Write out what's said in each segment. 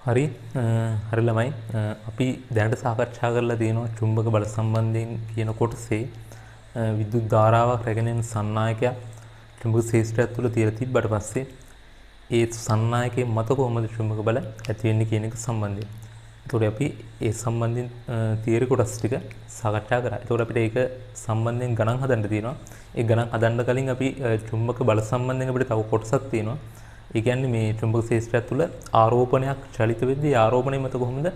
හරි හරි ළමයි අපි දැනට සාකච්ඡා කරලා තියෙනවා චුම්බක බල සම්බන්ධයෙන් කියන කොටසේ විද්‍යුත් ධාරාවක් රැගෙන යන සන්නායකයක් චුම්බක ශේෂ්ත්‍රය තුළ තියලා තිබ්බට පස්සේ ඒ සන්නායකයේ මත කොහොමද චුම්බක බල ඇති වෙන්නේ කියන එක සම්බන්ධයෙන්. ඒතකොට අපි ඒ සම්බන්ධයෙන් තියරි කොටස් ටික සාකච්ඡා කරා. ඒතකොට අපිට ඒක සම්බන්ධයෙන් ගණන් හදන්න තියෙනවා. ඒ ගණන් හදන්න කලින් අපි චුම්බක බල සම්බන්ධයෙන් අපිට තව කොටසක් තියෙනවා. ඒ කියන්නේ මේ චුම්බක ශේෂ්ත්‍රය තුළ ආරෝපණයක් චලිත වෙද්දී ආරෝපණය මත කොහොමද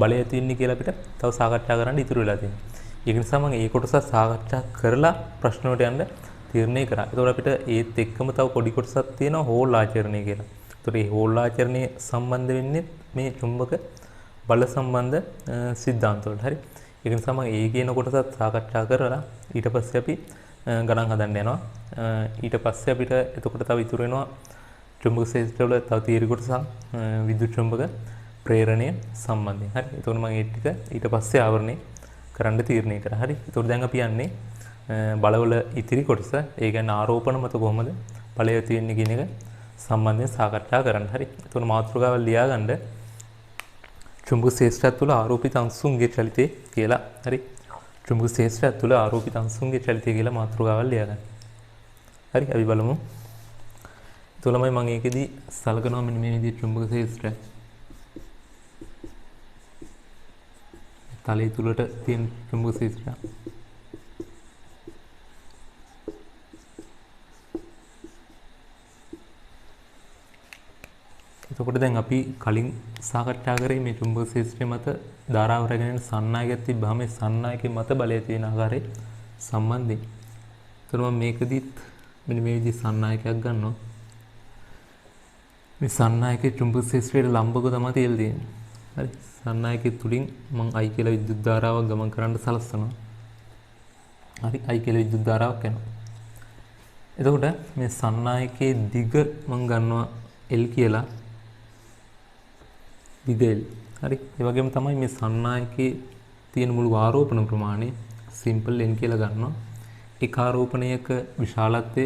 බලය ඇති වෙන්නේ කියලා අපිට තව සාකච්ඡා කරන්න ඉතුරු වෙලා තියෙනවා. ඒක නිසා මම මේ කොටස සාකච්ඡා කරලා ප්‍රශ්න වලට යන්න තීරණය කරා. ඒතකොට අපිට ඒත් එක්කම තව පොඩි කොටසක් තියෙනවා හෝල් ආචරණය කියලා. ඒතකොට මේ හෝල් ආචරණය සම්බන්ධ වෙන්නේ මේ චුම්බක බල සම්බන්ධ સિદ્ધාන්ත වලට. හරි. ඒක නිසා මම ඒ කියන කොටසත් සාකච්ඡා කරලා ඊට පස්සේ අපි ගණන් හදන්න යනවා. ඊට පස්සේ අපිට එතකොට තව ඉතුරු වෙනවා චුම්බක ශේෂ්ත්‍රය වල තව තියරි කොටසක් විද්‍යුත් චුම්බක ප්‍රේරණය සම්බන්ධයෙන්. හරි. එතකොට මම ඒ ටික ඊට පස්සේ ආවරණය කරන්න තීරණය කරා. හරි. එතකොට දැන් අපි යන්නේ බලවල ඉතිරි කොටස. ඒ කියන්නේ ආරෝපණ මත කොහොමද බලය ඇති වෙන්නේ කියන එක සම්බන්ධයෙන් සාකච්ඡා කරන්න. හරි. එතකොට මාතෘකාව ලියාගන්න චුම්බක ශේෂ්ත්‍රය තුළ ආරෝපිත අංශුන්ගේ චලිතය කියලා. හරි. චුම්බක ශේෂ්ත්‍රය තුළ ආරෝපිත අංශුන්ගේ චලිතය කියලා මාතෘකාවල් ලියාගන්න. හරි. අපි බලමු. තුළමයි මම ඒකෙදි සලකනවා මෙන්න මේ විදිහට චුම්බක ශේෂ්ත්‍රය. තලයේ තුලට තියෙන චුම්බක ශේෂ්ත්‍රය. එතකොට දැන් අපි කලින් සාකච්ඡා කරේ මේ චුම්බක ශේෂ්ත්‍රය මත ධාරාව රැගෙන යන සන්නායකයක් තිබ්බම මේ සන්නායකයේ මත බලය තියෙන ආකාරයේ සම්බන්ධයෙන්. එතකොට මම මේකෙදිත් මෙන්න මේ විදිහේ සන්නායකයක් ගන්නවා. මේ සන්නායකයේ චුම්බක ශේෂ්ත්‍රයට ලම්බකව තමයි තියලා තියෙන්නේ. හරි. සන්නායකයේ තුලින් මම I කියලා විද්‍යුත් ධාරාවක් ගමන් කරන්න සලස්වනවා. හරි. I කියලා විද්‍යුත් ධාරාවක් යනවා. එතකොට මේ සන්නායකයේ දිග මම ගන්නවා L කියලා. දිග L. හරි. ඒ වගේම තමයි මේ සන්නායකයේ තියෙන මුළු ආරෝපණ ප්‍රමාණය සිම්පල් n කියලා ගන්නවා. එක ආරෝපණයක විශාලත්වය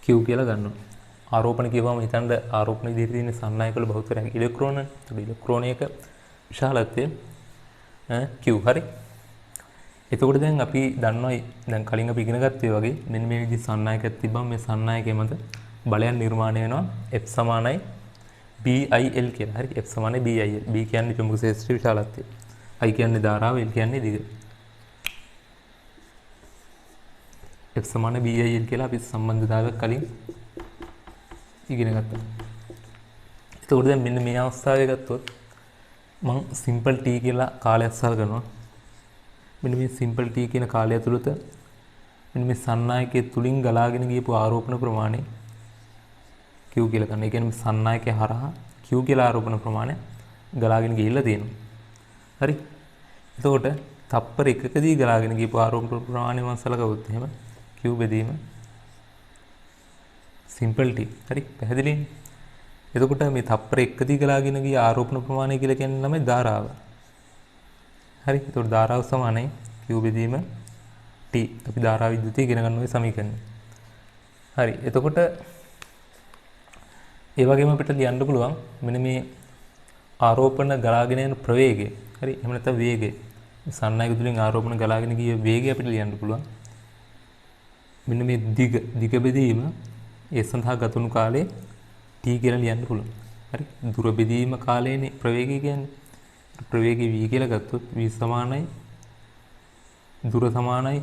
Q කියලා ගන්නවා. ආරෝපණ කියවම හිතන්න ආරෝපණ ඉදිරියේ තියෙන සන්නායක වල බහුතරයක් ඉලෙක්ට්‍රෝන. ඒ ඉලෙක්ට්‍රෝනයක විශාලත්වය Q. හරි. එතකොට දැන් අපි දන්නවා දැන් කලින් අපි ඉගෙන ගත්තේ වගේ මෙන්න මේ විදිහේ සන්නායකයක් තිබ්බම මේ සන්නායකයේ මත බලයන් නිර්මාණය වෙනවා F සමානයි BIL කියලා. හරි. F සමානයි BIL. B කියන්නේ චුම්බක ශේෂ්ත්‍රයේ විශාලත්වය. I කියන්නේ ධාරාව, L කියන්නේ දිග. F සමාන BIL කියලා අපි සම්බන්ධතාවයක් කලින් ඉගෙන ගත්තා. එතකොට දැන් මෙන්න මේ අවස්ථාවේ ගත්තොත් මම සිම්පල් t කියලා කාලයක් සලකනවා. මෙන්න මේ සිම්පල් t කියන කාලය තුළත මෙන්න මේ සන්නායකයේ තුලින් ගලාගෙන ගියපු ආරෝපණ ප්‍රමාණය Q කියලා ගන්න. ඒ කියන්නේ මේ සන්නායකයේ හරහා Q කියලා ආරෝපණ ප්‍රමාණය ගලාගෙන ගිහිල්ලා තියෙනවා. හරි. එතකොට තප්පර එකකදී ගලාගෙන ගියපු ආරෝපණ ප්‍රමාණය මම සලකවුවොත් එහෙම Q බෙදීම සිම්පල් t. හරි. පැහැදිලිනේ? එතකොට මේ තප්පර එකකදී ගලාගෙන ගිය ආරෝපණ ප්‍රමාණය කියලා කියන්නේ තමයි ධාරාව. හරි. එතකොට ධාරාව සමානයි Q බෙදීම t. අපි ධාරා විද්‍යුතය ඉගෙන ගන්න ওই සමීකරණය. හරි. එතකොට ඒ වගේම අපිට ලියන්න පුළුවන් මෙන්න මේ ආරෝපණ ගලාගෙන යන ප්‍රවේගය. හරි. එහෙම නැත්නම් වේගය. මේ සන්නායක තුලින් ආරෝපණ ගලාගෙන ගිය වේගය අපිට ලියන්න පුළුවන්. මෙන්න මේ දිග බෙදීම ඒ සඳහා ගතවුණු කාලේ t කියලා ලියන්න පුළුවන්. හරි. දුර බෙදීම කාලයනේ ප්‍රවේගය කියන්නේ. ප්‍රවේගය v කියලා ගත්තොත් v සමානයි දුර සමානයි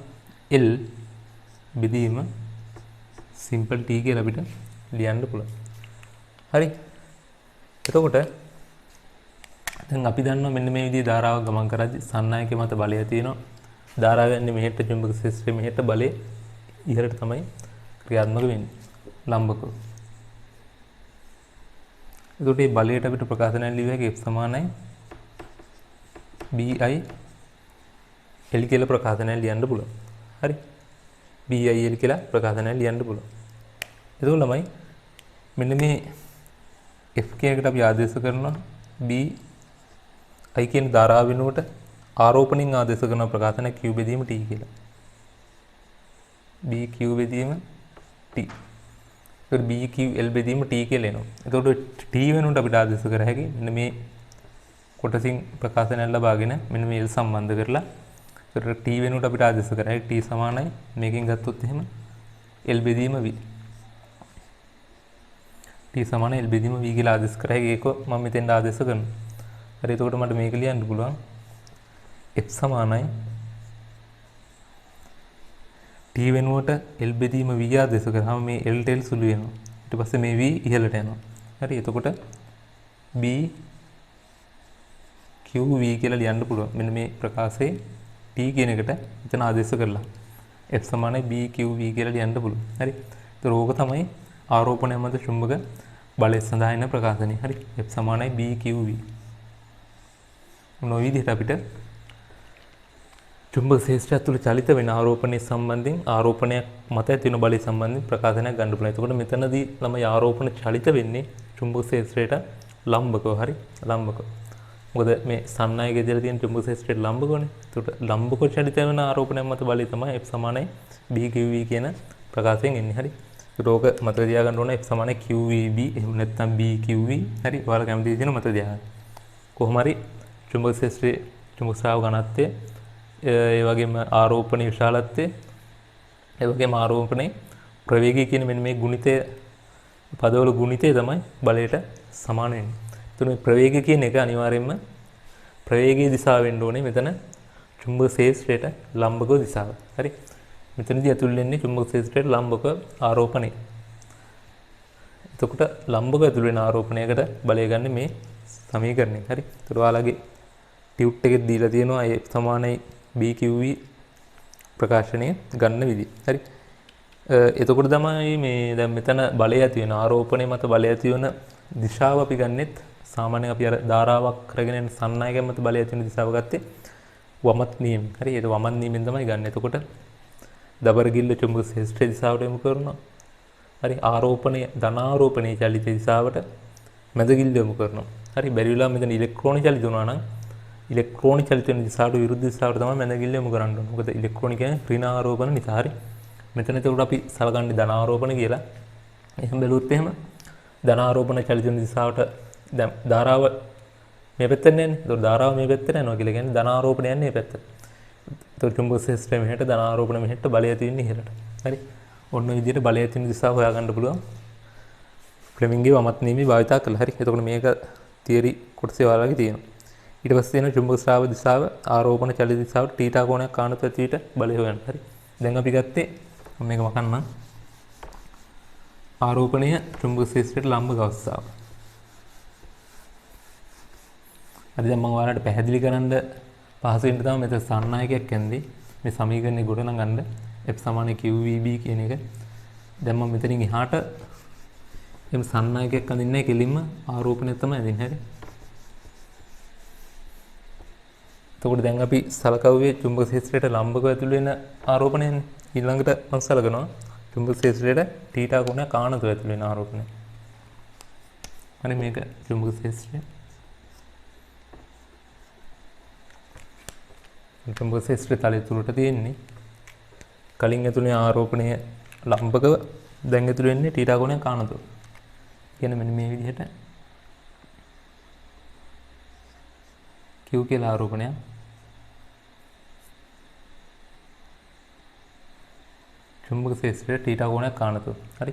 L බෙදීම සිම්පල් t කියලා අපිට ලියන්න පුළුවන්. හරි. එතකොට දැන් අපි දන්නවා මෙන්න මේ විදිහේ ධාරාවක් ගමන් කරද්දී සන්නායකයේ මත බලය තියෙනවා. ධාරාව යන්නේ මෙහෙට චුම්බක ශේෂ්ත්‍රයේ මෙහෙට බලය ඉහළට තමයි ක්‍රියාත්මක වෙන්නේ. ලම්බකව. එතකොට මේ බලයට අපිට ප්‍රකාශනයක් ලියුවා F සමානයි BIL කියලා ප්‍රකාශනයක් ලියන්න පුළුවන්. හරි. BIL කියලා ප්‍රකාශනයක් ලියන්න පුළුවන්. එතකොට ළමයි මෙන්න මේ F කියන එකට අපි ආදේශ කරනවා BI කියන ධාරාව වෙනුවට ආරෝපණින් ආදේශ කරන ප්‍රකාශනයක් Q බෙදීම T කියලා. B Q බෙදීම T. ඒකට B Q L බෙදීම T කියලා එනවා. එතකොට T වෙනුවට අපිට ආදේශ කර හැකි මෙන්න මේ කොටසින් ප්‍රකාශනයක් ලබාගෙන මෙන්න මේ L සම්බන්ධ කරලා ඒකට T වෙනුවට අපිට ආදේශ කර හැකි T සමානයි මේකෙන් ගත්තොත් එහෙම L බෙදීම V. T සමාන L බෙදීම V කියලා ආදේශ කර හැකි ඒක මම මෙතෙන් ආදේශ කරනවා. හරි එතකොට මට මේක ලියන්න පුළුවන් F සමානයි T වෙනුවට L බෙදීම V ආදේශ කරාම මේ L L සුළු වෙනවා. ඊට පස්සේ මේ V ඉහළට යනවා. හරි එතකොට B Q V කියලා ලියන්න පුළුවන්. මෙන්න මේ ප්‍රකාශයේ T කියන එකට එතන ආදේශ කරලා F සමානයි B Q V කියලා ලියන්න පුළුවන්. හරි. ඒතර ඕක තමයි ආරෝපණය මත චුම්බක බලය සඳහා එන ප්‍රකාශනය. හරි. F සමානයි B Q V. මොන විදිහට අපිට චුම්බක ශේෂ්ත්‍රය තුළ චලිත වෙන ආරෝපණය සම්බන්ධයෙන් ආරෝපණයක් මත ඇති වෙන බලය සම්බන්ධයෙන් ප්‍රකාශනයක් ගන්න පුළුවන්. එතකොට මෙතනදී ළමයි ආරෝපණ චලිත වෙන්නේ චුම්බක ශේෂ්ත්‍රයට ලම්බකව. හරි. ලම්බකව. මොකද මේ සන්නායකයේ දීලා තියෙන චුම්බක ශේෂ්ත්‍රයට ලම්බකවනේ. එතකොට ලම්බකව චලිත වෙන ආරෝපණයක් මත බලය තමයි F සමානයි B Q V කියන ප්‍රකාශයෙන් එන්නේ. හරි. ඒකට ඕක මතක තියාගන්න ඕන F සමානයි Q V B එහෙම නැත්නම් B Q V. හරි. ඔයාලා කැමති විදිහට මතක තියාගන්න. කොහොම හරි චුම්බක ශේෂ්ත්‍රයේ චුම්බක ශ්‍රාව ඝනත්වය ඒ වගේම ආරෝපණ විශාලත්වය ඒ වගේම ආරෝපණේ ප්‍රවේගය කියන මෙන්න මේ ගුණිතය පදවල ගුණිතය තමයි බලයට සමාන වෙන්නේ. එතන මේ ප්‍රවේගය කියන එක අනිවාර්යයෙන්ම ප්‍රවේගයේ දිශාව වෙන්න ඕනේ මෙතන චුම්බක ශේෂ්ත්‍රයට ලම්බකව දිශාව. හරි. මෙතනදී ඇතුල් වෙන්නේ චුම්බක ශේෂ්ත්‍රයට ලම්බක ආරෝපණය. එතකොට ලම්බක ඇතුල් වෙන ආරෝපණයකට බලය ගන්න මේ සමීකරණය. හරි. ඒතර ඔයාලගේ ටියුට් එකේ දීලා තියෙනවා ඒ සමානයි BQV ප්‍රකාශනය ගන්න විදිහ. හරි. එතකොට තමයි මේ දැන් මෙතන බලය ඇති වෙන ආරෝපණය මත බලය ඇති වෙන දිශාව අපි ගන්නෙත් සාමාන්‍යයෙන් අපි අර ධාරාවක් කරගෙන යන සන්නායකයන් මත බලය ඇති වෙන දිශාව ගත්තේ වමත් නියම. හරි. ඒක වමත් නියමෙන් තමයි ගන්න. එතකොට දබරගිල්ල චුම්බක ශේෂ්ත්‍රයේ දිශාවට යොමු කරනවා. හරි. ආරෝපණය ධනාරෝපණයේ චලිත දිශාවට මැදගිල්ල යොමු කරනවා. හරි. බැරි වෙලා මෙතන ඉලෙක්ට්‍රෝන චලිත වුණා නම් ඉලෙක්ට්‍රෝන චලිත වෙන දිශාවට විරුද්ධ දිශාවට තමයි මැදගිල්ල යොමු කරන්න ඕනේ. මොකද ඉලෙක්ට්‍රෝන කියන්නේ ඍණ ආරෝපණ නිසා. හරි. මෙතන ඒකට අපි සලකන්නේ ධන ආරෝපණ කියලා. එහෙම බැලුවොත් එහෙම ධන ආරෝපණ චලිත වෙන දිශාවට දැන් ධාරාව මේ පැත්තට යන්නේ. ඒතකොට ධාරාව මේ පැත්තට යනවා කියලා කියන්නේ ධන ආරෝපණ යන්නේ මේ පැත්තට. ඒතකොට චුම්බක ශේෂ්ත්‍රය මෙහෙට ධන ආරෝපණ මෙහෙට බලය ඇති වෙන්නේ ඉහළට. හරි. ඔන්න ඔය විදිහට බලය ඇති වෙන දිශාව හොයාගන්න පුළුවන්. ෆ්ලෙමින්ගේ වමත් නියමي භාවිතා කළා. හරි. එතකොට මේක තියරි කොටසේ ඔයාලගේ තියෙනවා. ඊට පස්සේ තියෙන චුම්බක ශ්‍රාව දිශාව ආරෝපණ චලිත දිශාවට තීටා කෝණයක් කාණත ඇතිවිට බලය හොයන්න. හරි. දැන් අපි ගත්තේ මේක වකන්නම්. ආරෝපණය චුම්බක ශේෂ්ත්‍රයට ලම්බක අවස්ථාව. හරි. දැන් මම ඔයාලට පැහැදිලි කරන්න පහසු වෙන්න තමයි මෙතන සන්නායකයක් ඇන්දේ මේ සමීකරණය ගොඩනගන්න F සමාන QVB කියන එක. දැන් මම මෙතනින් එහාට එම් සන්නායකයක් අඳින්නේ නැහැ කෙලින්ම ආරෝපණය තමයි අඳින්නේ. හරි. එතකොට දැන් අපි සලකවුවේ චුම්බක ශේෂ්ත්‍රයට ලම්බකව ඇතුළු වෙන ආරෝපණයනේ. ඊළඟට මම සලකනවා චුම්බක ශේෂ්ත්‍රයට තීටා කෝණය කාණතව ඇතුළු වෙන ආරෝපණය. හරි. මේක චුම්බක ශේෂ්ත්‍රය. චුම්බක ශේෂ්ත්‍රය තලයේ තුලට තියෙන්නේ කලින් ඇතුළේ ආරෝපණය ලම්බකව දැන් ඇතුළු වෙන්නේ තීටා කෝණය කාණතව. කියන්නේ මෙන්න මේ විදිහට Q කියලා ආරෝපණයක් චුම්බක ශේෂ්ත්‍රයට තීටා කෝණයක් කාණතව. හරි.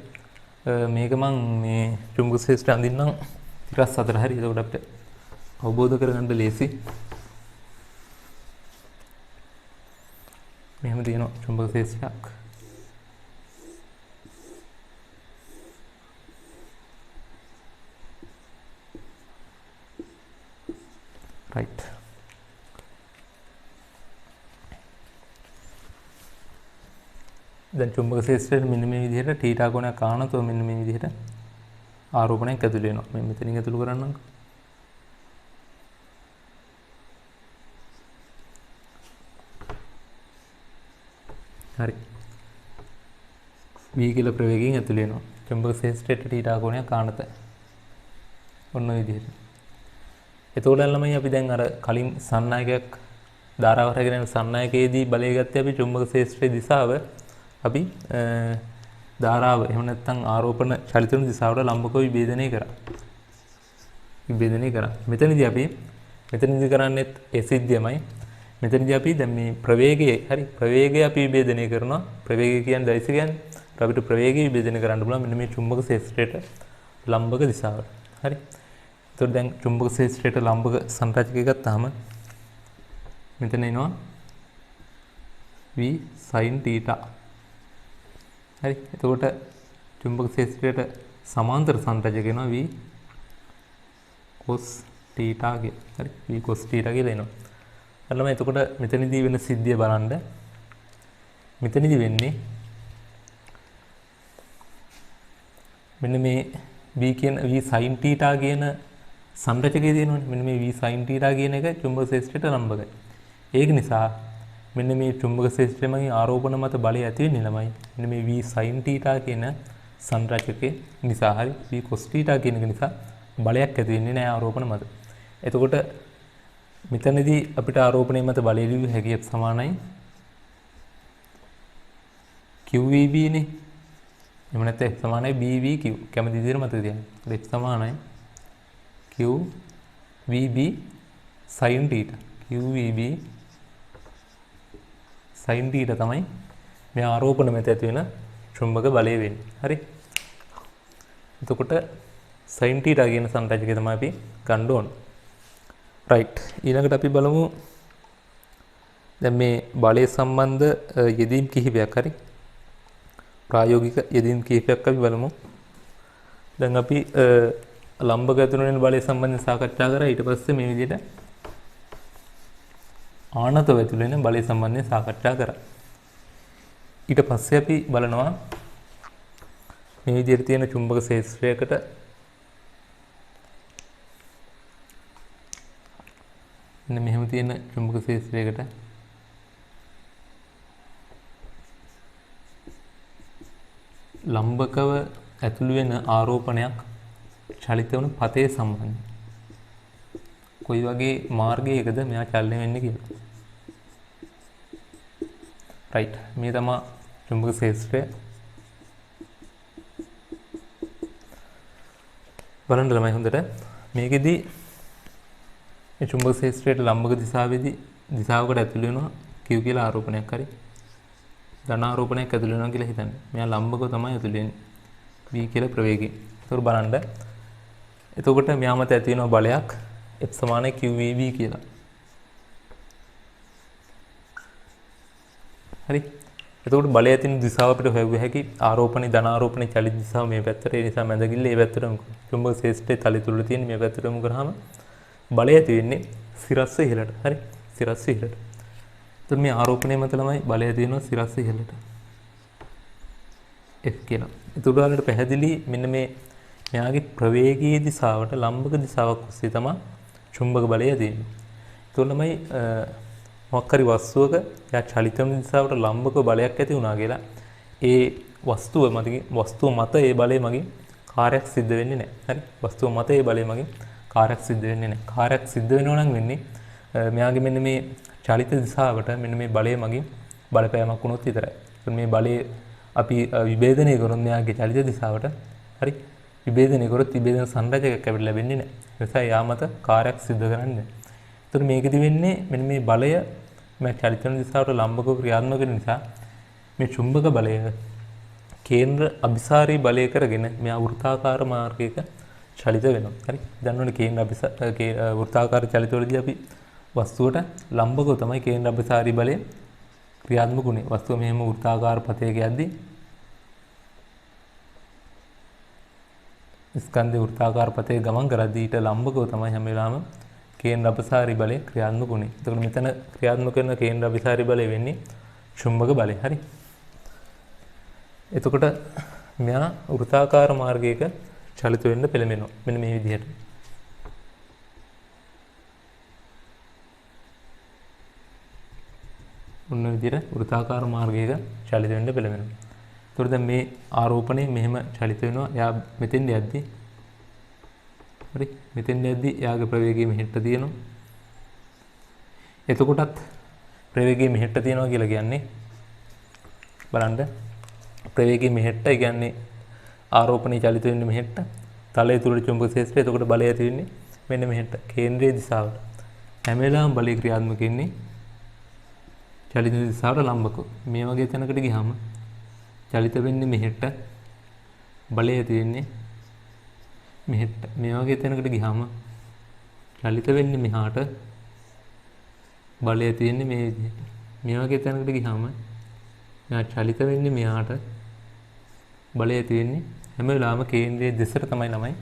මේක මම මේ චුම්බක ශේෂ්ත්‍රය අඳින්නම් 34. හරි. එතකොට අපිට අවබෝධ කරගන්න ලේසි. මෙහෙම තියෙනවා චුම්බක ශේෂ්ත්‍රයක්. right. දැන් චුම්බක ශේෂ්ත්‍රයට මෙන්න මේ විදිහට තීටා කෝණයක් කාණතව මෙන්න මේ විදිහට ආරෝපණයක් ඇතුළු වෙනවා. මම මෙතනින් ඇතුළු කරන්නම්කෝ. හරි. V කියලා ප්‍රවේගයෙන් ඇතුළු වෙනවා. චුම්බක ශේෂ්ත්‍රයට තීටා කෝණයක් කාණත. ඔන්න ඔය විදිහට. එතකොට ළමයි අපි දැන් අර කලින් සන්නායකයක් ධාරාව රැගෙන යන සන්නායකයේදී බලය ගත්තේ අපි චුම්බක ශේෂ්ත්‍රයේ දිශාව අපි ධාරාව එහෙම නැත්නම් ආරෝපණ චලිත වන දිශාවට ලම්බකව විභේදනය කරා. විභේදනය කරා. මෙතනදී අපි මෙතනදී කරන්නේත් ඒ සිද්ධියමයි. මෙතනදී අපි දැන් මේ ප්‍රවේගය හරි ප්‍රවේගය අපි විභේදනය කරනවා. ප්‍රවේගය කියන්නේ දෛසික කියන්නේ අපිට ප්‍රවේගය විභේදනය කරන්න පුළුවන් මෙන්න මේ චුම්බක ක්ෂේත්‍රයට ලම්බක දිශාවට. හරි. එතකොට දැන් චුම්බක ක්ෂේත්‍රයට ලම්බක සංරචකය ගත්තාම මෙතන එනවා v sin θ. හරි. එතකොට චුම්බක ක්ෂේත්‍රයට සමාන්තර සංරචකය වෙනවා v cos θ කියලා. හරි. v cos θ කියලා එනවා. අරලම එතකොට මෙතනදී වෙන සිද්ධිය බලන්න. මෙතනදී වෙන්නේ මෙන්න මේ v කියන v sin θ කියන සංරචකයේ තියෙනවනේ. මෙන්න මේ v sin θ කියන එක චුම්බක ක්ෂේත්‍රයට ලම්බකයි. ඒක නිසා මෙන්න මේ චුම්බක ක්ෂේත්‍රයේ ආරෝපණ මත බලය ඇති වෙන්නේ ළමයි. මෙන්න මේ v sin θ කියන සංරචකයේ නිසා හරි v cos θ කියන එක නිසා බලයක් ඇති වෙන්නේ නැහැ ආරෝපණ මත. එතකොට මෙතනදී අපිට ආරෝපණය මත බලය ලියුව හැකි F සමානයි QVB නේ. එහෙම නැත්නම් F සමානයි BVQ. කැමති විදිහට මතක තියාගන්න. F සමානයි QVB sin θ. QVB sin θ තමයි මේ ආරෝපණ මත ඇති වෙන චුම්බක බලය වෙන්නේ. හරි. එතකොට sin θ කියන සංරචකය තමයි අපි ගන්න ඕන. රයිට්. ඊළඟට අපි බලමු දැන් මේ බලය සම්බන්ධ යෙදීම් කිහිපයක් හරි ප්‍රායෝගික යෙදීම් කිහිපයක් අපි බලමු. දැන් අපි ලම්බක ඇතුළු වෙන බලය සම්බන්ධව සාකච්ඡා කරා. ඊට පස්සේ මේ විදිහට ආනතව ඇතුළු වෙන බලය සම්බන්ධව සාකච්ඡා කරා. ඊට පස්සේ අපි බලනවා මේ විදිහට තියෙන චුම්බක ක්ෂේත්‍රයකට මෙහෙම තියෙන චුම්බක ක්ෂේත්‍රයකට ලම්බකව ඇතුළු වෙන ආරෝපණයක් චලිත වන පතේ සම්බන්ධ කොයි වගේ මාර්ගයකද මෙයා චලනය වෙන්නේ කියලා. රයිට්. මේ තමයි චුම්බක ක්ෂේත්‍රය. බලන්න ළමයි හොඳට. මේකෙදි මේ චුම්බක ක්ෂේත්‍රයට ලම්බක දිශාවේදී දිශාවකට ඇතුළු වෙනවා Q කියලා ආරෝපණයක් හරි ධන ආරෝපණයක් ඇතුළු වෙනවා කියලා හිතන්න. මෙයා ලම්බකව තමයි ඇතුළු වෙන්නේ. V කියලා ප්‍රවේගයෙන්. ඒතකොට බලන්න. එතකොට මෙයා මත ඇති වෙන බලයක් F සමානයි QVB කියලා. හරි. එතකොට බලය ඇතින දිශාව අපිට හොයුව හැකි ආරෝපණේ ධන ආරෝපණේ චලිත දිශාව මේ පැත්තට. ඒ නිසා මැදගිල්ල මේ පැත්තට චුම්බක ක්ෂේත්‍රයේ තලය තුල තියෙන මේ පැත්තට යොමු කරාම බලය ඇති වෙන්නේ සිරස්ස ඉහළට. හරි. සිරස්ස ඉහළට. එතකොට මේ ආරෝපණය මත ළමයි බලය ඇති වෙනවා සිරස්ස ඉහළට. F කියලා. එතකොට ඔයාලට පැහැදිලි මෙන්න මේ මෙයාගේ ප්‍රවේගීය දිශාවට ලම්බක දිශාවක් ඔස්සේ තමයි චුම්බක බලය තියෙන්නේ. එතකොට ළමයි මොකක් හරි වස්තුවක යා චලිත වෙන දිශාවට ලම්බක බලයක් ඇති වුණා කියලා ඒ වස්තුව මත ඒ බලය මගින් කාර්යයක් සිද්ධ වෙන්නේ නැහැ. හරි. වස්තුව මත ඒ බලය මගින් කාර්යයක් සිද්ධ වෙන්නේ නැහැ. කාර්යයක් සිද්ධ වෙනවා නම් වෙන්නේ මෙයාගේ මෙන්න මේ චලිත දිශාවට මෙන්න මේ බලය මගින් බලපෑමක් වුණොත් විතරයි. මේ බලය අපි විභේදනය කරොත් මෙයාගේ චලිත දිශාවට හරි විභේදනය කරොත් විභේදන සංරචකයක් අපිට ලැබෙන්නේ නැහැ. ඒ නිසා යා මත කාර්යයක් සිද්ධ කරන්නේ නැහැ. ඒතර මේකෙදි වෙන්නේ මෙන්න මේ බලය මේ චලිත වෙන දිශාවට ලම්බකව ක්‍රියාත්මක වෙන නිසා මේ චුම්බක බලය කේන්ද්‍ර අභිසාරී බලය කරගෙන මෙයා වෘත්තාකාර මාර්ගයක චලිත වෙනවා. හරි. දන්නවනේ කේන්ද්‍ර වෘත්තාකාර චලිතවලදී අපි වස්තුවට ලම්බකව තමයි කේන්ද්‍ර අභිසාරී බලය ක්‍රියාත්මක වුනේ. වස්තුව මෙහෙම වෘත්තාකාර පතයක යද්දී ස්කන්ධේ වෘත්තාකාර පතේ ගමන් කරද්දී ඊට ලම්බකව තමයි හැම වෙලාවෙම කේන්ද්‍ර අභිසාරී බලය ක්‍රියාත්මක වුනේ. එතකොට මෙතන ක්‍රියාත්මක කරන කේන්ද්‍ර අභිසාරී බලය වෙන්නේ චුම්බක බලය. හරි. එතකොට මෙයා වෘත්තාකාර මාර්ගයක චලිත වෙන්න පෙළඹෙනවා. මෙන්න මේ විදිහට. ඔන්න විදිහට වෘත්තාකාර මාර්ගයක චලිත වෙන්න පෙළඹෙනවා. එතකොට දැන් මේ ආරෝපණය මෙහෙම චලිත වෙනවා. එයා මෙතෙන්ද යද්දි හරි මෙතෙන්ද යද්දි එයාගේ ප්‍රවේගය මෙහෙට තියෙනවා. එතකොටත් ප්‍රවේගය මෙහෙට තියෙනවා කියලා කියන්නේ බලන්න ප්‍රවේගී මෙහෙට්ට. ඒ කියන්නේ ආරෝපණය චලිත වෙන්නේ මෙහෙට්ට. තලයේ තුල චුම්බක ක්ෂේත්‍රය. එතකොට බලය ඇති වෙන්නේ මෙන්න මෙහෙට්ට. කේන්ද්‍රීය දිශාවට. හැම වෙලාවෙම බලය ක්‍රියාත්මක වෙන්නේ චලිත දිශාවට ලම්බකව. මේ වගේ තැනකට ගියාම චලිත වෙන්නේ මෙහෙට්ට. බලය ඇති වෙන්නේ මෙහෙට්ට. මේ වගේ තැනකට ගියාම චලිත වෙන්නේ මෙහාට. බලය ඇති වෙන්නේ මේ විදිහට. මේ වගේ තැනකට ගියාම මෙහා චලිත වෙන්නේ මෙහාට. බලය ඇති වෙන්නේ හැම වෙලාවෙම කේන්ද්‍රයේ දෙසට තමයි ළමයි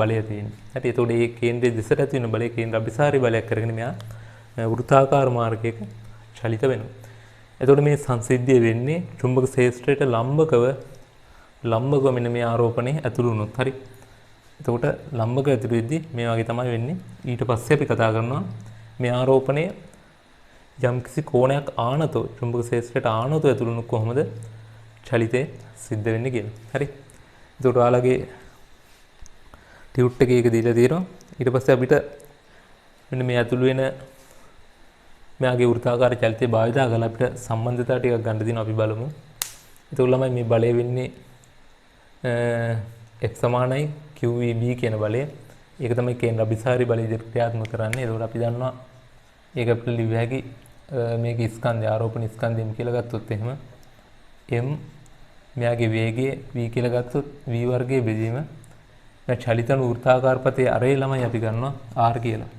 බලය ඇති වෙන්නේ. හරි. එතකොට මේ කේන්ද්‍රයේ දෙසට ඇති වෙන බලය කේන්ද්‍ර අභිසාරී බලයක් කරගෙන මෙහා වෘත්තාකාර මාර්ගයක චලිත වෙනවා. එතකොට මේ සංසිද්ධිය වෙන්නේ චුම්බක ක්ෂේත්‍රයට ලම්බකව මෙන්න මේ ආරෝපණය ඇතුළු වුණොත්. හරි. එතකොට ලම්බක ඇතුළු වෙද්දී මේ වගේ තමයි වෙන්නේ. ඊට පස්සේ අපි කතා කරනවා මේ ආරෝපණය යම්කිසි කෝණයක් ආනතෝ චුම්බක ක්ෂේත්‍රයට ආනතෝ ඇතුළු වුණොත් කොහොමද චලිතය සිද්ධ වෙන්නේ කියලා. හරි. එතකොට ඔයාලගේ ටියුට් එකේ එක දීලා තියෙනවා. ඊට පස්සේ අපිට මෙන්න මේ ඇතුළු වෙන මෙයාගේ වෘත්තාකාර චලිතය භාවිතා කරලා අපිට සම්බන්ධතා ටිකක් ගන්න දිනවා. අපි බලමු. එතකොට ළමයි මේ බලය වෙන්නේ F සමානයි QVB කියන බලය. ඒක තමයි කේන්ද්‍ර අභිසාරී බලය විදිහට ක්‍රියාත්මක කරන්නේ. එතකොට අපි දන්නවා ඒක අපිට ලිව්ව හැකි මේක ස්කන්ධය ආරෝපණ ස්කන්ධයම කියලා ගත්තොත් එහෙම m මෙයාගේ වේගය v කියලා ගත්තොත් v වර්ගයේ බෙදීම දැන් චලිතන වෘත්තාකාර පතේ අරේ ළමයි අපි ගන්නවා r කියලා.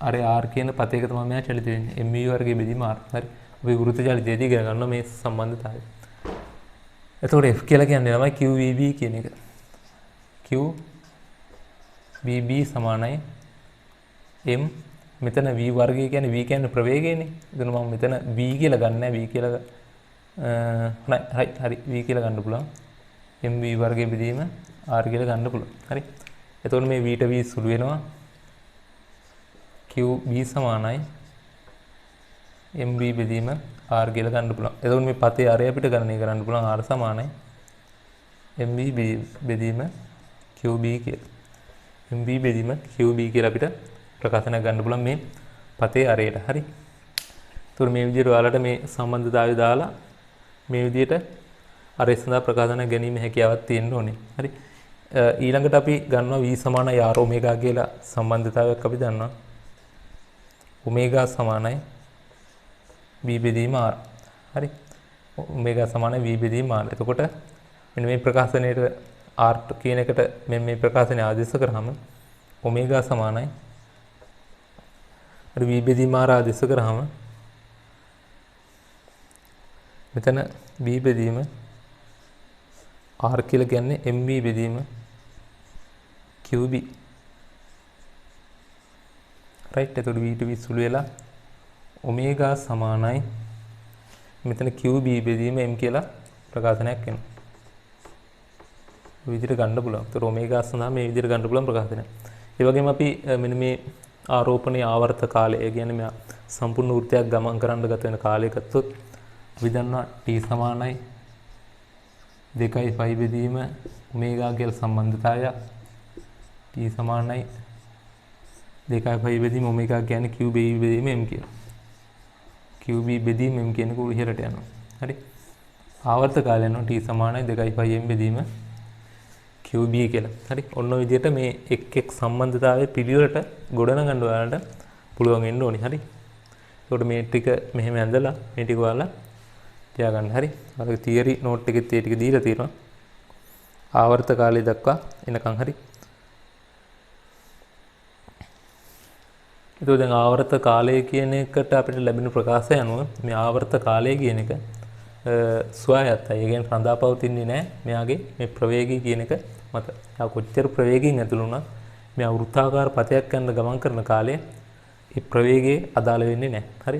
අරේ r කියන පතේක තමයි මෙයා චලිත වෙන්නේ. mv වර්ගයේ බෙදීම r. හරි. අපි වෘත්ත චලිතයේදී ඉගෙන ගන්නවා මේ සම්බන්ධතාවය. එතකොට f කියලා කියන්නේ ළමයි qvb කියන එක. qvb සමානයි m මෙතන v වර්ගය කියන්නේ v කියන්නේ ප්‍රවේගයනේ. එතන මම මෙතන v කියලා ගන්න නැහැ. v කියලා හරි v කියලා ගන්න පුළුවන්. mv වර්ගයේ බෙදීම r කියලා ගන්න පුළුවන්. හරි. එතකොට මේ v ට v සුළු වෙනවා. qb සමානයි mv බෙදීම r කියලා ගන්න පුළුවන්. එතකොට මේ පතේ අරය අපිට ගණනය කරන්න පුළුවන් r සමානයි mv බෙදීම qb කියලා. mv බෙදීම qb කියලා අපිට ප්‍රකාශනයක් ගන්න පුළුවන් මේ පතේ අරයට. හරි. ඒතර මේ විදිහට ඔයාලට මේ සම්බන්ධතාවය දාලා මේ විදිහට අරය සඳහා ප්‍රකාශනයක් ගැනීම හැකියාවක් තියෙන්න ඕනේ. හරි. ඊළඟට අපි ගන්නවා v සමානයි r ඔමේගා කියලා සම්බන්ධතාවයක් අපි දන්නවා. ඔමේගා සමානයි v බෙදීම r. හරි. ඔමේගා සමානයි v බෙදීම r. එතකොට මෙන්න මේ ප්‍රකාශනයේට r කියන එකට මේ ප්‍රකාශනය ආදේශ කරාම ඔමේගා සමානයි v බෙදීම r ආදේශ කරාම මෙතන v බෙදීම r කියලා කියන්නේ mv බෙදීම qb. right. එතකොට v to v සුළු වෙලා ඔමේගා සමානයි මෙතන qb බෙදීම m කියලා ප්‍රකාශනයක් එනවා. මේ විදිහට ගන්න පුළුවන්. ඒතර ඔමේගා සඳහා මේ විදිහට ගන්න පුළුවන් ප්‍රකාශනයක්. ඒ වගේම අපි මෙන්න මේ ආරෝපණයේ ආවර්ත කාලය, ඒ කියන්නේ මේ සම්පූර්ණ වෘත්තයක් ගමන් කරන්න ගත වෙන කාලය ගත්තොත් අපි දන්නවා t සමානයි 2π බෙදීම ඔමේගා කියලා සම්බන්ධතාවය. t සමානයි 2π බෙදීම ඔමේගා කියන්නේ qb බෙදීම m කියලා. qb බෙදීම m කියන කුරු ඉහළට යනවා. හරි. ආවර්ත කාලය යනවා t සමානයි 2π m බෙදීම qb කියලා. හරි. ඔන්න ඔය විදිහට මේ එක් සම්බන්ධතාවයේ පිළිවෙලට ගොඩනගන්න ඔයාලට පුළුවන් වෙන්න ඕනි. හරි. ඒකට මේ ටික මෙහෙම ඇඳලා මේ ටික ඔයාලා තියාගන්න. හරි. ඔයාලගේ තියරි නෝට් එකෙත් ඒ ටික දීලා තියෙනවා. ආවර්ත කාලය දක්වා එනකන්. හරි. ඒක දැන් ආවර්ත කාලය කියන එකට අපිට ලැබෙන ප්‍රකාශය අනුව මේ ආවර්ත කාලය කියන එක ස්වයත්තයි. ඒ කියන්නේ රඳා පවතින්නේ නැහැ මෙයාගේ මේ ප්‍රවේගී කියන එක මත. යා කොච්චර ප්‍රවේගයෙන් ඇතුළු වුණත් මේ වෘත්තාකාර පතයක් යන ගමන් කරන කාලය ඒ ප්‍රවේගයේ අදාළ වෙන්නේ නැහැ. හරි.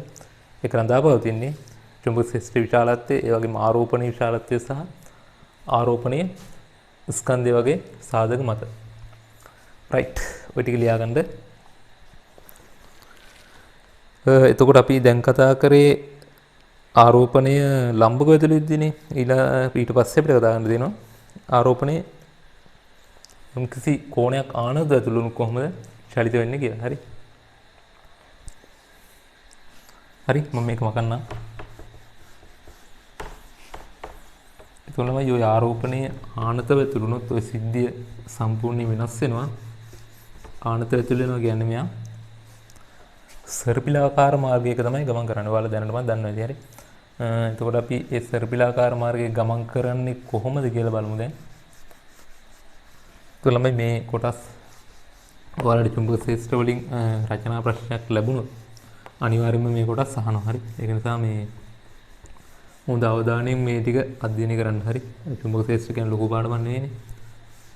ඒක රඳා පවතින්නේ චුම්බක ක්ෂේත්‍ර විශාලත්වය, ඒ වගේම ආරෝපණීය විශාලත්වය සහ ආරෝපණීය ස්කන්ධය වගේ සාධක මත. රයිට්. ඔය ටික ලියාගන්න. එතකොට අපි දැන් කතා කරේ ආරෝපණය ලම්බක වැදලුද්දීනේ. ඊට පස්සේ අපිට කතා කරන්න දෙනවා ආරෝපණය කිසි කෝණයක් ආනද ඇතුළුණු කොහොමද චලිත වෙන්නේ කියලා. හරි. හරි. මම මේක මකන්නම්. එතකොටම යෝ ආරෝපණයේ ආනතව තුරුනොත් ඔය සිද්ධිය සම්පූර්ණයෙන් වෙනස් වෙනවා. ආනතව තුල වෙනවා කියන්නේ මෙයා සර්පිලාකාර මාර්ගයක තමයි ගමන් කරන්නේ. ඔයාලා දැනටම දන්නවා ඉතින් හරි. එතකොට අපි ඒ සර්පිලාකාර මාර්ගයේ ගමන් කරන්නේ කොහොමද කියලා බලමු දැන්. ළමයි මේ කොටස් ඔයාලට චුම්බක ශාස්ත්‍ර වලින් රචනා ප්‍රශ්නයක් ලැබුණොත් අනිවාර්යයෙන්ම මේ කොටස් අහනවා. හරි. ඒක නිසා මේ හොඳ අවධානයෙන් මේ ටික අධ්‍යයනය කරන්න. හරි. චුම්බක ශාස්ත්‍ර කියන්නේ ලොකු පාඩමක් නෙවෙයිනේ.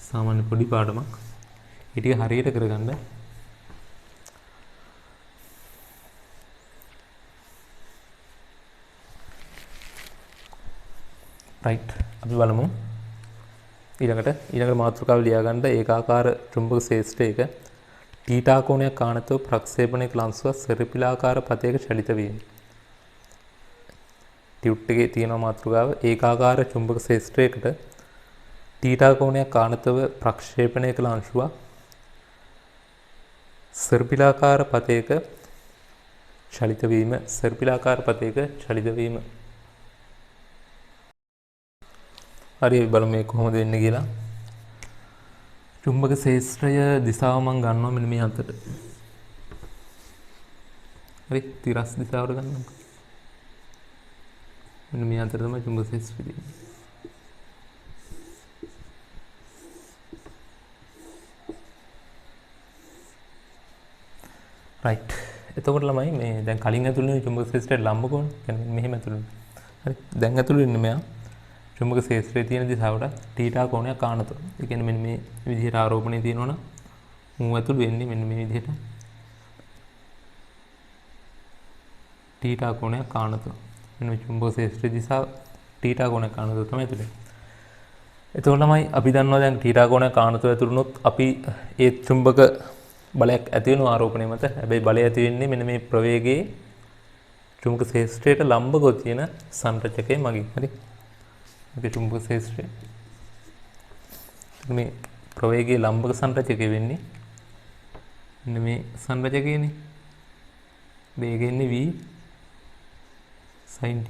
සාමාන්‍ය පොඩි පාඩමක්. ඒ ටික හරියට කරගන්න. රයිට්. අපි බලමු. ඊළඟට මාතෘකාව ලියා ගන්න ඒකාකාර චුම්බක ශාස්ත්‍රයක තීටා කෝණයක් ආනතව ප්‍රක්ෂේපණයක ලංසුව සර්පිලාකාර පතයක චලිත වීම. ටියුට් එකේ තියෙන මාතෘකාව ඒකාකාර චුම්බක ශාස්ත්‍රයකට තීටා කෝණයක් ආනතව ප්‍රක්ෂේපණයක ලංසුව සර්පිලාකාර පතයක චලිත වීම. සර්පිලාකාර පතයක චලිත වීම. හරි බලමු මේ කොහොමද වෙන්නේ කියලා. චුම්බක ශාස්ත්‍රය දිශාව මම ගන්නවා මෙන්න මේ අතට. හරි තිරස් දිශාවට ගන්නවා. මෙන්න මේ අතට තමයි චුම්බක ශාස්ත්‍රය තියෙන්නේ. රයිට්. එතකොට ළමයි මේ දැන් කලින් ඇතුළේ චුම්බක ශාස්ත්‍රයට ලම්බ කෝණ කියන්නේ මෙහෙම ඇතුළේ. හරි දැන් ඇතුළේ ඉන්නේ මෙයා චුම්බක ශාස්ත්‍රයේ තියෙන දිශාවට තීටා කෝණයක් ආනතව. ඒ කියන්නේ මෙන්න මේ විදිහට ආරෝපණය තියෙනවනම් මූ ඇතුළු වෙන්නේ මෙන්න මේ විදිහට තීටා කෝණයක් ආනතව. මෙන්න මේ චුම්බක ශාස්ත්‍රයේ දිශාව තීටා කෝණයක් ආනතව තමයි ඇතුළේ. එතකොට තමයි අපි දන්නවා දැන් තීටා කෝණයක් ආනතව ඇතුළුනොත් අපි ඒ චුම්බක බලයක් ඇති වෙන ආරෝපණය මත. හැබැයි බලය ඇති වෙන්නේ මෙන්න මේ ප්‍රවේගයේ චුම්බක ශාස්ත්‍රයට ලම්බව තියෙන සංරචකයේ මගින්. හරි. මේ චුම්බක ශාස්ත්‍රය මේ ප්‍රවේගයේ ලම්බක සංරචකය වෙන්නේ මෙන්න මේ සංරචකයනේ. වේගය ඉන්නේ v sin θ.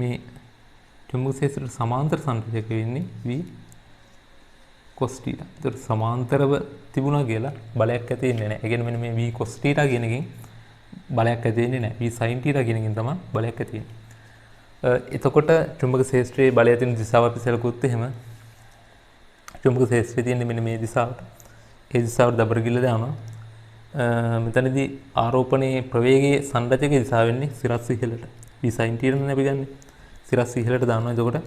මේ චුම්බක ශාස්ත්‍රයට සමාන්තර සංරචකය වෙන්නේ v cos θ. ඒතර සමාන්තරව තිබුණා කියලා බලයක් ඇති වෙන්නේ නැහැ. ඒ කියන්නේ මෙන්න මේ v cos θ කියන එකෙන් බලයක් ඇති වෙන්නේ නැහැ. v sin θ කියන එකෙන් තමයි බලයක් ඇති වෙන්නේ. එතකොට චුම්බක ශාස්ත්‍රයේ බලය තියෙන දිශාව අපි සැලකුවොත් එහෙම චුම්බක ශාස්ත්‍රයේ තියෙන්නේ මෙන්න මේ දිශාවට. ඒ දිශාවට දබර ගිල්ල දානවා. මෙතනදී ආරෝපණයේ ප්‍රවේගයේ සංරචකයේ දිශාව වෙන්නේ සිරස් ඉහළට. v sin θ නේ අපි ගන්නෙ. සිරස් ඉහළට දානවා. එතකොට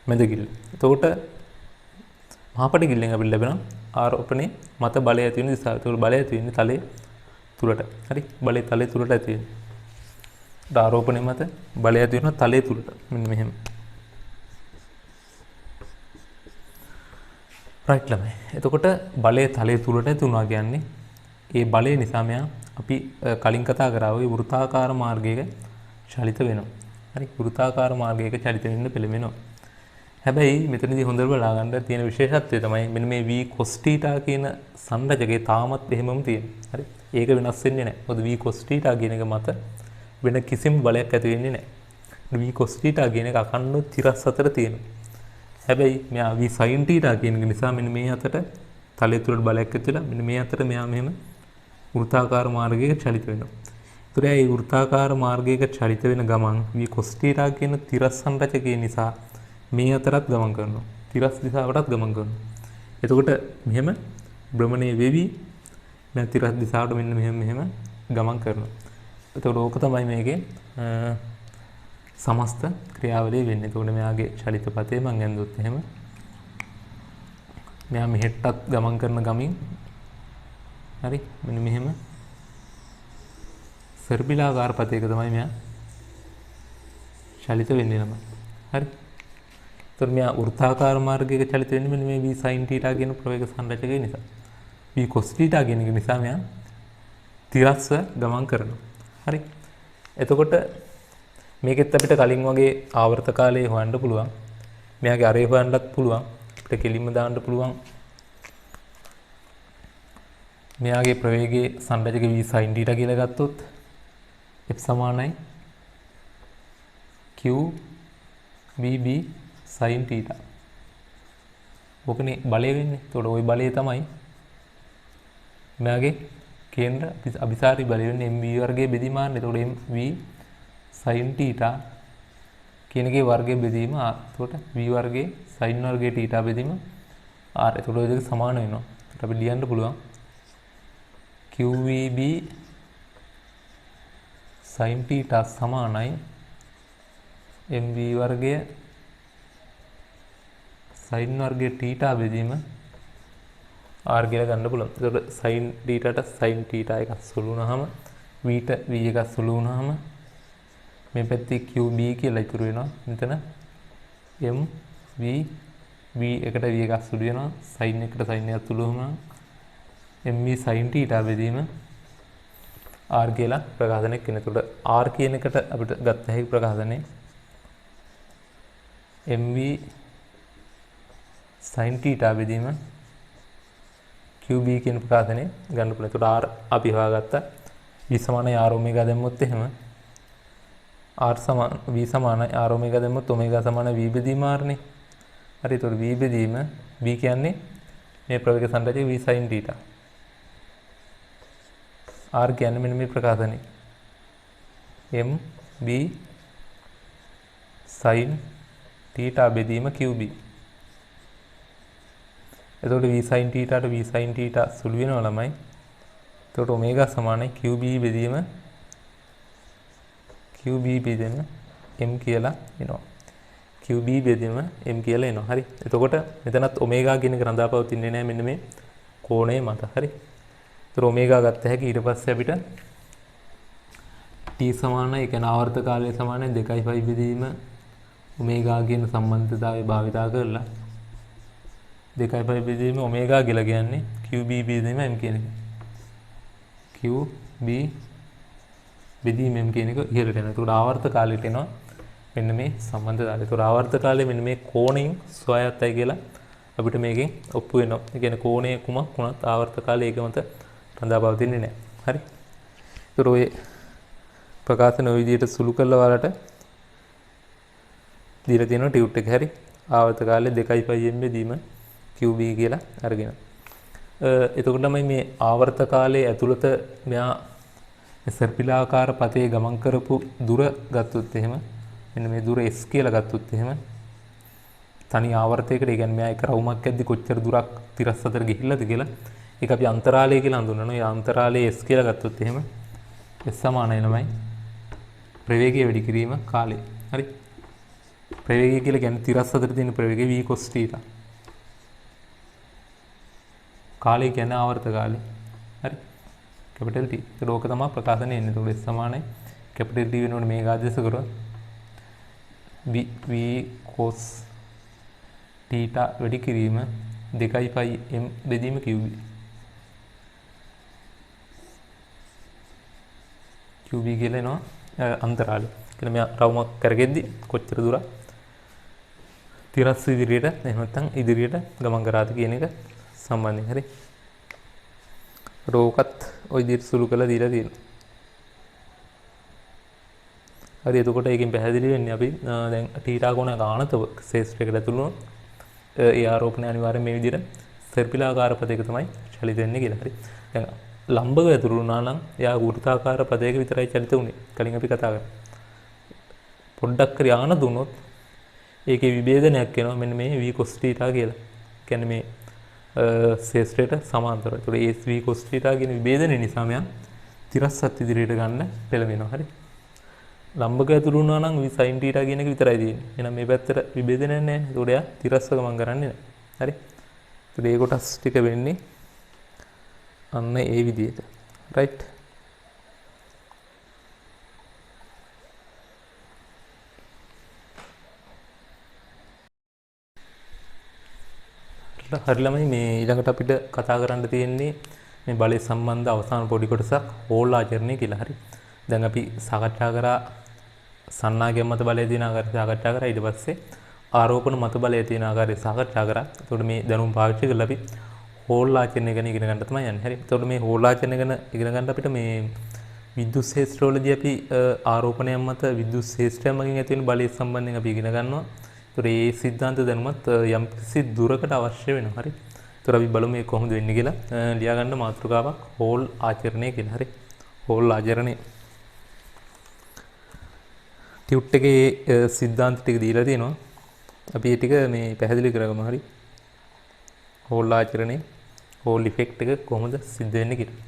මැද ගිල්ල. එතකොට මහපටි ගිල්ලෙන් අපිට ලැබෙන ආරෝපණයේ මත බලය ඇති වෙන දිශාව. ඒතකොට බලය ඇති වෙන්නේ තලයේ තුලට. හරි. බලය තලයේ තුලට ඇති වෙන්නේ. ආරෝපණය මත බලය ඇති වෙනවා තලයේ තුලට. මෙන්න මෙහෙම. රයිට් ළමයි. එතකොට බලය තලයේ තුලට ඇති වුණා කියන්නේ ඒ බලය නිසා මෙයා අපි කලින් කතා කරා වගේ වෘත්තාකාර මාර්ගයක චලිත වෙනවා. හරි. වෘත්තාකාර මාර්ගයක චලිත වෙන්න පෙළඹෙනවා. හැබැයි මෙතනදී හොඳට බලා ගන්න තියෙන විශේෂත්වය තමයි මෙන්න මේ v cos θ කියන සංරචකයේ තාමත් එහෙමම තියෙනවා. හරි. ඒක වෙනස් වෙන්නේ නැහැ. මොකද v cos θ කියන එක මත වෙන කිසිම බලයක් ඇති වෙන්නේ නැහැ. v cos θ කියන එක අකණ්ඩව තිරස් අතර තියෙනවා. හැබැයි මෙයා v sin θ කියන එක නිසා මෙන්න මේ අතට තලයේ තුලට බලයක් ඇති වෙලා මෙන්න මේ අතට මෙයා මෙහෙම වෘත්තාකාර මාර්ගයක චලිත වෙනවා. ඒතර ඒ වෘත්තාකාර මාර්ගයක චලිත වෙන ගමන් v cos θ කියන තිරස් සංරචකයේ නිසා මේ අතරත් ගමන් කරනවා. තිරස් දිශාවටත් ගමන් කරනවා. එතකොට මෙහෙම භ්‍රමණය වෙවි මේ තිරස් දිශාවට මෙන්න මෙහෙම ගමන් කරනවා. එතකොට ඕක තමයි මේකේ සමස්ත ක්‍රියාවලිය වෙන්නේ. එතකොට මෙයාගේ චලිත පතේ මම ඇඳුත් එහෙම මෙයා මෙහෙටත් ගමන් කරන ගමින් හරි මෙන්න මෙහෙම සර්පිලාකාර පතයක තමයි මෙයා චලිත වෙන්නේ නම. හරි. එතකොට මෙයා වෘත්තාකාර මාර්ගයක චලිත වෙන්නේ මෙන්න මේ v sin θ කියන ප්‍රවේග සංරචකය නිසා. v cos θ කියන එක නිසා මෙයා තිරස්ව ගමන් කරනවා. හරි. එතකොට මේකෙත් අපිට කලින් වගේ ආවර්ත කාලයේ හොයන්න පුළුවන්. මෙයාගේ අරේ හොයන්නත් පුළුවන්. අපිට කෙලින්ම දාන්න පුළුවන්. මෙයාගේ ප්‍රවේගයේ සංරචක v sin θ කියලා ගත්තොත් f සමානයි q vb sin θ. ඕකනේ බලය වෙන්නේ. එතකොට ওই බලය තමයි මෙයාගේ කේන්ද්‍ර අභිසාරී බලය වෙන්නේ mv වර්ගයේ බෙදීම r. එතකොට mv sin θ කියන එකේ වර්ගයේ බෙදීම r. එතකොට v වර්ගයේ sin වර්ගයේ θ බෙදීම r. එතකොට ඔය දෙක සමාන වෙනවා. එතකොට අපි ලියන්න පුළුවන් qvb sin θ සමානයි mv වර්ගය sin වර්ගයේ θ බෙදීම r කියලා ගන්න පුළුවන්. එතකොට sin θට sin θ එකක් සුළු වුණාම v ට v එකක් සුළු වුණාම මේ පැත්තේ qb කියලා ඉතුරු වෙනවා. මෙතන m v v එකට v එකක් සුළු වෙනවා. sin එකට sin එකක් සුළු වුණාම mv sin θ බෙදීම r කියලා ප්‍රකාශනයක් වෙනවා. එතකොට r කියන එකට අපිට ගත්ත හැකි ප්‍රකාශනය mv sin θ බෙදීම qb කියන ප්‍රකාශනය ගන්න පුළුවන්. එතකොට r අපි හොයාගත්තා. v සමානයි r ඔමේගා දැම්මොත් එහෙම r සමාන v සමානයි r ඔමේගා දැම්මොත් ඔමේගා සමාන v බෙදීම r නේ. හරි. එතකොට v බෙදීම v කියන්නේ මේ ප්‍රවේග සංරචනය v sin θ. r කියන්නේ මෙන්න මේ ප්‍රකාශනය m v sin θ බෙදීම qb. එතකොට v sin θට v sin θ සුළු වෙනවා ළමයි. එතකොට ඔමේගා සමානයි qb බෙදීම m කියලා එනවා. qb බෙදීම m කියලා එනවා. හරි. එතකොට මෙතනත් ඔමේගා කියන එක රඳාපවතින්නේ නැහැ මෙන්න මේ කෝණය මත. හරි. එතකොට ඔමේගා ගත්ත හැකි. ඊට පස්සේ අපිට t සමානයි ඒ කියන්නේ ආවර්ත කාලය සමානයි 2π බෙදීම ඔමේගා කියන සම්බන්ධතාවය භාවිතා කරලා 2π බෙදීම ඔමේගා කියලා කියන්නේ qb බෙදීම m කියන එක. qb බෙදීම m කියන එක ඉහළට යනවා. ඒකට ආවර්ත කාලයට එනවා මෙන්න මේ සම්බන්ධතාවය. ඒකට ආවර්ත කාලය මෙන්න මේ කෝණයෙන් ස්වයත්තයි කියලා අපිට මේකෙන් ඔප්පු වෙනවා. ඒ කියන්නේ කෝණය කුමක් වුණත් ආවර්ත කාලය ඒක මත රඳාපවතින්නේ නැහැ. හරි. ඒකට ඔය ප්‍රකාශන ඔය විදිහට සුළු කළා වලට දීලා තියෙනවා ටියුට් එක. හරි. ආවර්ත කාලය 2π m බෙදීම qb කියලා අරගෙන. එතකොට තමයි මේ ආවර්ත කාලයේ ඇතුළත මෙයා සර්පිලාකාර පතේ ගමන් කරපු දුර ගත්තොත් එහෙම මෙන්න මේ දුර s කියලා ගත්තොත් එහෙම තනි ආවර්තයකට ඒ කියන්නේ මෙයා එක රවුමක් ඇද්දි කොච්චර දුරක් තිරස් අතර ගිහිල්ලාද කියලා ඒක අපි අන්තරාලය කියලා හඳුන්වනවා. ඒ අන්තරාලයේ s කියලා ගත්තොත් එහෙම s සමානයි ළමයි ප්‍රවේගය වැඩි කිරීම කාලය. හරි. ප්‍රවේගය කියලා කියන්නේ තිරස් අතර තියෙන ප්‍රවේගය v cos θ. කාලය කියන්නේ ආවර්ත කාලය. හරි. Capital T. तो ඕක තමයි ප්‍රකාශනය එන්නේ. ඒකට S සමානයි कैपिटल T වෙනකොට මේක ආදේශ කරොත් v cos θ වැඩි කිරීම 2π m බෙදීම qb. qb කියලා එනවා අන්තරාලය. කියන මෙයා රවුමක් කරගෙද්දි කොච්චර දුරක් තිරස් ඉදිරියට එහෙම නැත්නම් ඉදිරියට ගමන් කරාද කියන එක සම්බන්ධයි. හරි. රෝකත් ওই විදිහට සුළු කරලා දීලා තියෙනවා. හරි. එතකොට ඒකෙන් පැහැදිලි වෙන්නේ අපි දැන් θ කෝණ ගානතව ශේෂ්ත්‍රයකට ඇතුළු ඒ ආරෝපණය අනිවාර්යයෙන් මේ විදිහට සර්පිලාකාර පදයක තමයි චලිත වෙන්නේ කියලා. හරි. දැන් ලම්බක ඇතුළු වුණා නම් එයා වෘත්තාකාර පදයක විතරයි චලිත වුනේ. කලින් අපි කතා කරා. පොඩ්ඩක් හරි ආන දුන්නොත් ඒකේ විභේදනයක් වෙනවා මෙන්න මේ v cos θ කියලා. කියන්නේ මේ ශේෂ්ත්‍රයට සමාන්තරව. ඒතකොට ඒ v cos θ කියන විභේදනය නිසා මෙයා තිරස්සත් ඉදිරියට ගන්න පෙළඹෙනවා. හරි. ලම්බක ඇතුළු වුණා නම් v sin θ කියන එක විතරයි තියෙන්නේ. එහෙනම් මේ පැත්තට විභේදනයක් නැහැ. ඒතකොට එයා තිරස්ස ගමන් කරන්නේ නැහැ. හරි. ඒතකොට ඒ කොටස් ටික වෙන්නේ අන්න ඒ විදිහට. රයිට්. හරි ළමයි මේ ඊළඟට අපිට කතා කරන්න තියෙන්නේ මේ බලය සම්බන්ධ අවසාන පොඩි කොටසක් හෝල් ආචරණය කියලා. හරි. දැන් අපි සාකච්ඡා කරා සන්නාගය මත බලය තියෙන ආකාරය සාකච්ඡා කරා. ඊට පස්සේ ආරෝපණ මත බලය තියෙන ආකාරය සාකච්ඡා කරා. එතකොට මේ දැනුම පාවිච්චි කරලා අපි හෝල් ආචරණය ගැන ඉගෙන ගන්න තමයි යන්නේ. හරි. එතකොට මේ හෝල් ආචරණය ගැන ඉගෙන ගන්න අපිට මේ විද්‍යුත් ශේෂ්ත්‍රවලදී අපි ආරෝපණයන් මත විද්‍යුත් ශේෂ්ත්‍රයන් මගින් ඇති වෙන බලය සම්බන්ධයෙන් අපි ඉගෙන ගන්නවා. ඒතර මේ સિદ્ધාන්ත දැනුමත් යම් කිසි දුරකට අවශ්‍ය වෙනවා. හරි. ඒතර අපි බලමු මේ කොහොමද වෙන්නේ කියලා. ලියා ගන්න මාතෘකාවක් හෝල් ආචරණය කියලා. හරි. හෝල් ආචරණය. ටියුට් එකේ સિદ્ધාන්ත ටික දීලා තියෙනවා. අපි ඒ ටික මේ පැහැදිලි කරගමු. හරි. හෝල් ආචරණය, හෝල් ඉෆෙක්ට් එක කොහොමද සිද්ධ වෙන්නේ කියලා.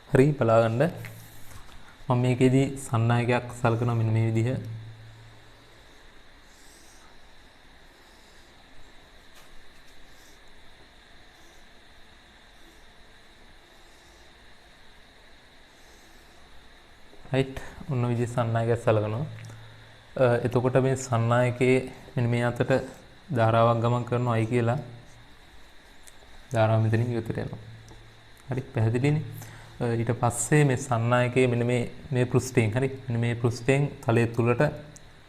හරි බලා ගන්න. මම මේකේදී සන්නායකයක් සලකනවා මෙන්න මේ විදිහ. right ඔන්න විදිහ සන්නායකයක් සලකනවා. එතකොට මේ සන්නායකයේ මෙන්න මේ අතට ධාරාවක් ගමන් කරනවායි කියලා ධාරාව මෙතනින් ඉවතට යනවා. හරි පැහැදිලිනේ. ඊට පස්සේ මේ සන්නායකයේ මෙන්න මේ පෘෂ්ඨයෙන් හරි මෙන්න මේ පෘෂ්ඨයෙන් තලයේ තුලට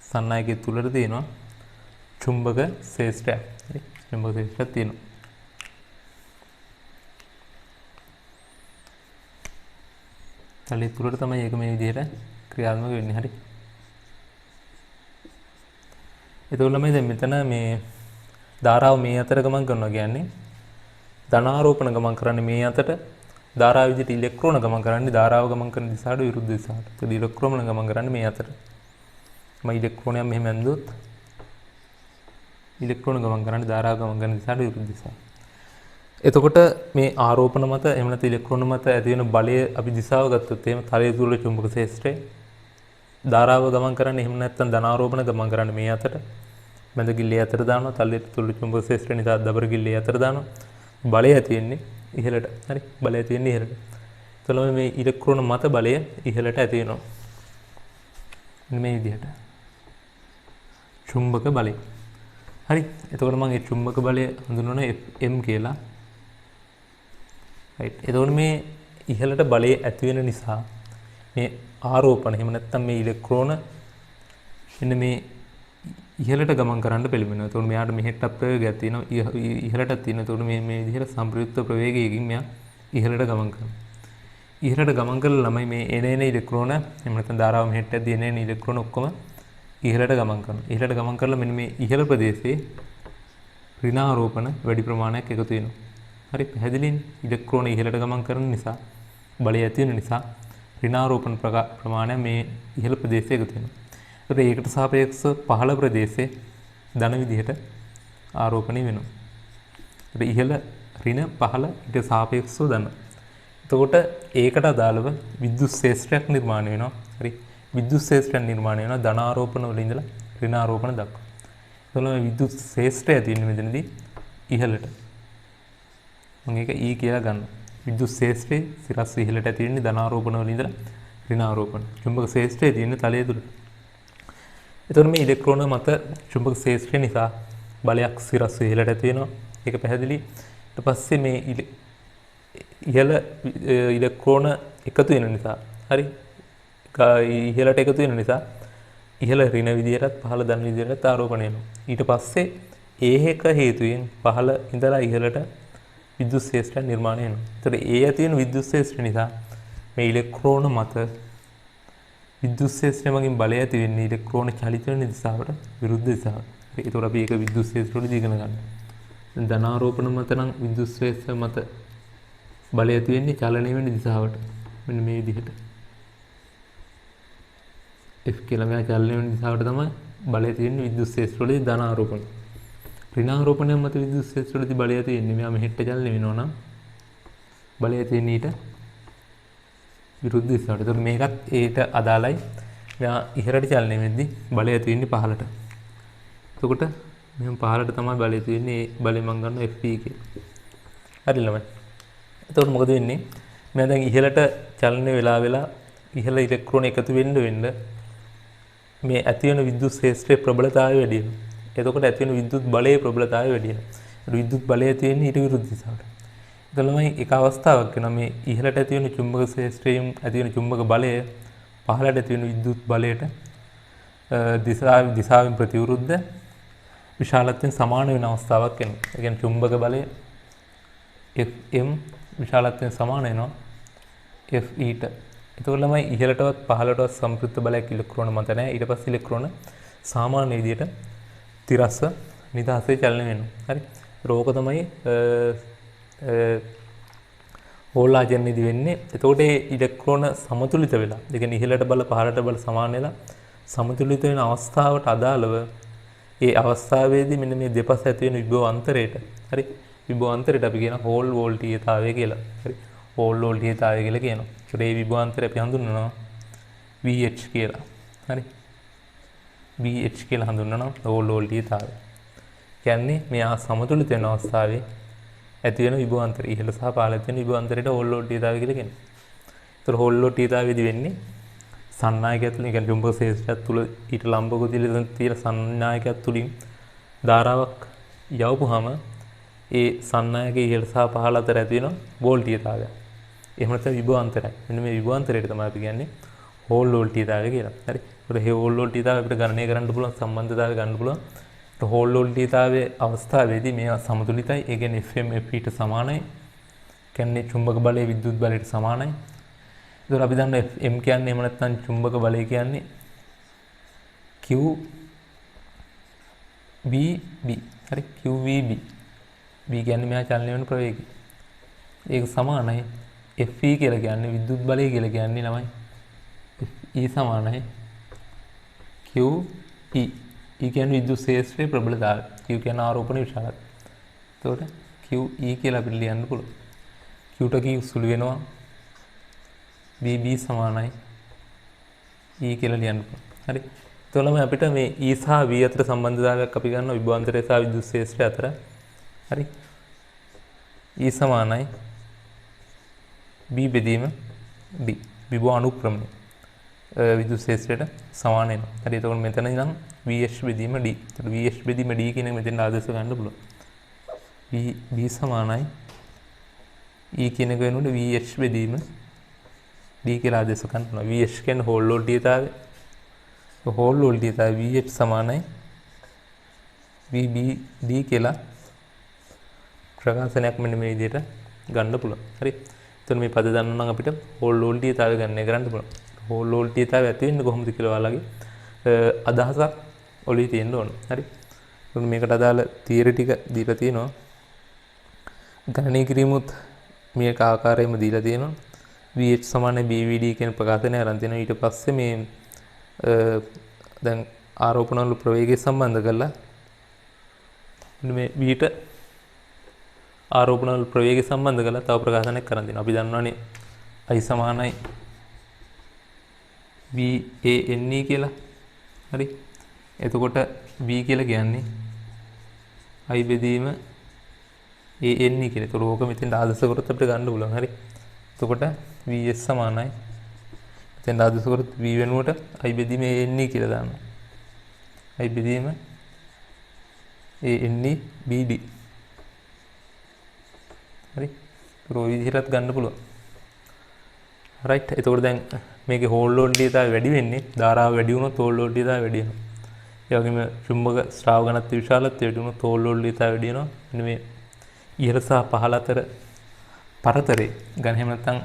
සන්නායකයේ තුලට තියෙනවා චුම්බක ශේෂ්ඨයක්. හරි චුම්බක ශේෂ්ඨයක් තියෙනවා. තලයේ තුලට තමයි ඒක මේ විදිහට ක්‍රියාත්මක වෙන්නේ. හරි. එතකොට ළමයි දැන් මෙතන මේ ධාරාව මේ අතර ගමන් කරනවා කියන්නේ ධනාරෝපණ ගමන් කරන්නේ මේ අතට ධාරාව විදිහට ඉලෙක්ට්‍රෝන ගමන් කරන්නේ ධාරාව ගමන් කරන දිශාවට විරුද්ධ දිශාවට. ඒක ඉලෙක්ට්‍රෝන ගමන් කරන්නේ මේ අතට. මම ඉලෙක්ට්‍රෝනයක් මෙහෙම ඇඳුවොත් ඉලෙක්ට්‍රෝන ගමන් කරන්නේ ධාරාව ගමන් කරන දිශාවට විරුද්ධ දිශාව. එතකොට මේ ආරෝපණ මත එහෙම නැත්නම් ඉලෙක්ට්‍රෝන මත ඇති වෙන බලය අපි දිශාව ගත්තොත් එහෙම තලයේ තුල චුම්බක ශේෂ්ත්‍රය ධාරාව ගමන් කරන්නේ එහෙම නැත්නම් ධනාරෝපණ ගමන් කරන්නේ මේ අතට. මැද ගිල්ලේ අතට දානවා තලයේ තුල චුම්බක ශේෂ්ත්‍රය නිසා දබර ගිල්ලේ අතට දානවා. බලය ඇති වෙන්නේ ඉහළට. හරි බලය ඇති වෙන්නේ ඉහළට. එතකොට මේ ඉලෙක්ට්‍රෝන මත බලය ඉහළට ඇති වෙනවා. මේ විදිහට. චුම්බක බලය. හරි. එතකොට මම මේ චුම්බක බලය හඳුන්වනවා Fm කියලා. right. එතකොට මේ ඉහළට බලය ඇති වෙන නිසා මේ ආරෝපණ එහෙම නැත්නම් මේ ඉලෙක්ට්‍රෝන මෙන්න මේ ඉහළට ගමන් කරන්න පෙළඹෙනවා. එතකොට මෙයාට මෙහෙට ප්‍රවේගයක් තියෙනවා. ඉහළට තියෙනවා. එතකොට මේ විදිහට සම්ප්‍රයුක්ත ප්‍රවේගයකින් මෙයා ඉහළට ගමන් කරනවා. ඉහළට ගමන් කරලා ළමයි මේ එන ඉලෙක්ට්‍රෝන එහෙම නැත්නම් ධාරාව මෙහෙට ඇදී එන ඉලෙක්ට්‍රෝන ඔක්කොම ඉහළට ගමන් කරනවා. ඉහළට ගමන් කරලා මෙන්න මේ ඉහළ ප්‍රදේශයේ ඍණාරෝපණ වැඩි ප්‍රමාණයක් එකතු වෙනවා. හරි පැහැදිලිනේ. ඉලෙක්ට්‍රෝන ඉහළට ගමන් කරන නිසා බලය ඇති වෙන නිසා ඍණාරෝපණ ප්‍රමාණය මේ ඉහළ ප්‍රදේශයේ එකතු වෙනවා. ඒකට සාපේක්ෂව පහළ ප්‍රදේශයේ ධන විදිහට ආරෝපණය වෙනවා. ඒ ඉහළ ඍණ පහළ ඊට සාපේක්ෂව ධන. එතකොට ඒකට අදාළව විද්‍යුත් ශේෂ්ත්‍රයක් නිර්මාණය වෙනවා. හරි. විද්‍යුත් ශේෂ්ත්‍රයක් නිර්මාණය වෙනවා ධන ආරෝපණ වල ඉඳලා ඍණ ආරෝපණ දක්වා. එතකොට විද්‍යුත් ශේෂ්ත්‍රය තියෙන්නේ මෙතනදී ඉහළට. මම ඒක E කියලා ගන්නවා. විද්‍යුත් ශේෂ්ත්‍රයේ සිරස් ඉහළට ඇති වෙන්නේ ධන ආරෝපණ වල ඉඳලා ඍණ ආරෝපණ. චුම්බක ශේෂ්ත්‍රයේ තියෙන්නේ තලයේ තුල. එතකොට මේ ඉලෙක්ට්‍රෝන මත චුම්බක ශේෂ්ත්‍රය නිසා බලයක් සිරස් ඉහළට ඇති වෙනවා. ඒක පැහැදිලි. ඊට පස්සේ මේ ඉහළ ඉලෙක්ට්‍රෝන එකතු වෙන නිසා හරි ඉහළට එකතු වෙන නිසා ඉහළ ඍණ විදියටත් පහළ ධන විදියටත් ආරෝපණය වෙනවා. ඊට පස්සේ ඒක හේතුවෙන් පහළ ඉඳලා ඉහළට විද්‍යුත් ශේෂ්ත්‍රයක් නිර්මාණය වෙනවා. ඒතර ඒ ඇති වෙන විද්‍යුත් ශේෂ්ත්‍රය නිසා මේ ඉලෙක්ට්‍රෝන මත විද්‍යුත් ශේෂ්ත්‍රය මගින් බලය ඇති වෙන්නේ ඉලෙක්ට්‍රෝන චලිත වෙන දිශාවට විරුද්ධ දිශාවට. ඒතකොට අපි ඒක විද්‍යුත් ශේෂ්ත්‍රවලදී ඉගෙන ගන්නවා. ධනාරෝපණ මත නම් විද්‍යුත් ශේෂ්ත්‍රය මත බලය ඇති වෙන්නේ චලනය වෙන දිශාවට. මෙන්න මේ විදිහට. F කියලා මෙයා චලනය වෙන දිශාවට තමයි බලය ඇති වෙන්නේ විද්‍යුත් ශේෂ්ත්‍රවලදී ධනාරෝපණ. ඍණාරෝපණය මත විද්‍යුත් ශේෂ්ත්‍රවලදී බලය ඇති වෙන්නේ මෙයා මෙහෙට චලනය වෙනවා නම් බලය ඇති වෙන්නේ ඊට විරුද්ධ දිශාවට. ඒතකොට මේකත් ඒට අදාළයි. මෙයා ඉහළට චලනය වෙද්දී බලය ඇති වෙන්නේ පහළට. එතකොට මෙහෙම පහළට තමයි බලය ඇති වෙන්නේ. ඒ බලය මම ගන්නවා Fe කියලා. හරි ළමයි. එතකොට මොකද වෙන්නේ? මෙයා දැන් ඉහළට චලනය වෙලා ඉහළ ඉලෙක්ට්‍රෝන එකතු වෙන්න මේ ඇති වෙන විද්‍යුත් ශේෂ්ත්‍රයේ ප්‍රබලතාවය වැඩි වෙනවා. එතකොට ඇති වෙන විද්‍යුත් බලයේ ප්‍රබලතාවය වැඩි වෙනවා. විද්‍යුත් බලය ඇති වෙන්නේ ඊට විරුද්ධ දිශාවට. එතකොටමයි එක අවස්ථාවක් වෙනවා මේ ඉහළට ඇති වෙන චුම්බක ශේෂ්ත්‍රයෙන් ඇති වෙන චුම්බක බලය පහළට ඇති වෙන විද්‍යුත් බලයට දිශාවෙන් ප්‍රතිවිරුද්ධ විශාලත්වයෙන් සමාන වෙන අවස්ථාවක් එනවා. ඒ කියන්නේ චුම්බක බලය Fm විශාලත්වයෙන් සමාන වෙනවා Fe ට. එතකොට ළමයි ඉහළටවත් පහළටවත් සම්ප්‍රයුක්ත බලයක් ඉලෙක්ට්‍රෝන මත නැහැ. ඊට පස්සේ ඉලෙක්ට්‍රෝන සාමාන්‍ය විදියට ස්ථිරස්ව නිදහසේ චලනය වෙනවා. හරි. රෝක තමයි හෝල් ආයතනයේදී වෙන්නේ. එතකොට මේ ඉලෙක්ට්‍රෝන සමතුලිත වෙලා, ඒ කියන්නේ ඉහළට බල පහළට බල සමාන වෙලා සමතුලිත වෙන අවස්ථාවට අදාළව ඒ අවස්ථාවේදී මෙන්න මේ දෙපස ඇති වෙන විභව අන්තරයට, හරි, විභව අන්තරයට අපි කියන හෝල් වෝල්ටීයතාවය කියලා. හරි. හෝල් වෝල්ටීයතාවය කියලා කියනවා. ඒකට මේ විභව අන්තරය අපි හඳුන්වනවා VH කියලා. හරි. VH කියලා හඳුන්වනවා හෝල් වෝල්ටීයතාවය. කියන්නේ මෙයා සමතුලිත වෙන අවස්ථාවේ ඇති වෙන විභව අන්තරය, ඉහළ සහ පහළ ඇති වෙන විභව අන්තරයට හෝල් වෝල්ටීයතාවය කියලා කියනවා. ඒතර හෝල් වෝල්ටීයතාවයේදී වෙන්නේ සන්නායකයක් තුලින්, කියන්නේ චුම්බක ක්ෂේත්‍රයක් තුල ඊට ලම්බකව තියෙන සන්නායකයක් තුලින් ධාරාවක් යවපුවාම ඒ සන්නායකයේ ඉහළ සහ පහළ අතර ඇති වෙන වෝල්ටීයතාවය. එහෙම නැත්නම් විභව අන්තරය. මෙන්න මේ විභව අන්තරයට තමයි අපි කියන්නේ හෝල් වෝල්ටීයතාවය කියලා. හරි. ඒකට මේ හෝල් වෝල්ටීයතාවය අපිට ගණනය කරන්න පුළුවන්, සම්බන්ධතාවය ගන්න පුළුවන්. හෝල් වෝල්ටීයතාවයේ අවස්ථාවේදී මේ සමතුලිතයි. ඒ කියන්නේ FM FE ට සමානයි. කියන්නේ චුම්බක බලය විද්‍යුත් බලයට සමානයි. ඒතකොට අපි දන්නවා M කියන්නේ එහෙම නැත්නම් චුම්බක බලය කියන්නේ QVB. හරි. QVB. B කියන්නේ මෙහා චලනය වෙන ප්‍රවේගය. ඒක සමානයි FE කියලා කියන්නේ විද්‍යුත් බලය කියලා කියන්නේ ළමයි. E සමානයි QE. E කියන්නේ විද්‍යුත් ක්ෂේත්‍රයේ ප්‍රබලතාවය. Q කියන්නේ ආරෝපණ විශාලතාවය. එතකොට QE කියලා අපිට ලියන්න පුළුවන්. Q ට Q සුළු වෙනවා. BB සමානයි E කියලා ලියන්න පුළුවන්. හරි. එතකොටම අපිට මේ E සහ V අතර සම්බන්ධතාවයක් අපි ගන්නවා විභවාන්තරය සහ විද්‍යුත් ක්ෂේත්‍රය අතර. හරි. E සමානයි B බෙදීම D. විභව අනුක්‍රමණය විද්‍යුත් ක්ෂේත්‍රයට සමාන වෙනවා. හරි. එතකොට මෙතන ඉඳන් VH බෙදීම D. එතකොට VH බෙදීම D කියන එක මෙතෙන් ආදේශ ගන්න පුළුවන්. B සමානයි E කියන එක වෙනකොට VH බෙදීම D කියලා ආදේශ ගන්න පුළුවන්. VH කියන්නේ හෝල් වෝල්ටීයතාවය. හෝල් වෝල්ටීයතාවය VH සමානයි VBD කියලා ප්‍රකාශනයක් මෙන්න මේ විදිහට ගන්න පුළුවන්. හරි. එතකොට මේ පද දන්නා නම් අපිට හෝල් වෝල්ටීයතාවය ගණනය කරන්න පුළුවන්. හෝල් වෝල්ටීයතාවය ඇති වෙන්නේ කොහොමද කියලා ඔයාලගේ අදහසක් ඔළුවේ තියෙන්න ඕන. හරි. එතකොට මේකට අදාළ තියරි ටික දීලා තියෙනවා. ගණනය කිරීමුත් මේක ආකාරයෙන්ම දීලා තියෙනවා. VH සමානයි BVD කියන ප්‍රකාශනය අරන් තිනවා. ඊට පස්සේ මේ දැන් ආරෝපණ වල ප්‍රවේගය සම්බන්ධ කරලා මේ V ට ආරෝපණ වල ප්‍රවේගය සම්බන්ධ කරලා තව ප්‍රකාශනයක් කරන් දෙනවා. අපි දන්නවනේ I සමානයි VANE කියලා. හරි. එතකොට V කියලා කියන්නේ I බෙදීම ANE කියලා. ඒතකොට ඕක මෙතෙන් ආදර්ශ කරොත් අපිට ගන්න පුළුවන්. හරි. එතකොට VS සමානයි මෙතෙන් ආදර්ශ කරොත් V වෙනුවට I බෙදීම ANE කියලා දානවා. I බෙදීම ANE BD. හරි. ඒක ඔය විදිහටත් ගන්න පුළුවන්. රයිට්. එතකොට දැන් මේකේ හෝල් වෝල්ටීයතාවය වැඩි වෙන්නේ ධාරාව වැඩි වුණොත් හෝල් වෝල්ටීයතාවය වැඩි වෙනවා. ඒ වගේම චුම්බක ස්‍රාව ඝනත්වයේ විශාලත්වය වැඩි වුණොත් හෝල් වෝල්ටීයතාවය වැඩි වෙනවා. මෙන්න මේ ඉහළ සහ පහළ අතර පරතරේ ගන්න එහෙම නැත්නම්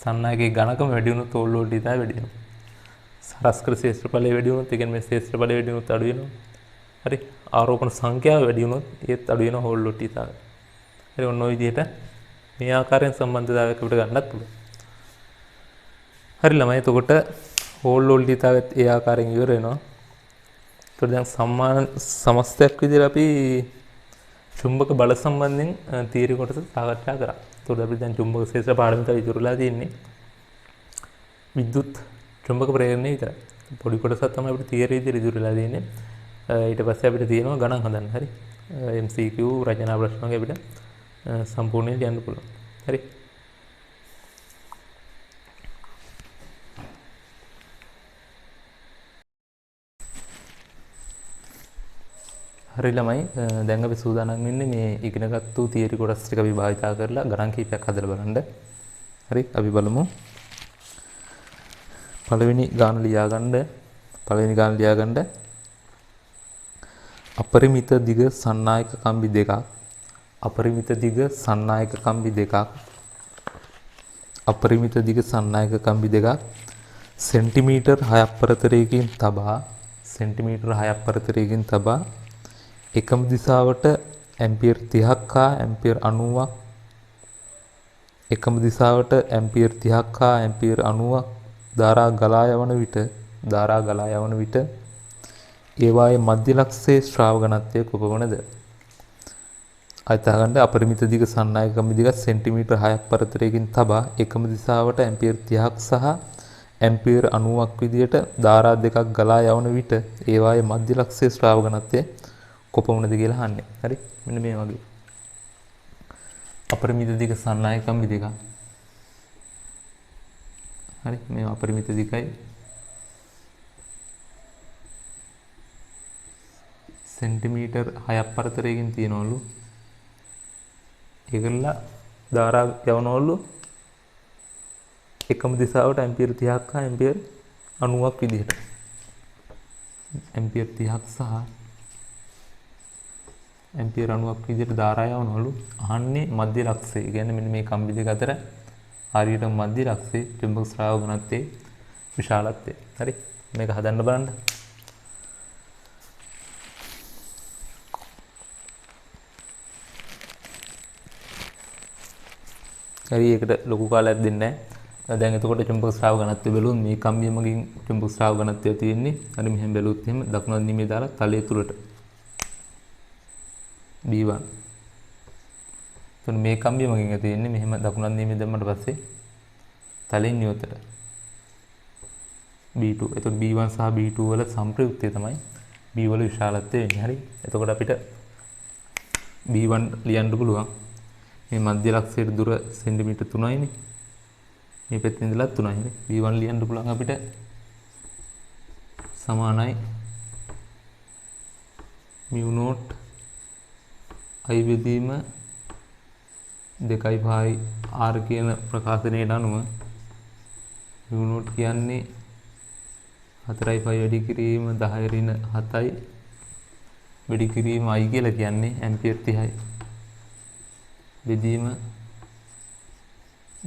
සන්නායකයේ ඝනකම වැඩි වුණොත් හෝල් වෝල්ටීයතාවය වැඩි වෙනවා. සරස්කර ක්ෂේත්‍රඵලය වැඩි වුණොත් ඒ කියන්නේ මේ ක්ෂේත්‍රඵලය වැඩි වුණොත් අඩු වෙනවා. හරි. ආරෝපණ සංඛ්‍යාව වැඩි වුණොත් ඒත් අඩු වෙනවා හෝල් වෝල්ටීයතාවය. හරි. ඔන්න ඔය විදිහට මේ ආකාරයෙන් සම්බන්ධතාවයක් අපිට ගන්නත් පුළුවන්. හරි ළමයි. එතකොට හෝල් වෝල්ටීයතාවයත් ඒ ආකාරයෙන් ඉවර වෙනවා. ඒකට දැන් සම්මාන සමස්තයක් විදිහට අපි චුම්බක බල සම්බන්ධයෙන් තියරි කොටස සාකච්ඡා කරා. ඒකට අපි දැන් චුම්බක ක්ෂේත්‍ර පාඩමිතාව ඉතුරුලා තියෙන්නේ විද්‍යුත් චුම්බක ප්‍රේරණය විතරයි. පොඩි කොටසක් තමයි අපිට තියරි විදිහට ඉතුරුලා තියෙන්නේ. ඊට පස්සේ අපිට තියෙනවා ගණන් හදන්න. හරි. MCQ රචනා ප්‍රශ්න වගේ අපිට සම්පූර්ණයෙන් යන්න පුළුවන්. හරි. හරි ළමයි, දැන් අපි සූදානම් වෙන්නේ මේ ඉගෙනගත්තු තියරි කොටස් ටික අපි භාවිතා කරලා ගණන් කීපයක් හදලා බලන්න. හරි. අපි බලමු. පළවෙනි ගාන ලියා ගන්න. අපරිමිත දිග සන්නායක කම්බි දෙකක්. අපරිමිත දිග සන්නායක කම්බි දෙකක් සෙන්ටිමීටර් 6ක් පරතරයකින් තබා සෙන්ටිමීටර 6ක් පරතරයකින් තබා එකම දිශාවට ඇම්පියර් 30ක් හා ඇම්පියර් 90ක් එකම දිශාවට ඇම්පියර් 30ක් හා ඇම්පියර් 90ක් ධාරා ගලා යවන විට ඒවායේ මධ්‍ය ලක්ෂයේ ශ්‍රාව ඝනත්වය කොපමණද? අයිතාගන්න අපරිමිත දිග සන්නායක කම්බි දිග සෙන්ටිමීටර 6ක් පරතරයකින් තබා එකම දිශාවට ඇම්පියර් 30ක් සහ ඇම්පියර් 90ක් විදියට ධාරා දෙකක් ගලා යවන විට ඒවායේ මධ්‍ය ලක්ෂයේ ශ්‍රාව ඝනත්වය කොපමණද කියලා අහන්නේ. හරි? මෙන්න මේ වගේ. අපරිමිත දිග සන්නායක කම්බි දෙක. හරි? මේ අපරිමිත දිගයි සෙන්ටිමීටර් 6ක් පරතරයකින් තියනවලු. ඒකලා ධාරා යවනවලු එකම දිශාවට ඇම්පියර් 30ක් හා ඇම්පියර් 90ක් විදිහට. ඇම්පියර් 30ක් සහ ඇම්පියර් 90ක් විදිහට ධාරා යවනවලු. අහන්නේ මධ්‍ය ලක්ෂය. කියන්නේ මෙන්න මේ කම්බි දෙක අතර හරියට මධ්‍ය ලක්ෂයේ චුම්බක ශ්‍රාව ඝනත්වයේ විශාලත්වය. හරි? මේක හදන්න බලන්න. හරි, ඒකට ලොකු කාලයක් දෙන්නේ නැහැ. දැන් එතකොට චුම්බක ශ්‍රාව ඝනත්වය බැලුවොත් මේ කම්බිය මගින් චුම්බක ශ්‍රාව ඝනත්වය තියෙන්නේ. හරි, මෙහෙම බැලුවොත් එහෙම දකුණු අන්තිමේ දාලා තලයේ තුලට B1. එතකොට මේ කම්බිය මගින් තියෙන්නේ මෙහෙම දකුණු අන්තිමේ දැම්මට පස්සේ තලයෙන් නියුතට B2. එතකොට B1 සහ B2 වල සම්ප්‍රයුක්තය තමයි B වල විශාලත්වය වෙන්නේ. හරි. එතකොට අපිට B1 ලියන්න පුළුවන්. මේ මධ්‍ය ලක්ෂයේ දුර සෙන්ටිමීටර් 3යිනේ. මේ පැත්තෙන් ඉඳලා 3යි. හරි. B1 ලියන්න පුළුවන් අපිට සමානයි μ0 I බෙදීම 2.5 R කියන ප්‍රකාශනයට අනුව μ0 කියන්නේ 4.5 වැඩි කිරීම 10 ඍණ 7යි වැඩි කිරීම I කියලා කියන්නේ ඇම්පියර් 30යි. බෙදීම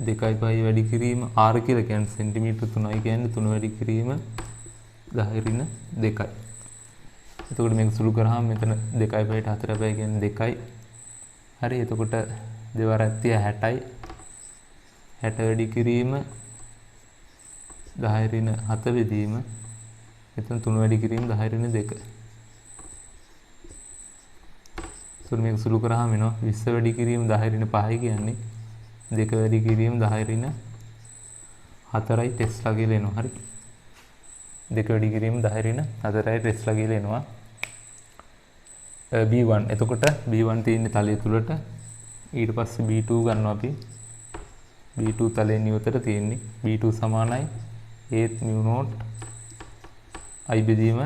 2.5 වැඩි කිරීම R කියලා කියන්නේ සෙන්ටිමීටර් 3යි කියන්නේ 3 වැඩි කිරීම 10 ඍණ 2යි. එතකොට මේක සුළු කරාම මෙතන 2.5ට 4.5 කියන්නේ 2යි. හරි, එතකොට දෙවර ඇත්තිය 60යි. 60 වැඩි කිරීම 10 ඍණ 7 බෙදීම එතන 3 වැඩි කිරීම 10 ඍණ 2. එතකොට මේක සුළු කරාම එනවා 20 වැඩි කිරීම 10 ඍණ 5යි කියන්නේ 2 වැඩි කිරීම 10 ඍණ 4යි ටෙස්ලා කියලා එනවා. හරි, 2 වැඩි කිරීම 10 ඍණ 4යි ටෙස්ලා කියලා එනවා. B1. එතකොට B1 තියෙන්නේ තලයේ තුලට. ඊට පස්සේ B2 ගන්නවා අපි. B2 තලයේ නියුතට තියෙන්නේ. B2 සමානයි ඒත් μ0 I බෙදීම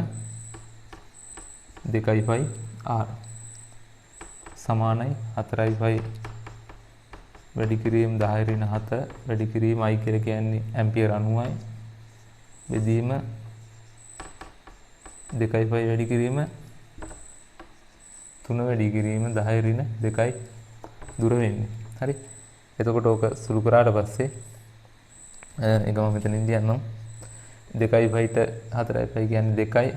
2.5 R සමානයි 4.5 වැඩි කිරීම 10 ඍණ 7 වැඩි කිරීම I කියලා කියන්නේ ඇම්පියර් 90යි බෙදීම 2.5 වැඩි කිරීම 3 වැඩි කිරීම 10 ඍණ 2යි දුර වෙන්නේ. හරි, එතකොට ඕක සුළු කරාට පස්සේ ඒක මම මෙතනින් ලියන්නම් 2.5ට 4.5 කියන්නේ 2යි.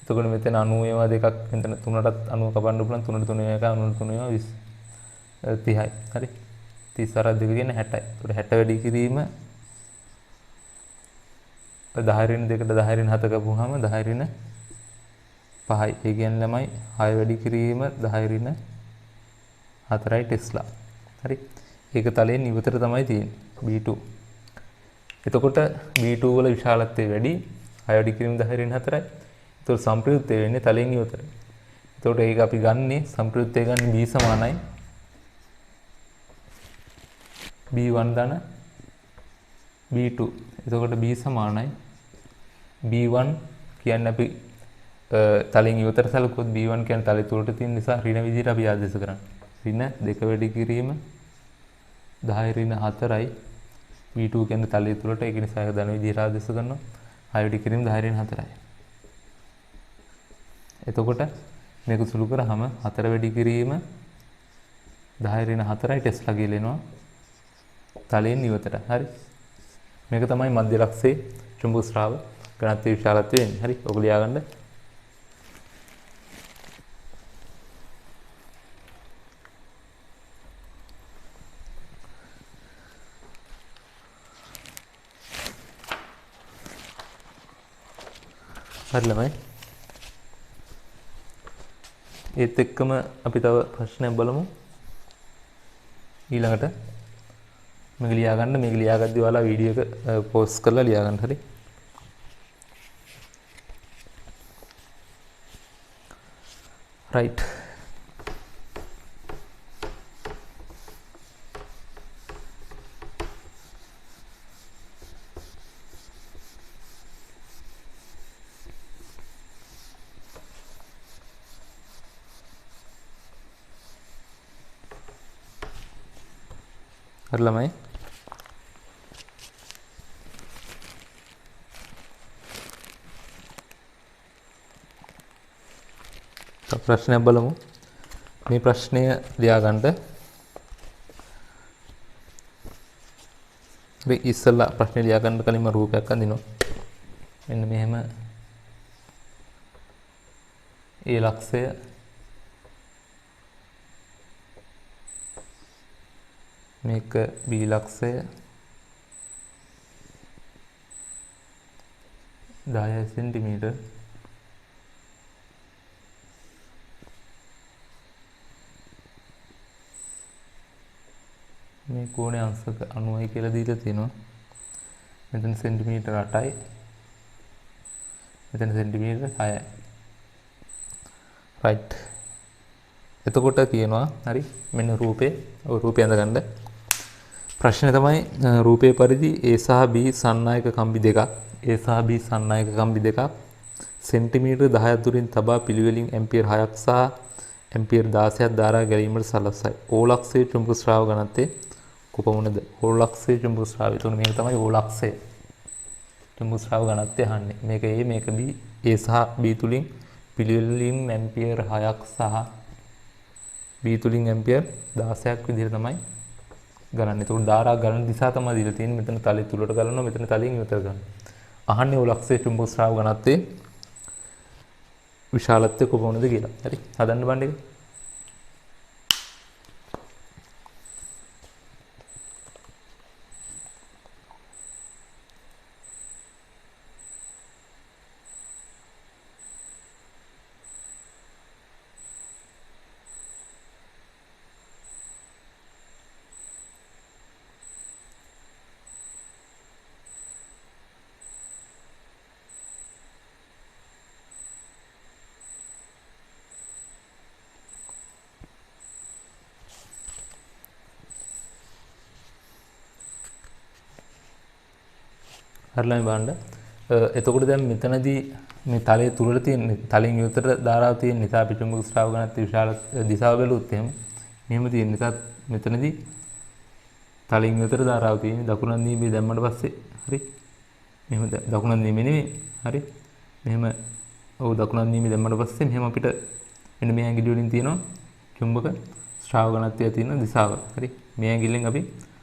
එතකොට මෙතන 90 ඒවා දෙකක් මෙතන 3ටත් 90 කපන්න පුළුවන් 3ට 3 ඒවා 90ට 3 ඒවා 30යි. හරි, 30 අර 2 කියන්නේ 60යි. එතකොට 60 වැඩි කිරීම 10 ඍණ 2ට 10 ඍණ 7 කපුවාම 10 ඍණ 5යි. ඒ කියන්නේ ළමයි 6 වැඩි කිරීම 10 ඍණ 4යි ටෙස්ලා. හරි, ඒක තලයෙන් ඉවතට තමයි තියෙන්නේ B2. එතකොට B2 වල විශාලත්වය වැඩි 6 වැඩි කිරීම 10 ඍණ 4යි. එතකොට සම්ප්‍රයුක්තය වෙන්නේ තලයෙන් ඉවතට. එතකොට ඒක අපි ගන්නේ සම්ප්‍රයුක්තය ගන්න B සමානයි B1 ධන B2. එතකොට B සමානයි B1 කියන්නේ අපි තලයෙන් ඉවතට සැලකුවොත් B1 කියන්නේ තලයේ තුලට තියෙන නිසා ඍණ විදිහට අපි ආදේශ කරන්නේ. ඍණ 2 වැඩි කිරීම 10 ඍණ 4යි B2 කියන්නේ තලයේ තුලට ඒක නිසා ඒක ධන විදිහට ආදේශ කරනවා. 6 වැඩි කිරීම 10 ඍණ 4යි. එතකොට මේක සුළු කරාම 4 වැඩි කිරීම 10 ඍණ 4යි ටෙස්ලා කියලා එනවා තලයෙන් ඉවතට. හරි, මේක තමයි මධ්‍ය ලක්ෂයේ චුම්බක ශ්‍රාව ඝනත්වයේ විශාලත්වය වෙන්නේ. හරි. ඔක ලියා ගන්න. හරි ළමයි. ඒත් එක්කම අපි තව ප්‍රශ්නයක් බලමු. ඊළඟට මේක ලියා ගන්න. මේක ලියාගද්දි ඔයාලා වීඩියෝ එක පෝස්ට් කරලා ලියා ගන්න. හරි. right. හරි ළමයි. තව ප්‍රශ්නයක් බලමු. මේ ප්‍රශ්නය ලියා ගන්න. අපි ඉස්සෙල්ලා ප්‍රශ්නේ ලියා ගන්න කලින්ම රූපයක් අඳිනවා. මෙන්න මෙහෙම ඒ ලක්ෂය මේක B ලක්ෂය 10 සෙන්ටිමීටර් මේ කෝණයේ අංශක 90යි කියලා දීලා තියෙනවා. මෙතන සෙන්ටිමීටර 8යි. මෙතන සෙන්ටිමීටර 6යි. right. එතකොට කියනවා හරි මෙන්න රූපේ. ඔය රූපය අඳගන්න. ප්‍රශ්නේ තමයි රූපයේ පරිදි A සහ B සන්නායක කම්බි දෙකක් A සහ B සන්නායක කම්බි දෙකක් සෙන්ටිමීටර 10ක් දුරින් තබා පිළිවෙලින් ඇම්පියර් 6ක් සහ ඇම්පියර් 16ක් ධාරා ගැනීමට සලස්සයි. O ලක්ෂයේ චුම්බක ශ්‍රාව ඝනත්වය කොපමණද? O ලක්ෂයේ චුම්බක ශ්‍රාවය. එතකොට මේක තමයි O ලක්ෂය. චුම්බක ශ්‍රාව ඝනත්වය අහන්නේ. මේක A මේක B. A සහ B තුලින් පිළිවෙලින් ඇම්පියර් 6ක් සහ B තුලින් ඇම්පියර් 16ක් විදිහට තමයි ගණන්. එතකොට ධාරා ගණන දිශා තමයි දීලා තියෙන්නේ. මෙතන තලයේ තුලට ගලනවා, මෙතන තලයෙන් ඉවතට ගන්නවා. අහන්නේ O ලක්ෂයේ චුම්බක ශ්‍රාව ඝනත්වයේ විශාලත්වය කොපමණද කියලා. හරි. හදන්න බණ්ඩ එක. හරිලම බලන්න. එතකොට දැන් මෙතනදී මේ තලයේ තුලට තියෙන තලයෙන් යුතර ධාරාව තියෙන නිසා අපි චුම්බක ශ්‍රාව ඝනත්වයේ විශාල දිශාව බැලුවොත් මෙහෙම තියෙන නිසා මෙතනදී තලයෙන් යුතර ධාරාව තියෙන දකුණු අන්දීමේ දැම්මට පස්සේ හරි මෙහෙම දකුණු අන්දීමේ නෙමෙයි හරි මෙහෙම ඔව් දකුණු අන්දීමේ දැම්මට පස්සේ මෙහෙම අපිට මෙන්න මේ ඇඟිලි වලින් තියෙනවා චුම්බක ශ්‍රාව ඝනත්වය තියෙන දිශාව හරි මේ ඇඟිල්ලෙන් අපි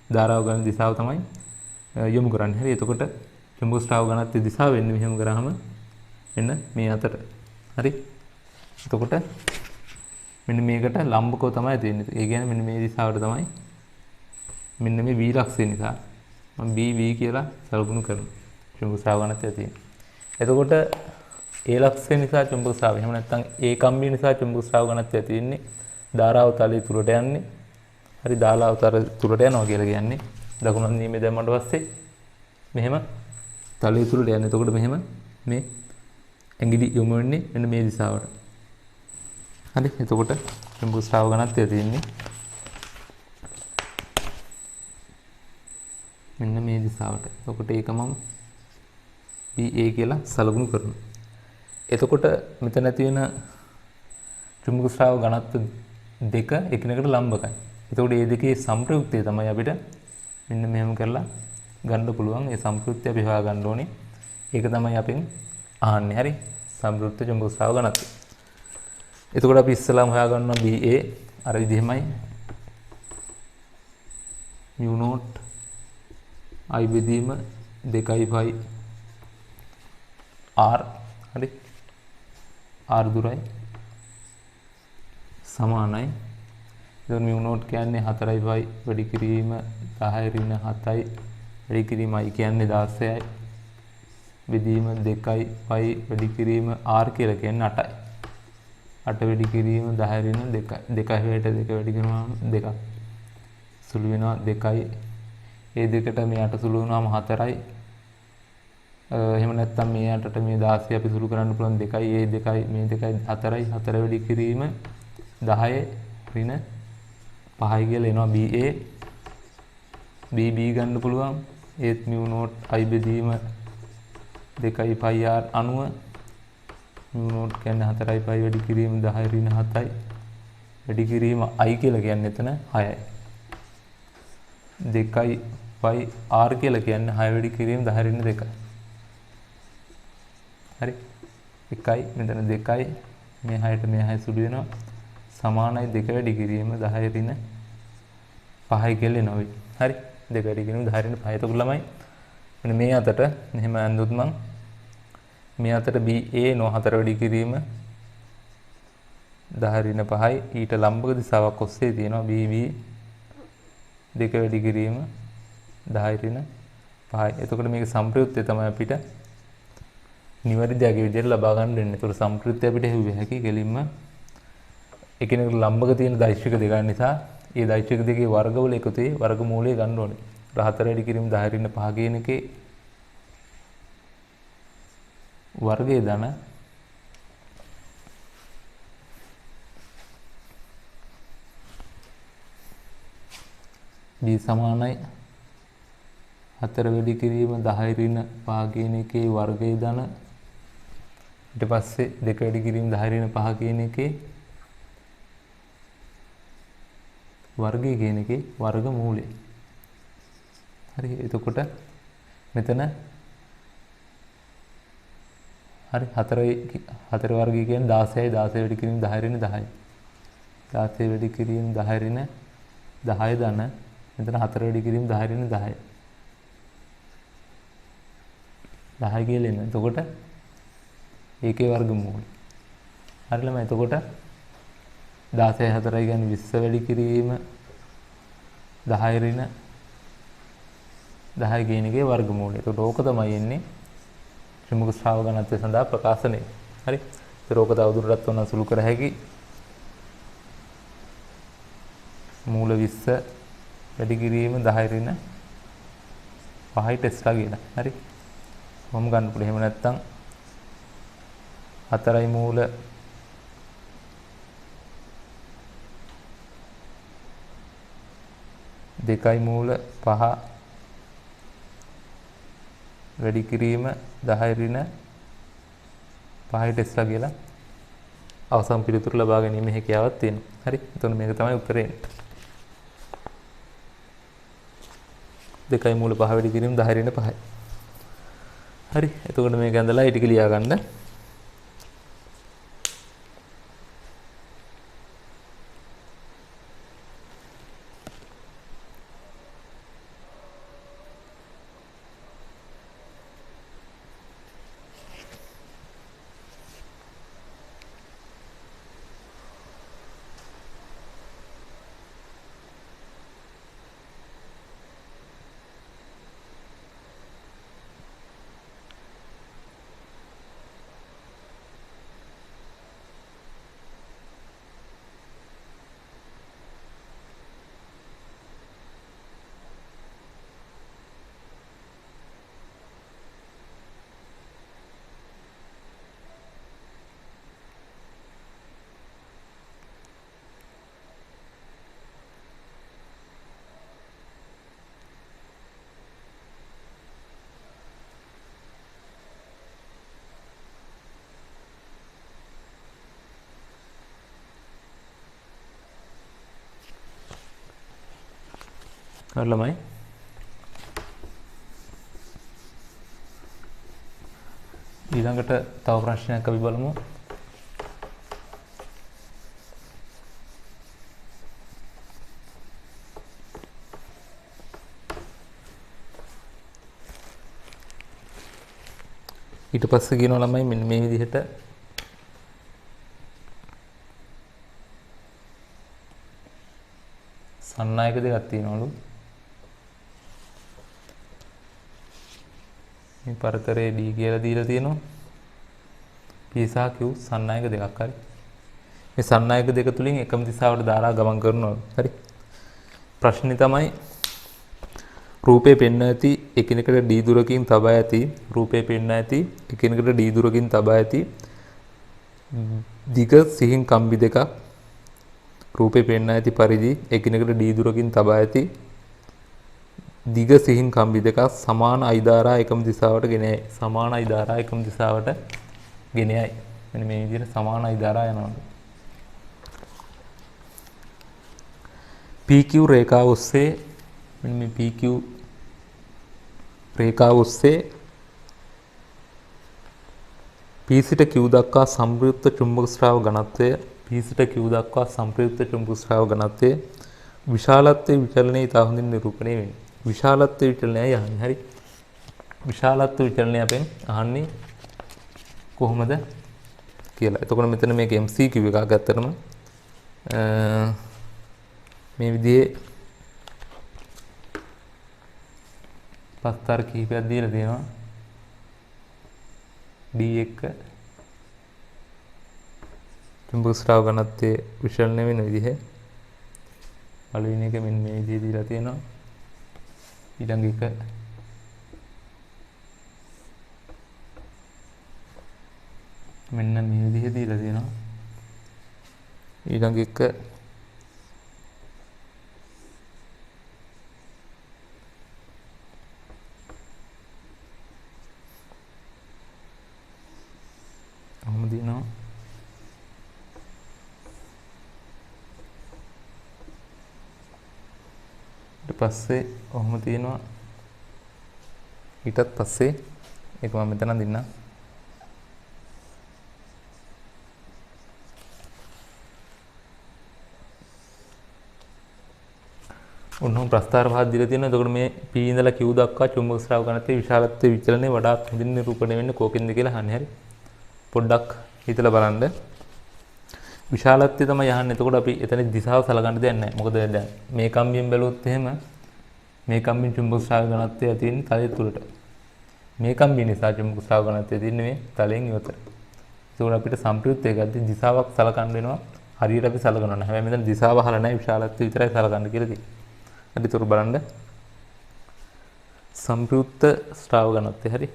ධාරාව ගන්න දිශාව තමයි යොමු කරන්නේ හරි එතකොට චුම්බක ශ්‍රාව ඝනත්වයේ දිශාව වෙන්නේ මෙහෙම කරාම එන්න මේ අතර හරි එතකොට මෙන්න මේකට ලම්බකව තමයි තියෙන්නේ ඒ කියන්නේ මෙන්න මේ දිශාවට තමයි මෙන්න මේ V ලක්ෂය නිසා මම V කියලා සලකුණු කරනවා චුම්බක ශ්‍රාව ඝනත්වය තියෙන්නේ එතකොට A ලක්ෂය නිසා චුම්බක ශ්‍රාව එහෙම නැත්නම් A කම්බිය නිසා චුම්බක ශ්‍රාව ඝනත්වය තියෙන්නේ ධාරාව තලයේ තුලට යන්නේ හරි ධාරාව තුලට යනවා කියලා කියන්නේ දකුණු අන්දීමේ දැම්මට පස්සේ මෙහෙම තලයේ තුලට යන්නේ එතකොට මෙහෙම මේ ඇඟිලි යොමු වෙන්නේ මෙන්න මේ දිශාවට. හරි එතකොට චුම්බක ශ්‍රාව ඝනත්වය තියෙන්නේ මෙන්න මේ දිශාවට. එතකොට ඒක මම BA කියලා සලකුණු කරනවා. එතකොට මෙතන තියෙන චුම්බක ශ්‍රාව ඝනත්ව දෙක එකිනෙකට ලම්බකයි. එතකොට මේ දෙකේ සම්ප්‍රයුක්තය තමයි අපිට මෙන්න මෙහෙම කරලා ගන්න පුළුවන්. ඒ සම්ප්‍රයුක්තය අපි හොයා ගන්න ඕනේ. ඒක තමයි අපෙන් අහන්නේ. හරි. සම්ප්‍රයුක්ත චුම්බක ශ්‍රාව ඝනත්වය. එතකොට අපි ඉස්සලාම හොයා ගන්නවා BA අර විදිහමයි mu0 I බෙදීම 2/5 r හරි r දුරයි සමානයි. එතකොට mu naught කියන්නේ 4යි වැඩි කිරීම 10 ඍණ 7යි වැඩි කිරීම i කියන්නේ 16යි බෙදීම 2යි වැඩි කිරීම r කියලා කියන්නේ 8යි. 8 වැඩි කිරීම 10 ඍණ 2යි 2යි 2 වැඩි කරනවා 2ක් සුළු වෙනවා 2යි. ඒ දෙකට මේ 8 සුළු වුණාම 4යි. එහෙම නැත්නම් මේ 8ට මේ 16 අපි සුළු කරන්න පුළුවන් 2යි. ඒ 2යි මේ 2යි 4යි. 4 වැඩි කිරීම 10 ඍණ 5යි කියලා එනවා BA. BB ගන්න පුළුවන්. ඒත් mu naught i බෙදීම 2යි pi r අනුව mu naught කියන්නේ 4යි pi වැඩි කිරීම 10 ඍණ 7යි. වැඩි කිරීම i කියලා කියන්නේ එතන 6යි. 2යි pi r කියලා කියන්නේ 6 වැඩි කිරීම 10 ඍණ 2යි. හරි 1යි මෙතන 2යි මේ 6ට මේ 6 සුළු වෙනවා සමානයි 2 වැඩි කිරීම 10 ඍණ 5යි කියලා එනවා. හරි 2 වැඩි කිරීම 10 ඍණ 5යි. එතකොට ළමයි මෙන්න මේ අතට මෙහෙම ඇඳුත් මං මේ අතට BA නෝ 4 වැඩි කිරීම 10 ඍණ 5යි ඊට ලම්බක දිශාවක් ඔස්සේ තියෙනවා BB 2 වැඩි කිරීම 10 ඍණ 5යි. එතකොට මේක සම්ප්‍රයුක්තය තමයි අපිට නිවැරදි අග විදිහට ලබා ගන්න වෙන්නේ. ඒතකොට සම්ප්‍රයුක්තය අපිට හෙව්වේ හැකි කෙලින්ම එකිනෙකට ලම්බක තියෙන දෛශික දෙක නිසා ඒ දෛශික දෙකේ වර්ගවල එකතුවේ වර්ගමූලය ගන්න ඕනේ. 4 වැඩි කිරීම 10 ඍණ 5 කියන එකේ වර්ගය දන b සමානයි 4 වැඩි කිරීම 10 ඍණ 5 කියන එකේ වර්ගය දන ඊට පස්සේ 2 වැඩි කිරීම 10 ඍණ 5 කියන එකේ වර්ගය කියන එකේ වර්ගමූලය. හරි එතකොට මෙතන හරි 4 වර්ගය කියන්නේ 16යි 16 වැඩි කිරීම 10 ඍණ 10යි. 16 වැඩි කිරීම 10 ඍණ 10 දන මෙතන 4 වැඩි කිරීම 10 ඍණ 10යි. 10 කියලා එන. එතකොට ඒකේ වර්ගමූලය. හරි ළමයි එතකොට 16යි 4යි කියන්නේ 20 වැඩි කිරීම 10 ඍණ 10 කියන එකේ වර්ගමූලය. එතකොට ඕක තමයි එන්නේ ත්‍රිමුඛ ශ්‍රාව ඝනත්වය සඳහා ප්‍රකාශනය. හරි. ඒතර ඕක තවදුරටත් ඔන්න සුළු කර හැකි. මූල 20 වැඩි කිරීම 10 ඍණ 5යි ටෙස්ලා කියලා. හරි. කොහොම ගන්න පුළුවන්. එහෙම නැත්නම් 4යි මූල 2යි මූල 5 වැඩි කිරීම 10 ඍණ 5යි ටෙස්ලා කියලා අවසන් පිළිතුරු ලබා ගැනීම හැකියාවක් තියෙනවා. හරි. එතකොට මේක තමයි උත්තරේ. 2යි මූල 5 වැඩි කිරීම 10 ඍණ 5යි. හරි. එතකොට මේක ඇඳලා ඊට ලියා ගන්න. හරි ළමයි. ඊළඟට තව ප්‍රශ්නයක් අපි බලමු. ඊට පස්සේ කියනවා ළමයි මෙන්න මේ විදිහට සන්නායක දෙකක් තියෙනවලු. මේ පරතරයේ D කියලා දීලා තියෙනවා. P සහ Q සන්නායක දෙකක් හරි. මේ සන්නායක දෙක තුලින් එකම දිශාවට ධාරා ගමන් කරනවා. හරි. ප්‍රශ්නේ තමයි රූපේ පෙන්ව ඇති එකිනෙකට D දුරකින් තබා ඇති රූපේ පෙන්ව ඇති එකිනෙකට D දුරකින් තබා ඇති දිග සිහින් කම්බි දෙකක් රූපේ පෙන්ව ඇති පරිදි එකිනෙකට D දුරකින් තබා ඇති දිග සිහින් කම්බි දෙකක් සමාන අයිධාරා එකම දිශාවට ගෙන යයි. සමාන අයිධාරා එකම දිශාවට ගෙන යයි. මෙන්න මේ විදිහට සමාන අයිධාරා යනවා. PQ රේඛාව ඔස්සේ මෙන්න මේ PQ රේඛාව ඔස්සේ P සිට Q දක්වා සම්ප්‍රයුක්ත චුම්බක ස්‍රාව ඝනත්වය P සිට Q දක්වා සම්ප්‍රයුක්ත චුම්බක ස්‍රාව ඝනත්වය විශාලත්වයේ විචලනයේ ඉතා හොඳින් නිරූපණය වෙන්නේ. විශාලත්වයේ විචලනයයි අහන්නේ. හරි. විශාලත්ව විචලනය අපෙන් අහන්නේ කොහොමද කියලා. එතකොට මෙතන මේක MCQ එකක් ගත්තටම මේ විදිහේ පස්තර කිහිපයක් දීලා තියෙනවා. D1 චුම්බක ස්‍රාව ඝනත්වයේ විචලනය වෙන විදිහ. පළවෙනි එක මෙන්න මේ විදිහේ දීලා තියෙනවා. ඊළඟ එක මෙන්න මේ විදිහේ දීලා තියෙනවා. ඊළඟ එක කොහොමද දිනනවා? ඊට පස්සේ කොහොම තියෙනවා? ඊටත් පස්සේ ඒක මම මෙතන දින්නම්. උන්වහන්සේ ප්‍රස්තාර පහක් දීලා තියෙනවා. එතකොට මේ P ඉඳලා Q දක්වා චුම්බක ස්‍රාව ඝනත්වයේ විශාලත්වයේ විචලනය වඩාත් හොඳින් නිරූපණය වෙන්නේ කෝකෙන්ද කියලා අහන්නේ. හරි. පොඩ්ඩක් හිතලා බලන්න. විශාලත්වය තමයි යහන්නේ. එතකොට අපි එතන දිශාව සලකන්න දෙයක් නැහැ. මොකද දැන් මේ කම්බියෙන් බැලුවොත් එහෙම මේ කම්බියෙන් චුම්බක ස්‍රාව ඝනත්වය තියෙන්නේ තලය තුලට. මේ කම්බිය නිසා චුම්බක ස්‍රාව ඝනත්වය තියෙන්නේ මේ තලයෙන් ඉවතට. ඒකෝර අපිට සම්ප්‍රයුක්ත එකක්දී දිශාවක් සලකන්න වෙනවා. හරියට අපි සලකනවා නෑ. හැබැයි මෙතන දිශාව අහලා නැහැ. විශාලත්වය විතරයි සලකන්න කියලා තියෙන්නේ. හරි. ඒතර බලන්න. සම්ප්‍රයුක්ත ස්‍රාව ඝනත්වය හරි.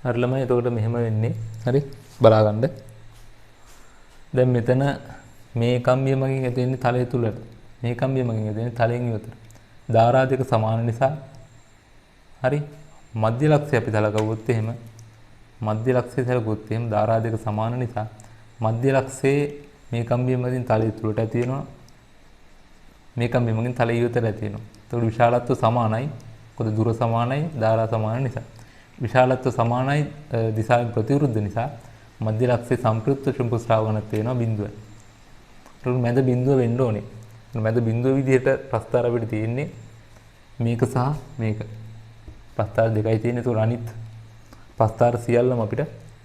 හරි ළමයි එතකොට මෙහෙම වෙන්නේ. හරි බලා ගන්න. දැන් මෙතන මේ කම්බිය මගින් ඇදෙන්නේ තලය තුලට. මේ කම්බිය මගින් ඇදෙන්නේ තලයෙන් ඉවතට. ධාරා දෙක සමාන නිසා හරි මධ්‍ය ලක්ෂය අපි සලකුවොත් එහෙම මධ්‍ය ලක්ෂය සලකුවොත් එහෙම ධාරා දෙක සමාන නිසා මධ්‍ය ලක්ෂයේ මේ කම්බිය මගින් තලය තුලට ඇති වෙනවා. මේ කම්බිය මගින් තලය ඉවතට ඇති වෙනවා. එතකොට විශාලත්ව සමානයි. මොකද දුර සමානයි ධාරා සමාන නිසා. විශාලත්ව සමානයි දිශාවෙන් ප්‍රතිවිරුද්ධ නිසා මධ්‍ය ලක්ෂයේ සම්ප්‍රයුක්ත චුම්බක ස්‍රාව ඝනත්වය වෙනවා බිඳුව. ඒක මැද බිඳුව වෙන්න ඕනේ. මැද බිඳුව විදිහට ප්‍රස්තාර අපිට තියෙන්නේ මේක සහ මේක. ප්‍රස්තාර දෙකයි තියෙන්නේ. ඒක අනිත් ප්‍රස්තාර සියල්ලම අපිට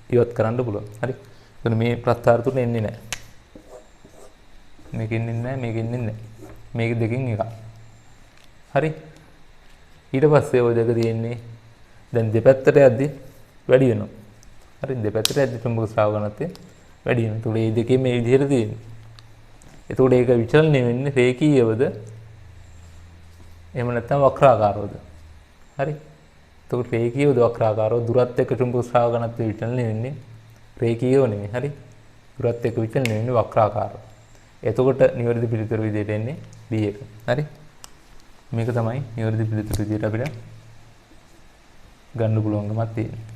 ඉවත් කරන්න පුළුවන්. හරි. එතන මේ ප්‍රස්තාර තුන එන්නේ නැහැ. මේකෙන් එන්නේ නැහැ, මේකෙන් එන්නේ නැහැ. මේක දෙකෙන් එකක්. හරි. ඊට පස්සේ ওই දෙක තියෙන්නේ දැන් දෙපැත්තට යද්දි වැඩි වෙනවා. හරි දෙපැත්තට යද්දි චුම්බක ස්‍රාව ඝනත්වය වැඩි වෙනවා. ඒතකොට මේ දෙකේ මේ විදිහට තියෙන්නේ. ඒතකොට ඒක විචලනය වෙන්නේ රේඛීයවද එහෙම නැත්නම් වක්‍රාකාරවද? හරි. එතකොට රේඛීයවද වක්‍රාකාරවද? දුරත් එක්ක චුම්බක ස්‍රාව ඝනත්වය විචලනය වෙන්නේ රේඛීයව නෙමෙයි. හරි. දුරත් එක්ක විචලනය වෙන්නේ වක්‍රාකාරව. එතකොට නිවැරදි පිළිතුර විදිහට එන්නේ B1. හරි. මේක තමයි නිවැරදි පිළිතුර විදිහට අපිට ගන්න පුළුවන්කමක් තියෙනවා.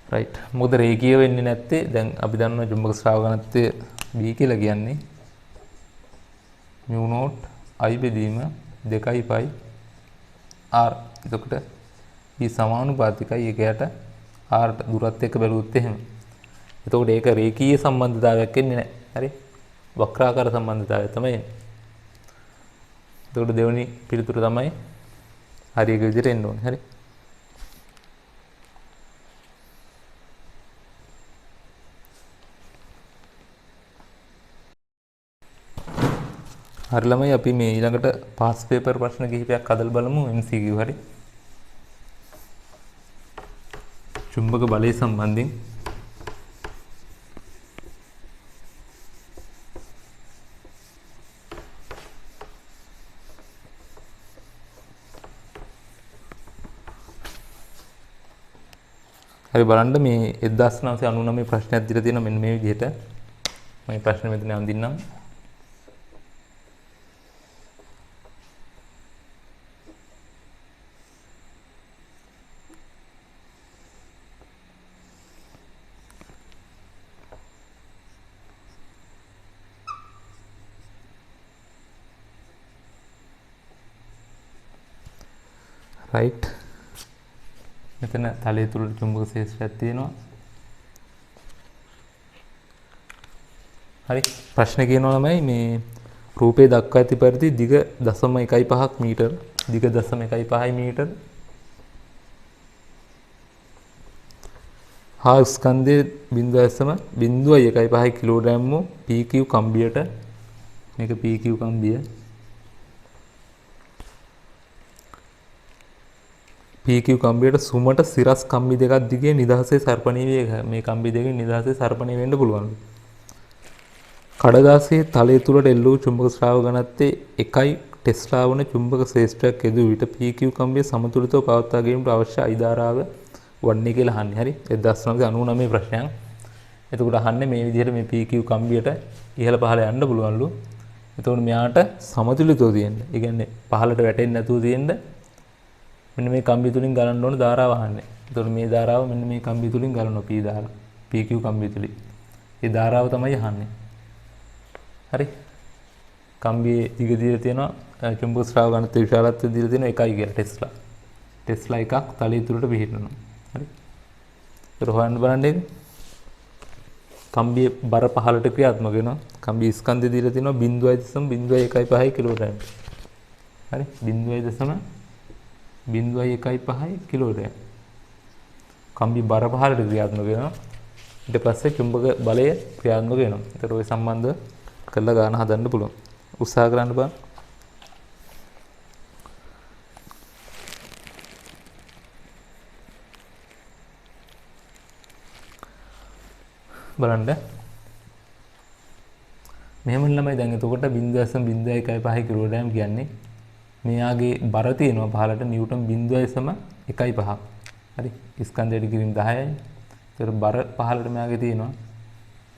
රයිට්. මොකද රේඛීය වෙන්නේ නැත්තේ දැන් අපි දන්නවා චුම්බක ස්‍රාව ඝනත්වය B කියලා කියන්නේ μ0 I බෙදීම 2යි පයි r. එතකොට B සමානුපාතිකයි ඒකයට r දුරත් එක්ක බැලුවොත් එහෙම. එතකොට ඒක රේඛීය සම්බන්ධතාවයක් එන්නේ නැහැ. හරි? වක්‍රාකාර සම්බන්ධතාවය තමයි එන්නේ. එතකොට දෙවෙනි පිළිතුර තමයි හරි එක විදිහට එන්න ඕනේ. හරි? හරි ළමයි අපි මේ ඊළඟට පාස් පේපර් ප්‍රශ්න කිහිපයක් හදලා බලමු MCQ. හරි? චුම්බක බලය සම්බන්ධයෙන් හරි බලන්න මේ 1999 ප්‍රශ්නයක් දීලා තියෙනවා මෙන්න මේ විදිහට. මම මේ ප්‍රශ්නේ මෙතන අඳින්නම්. right. මෙතන තලයේ තුල චුම්බක ක්ෂේත්‍රයක් තියෙනවා. හරි ප්‍රශ්නේ කියනවා ළමයි මේ රූපේ දක්වා ඇති පරිදි දිග 0.15ක් මීටර දිග 0.15 මීටර හා ස්කන්ධයේ 0.115 කිලෝග්‍රෑම් වූ PQ කම්බියට මේක PQ කම්බිය PQ කම්බියට සුමට සිරස් කම්බි දෙකක් දිගේ නිදහසේ සර්පණී වේග මේ කම්බි දෙකෙන් නිදහසේ සර්පණී වෙන්න පුළුවන්. කඩදාසියේ තලයේ තුලට එල්ල වූ චුම්බක ශ්‍රාවක ඝනත්වයේ 1 ටෙස්ලා වන චුම්බක ශ්‍රේෂ්ඨයක් යෙදූ විට PQ කම්බිය සමතුලිතව පවත්වා ගැනීමට අවශ්‍ය අයිධාරාව වන්නේ කියලා අහන්නේ. හරි 1999 ප්‍රශ්නයක්. එතකොට අහන්නේ මේ විදිහට මේ PQ කම්බියට ඉහළ පහළ යන්න පුළුවන්ලු. එතකොට මෙයාට සමතුලිතව තියෙන්න. ඒ කියන්නේ පහළට වැටෙන්නේ නැතුව තියෙන්න මෙන්න මේ කම්බිය තුලින් ගලන්න ඕන ධාරාව අහන්නේ. එතකොට මේ ධාරාව මෙන්න මේ කම්බිය තුලින් ගලනවා P ධාරාව. PQ කම්බිය තුලින්. ඒ ධාරාව තමයි අහන්නේ. හරි. කම්බියේ දිග දීලා තියෙනවා චුම්බක ශ්‍රාවක ඝනත්වයේ විශාලත්වය දීලා තියෙනවා 1 කියලා ටෙස්ලා. ටෙස්ලා එකක් තලයේ තුලට පිහිටනවා. හරි. ඒක හොයන්න බලන්න ඒක. කම්බියේ බර පහළට ක්‍රියාත්මක වෙනවා. කම්බියේ ස්කන්ධය දීලා තියෙනවා 0.0.15 කිලෝග්‍රෑම්. හරි. 0.0.15 කිලෝග්‍රෑම්. කම්බිය බර පහළට ක්‍රියාත්මක වෙනවා. ඊට පස්සේ චුම්බක බලය ක්‍රියාත්මක වෙනවා. ඒතර ඔය සම්බන්ධ කරලා ගාන හදන්න පුළුවන්. උත්සාහ කරන්න බෑ. බලන්න. මෙහෙම ළමයි දැන් එතකොට 0.015 කිලෝග්‍රෑම් කියන්නේ මෙයාගේ බර තියෙනවා පහළට නිව්ටන් 0.15. හරි. ස්කන්ධයට කිරීම 10යි. ඒතර බර පහළට මෙයාගේ තියෙනවා.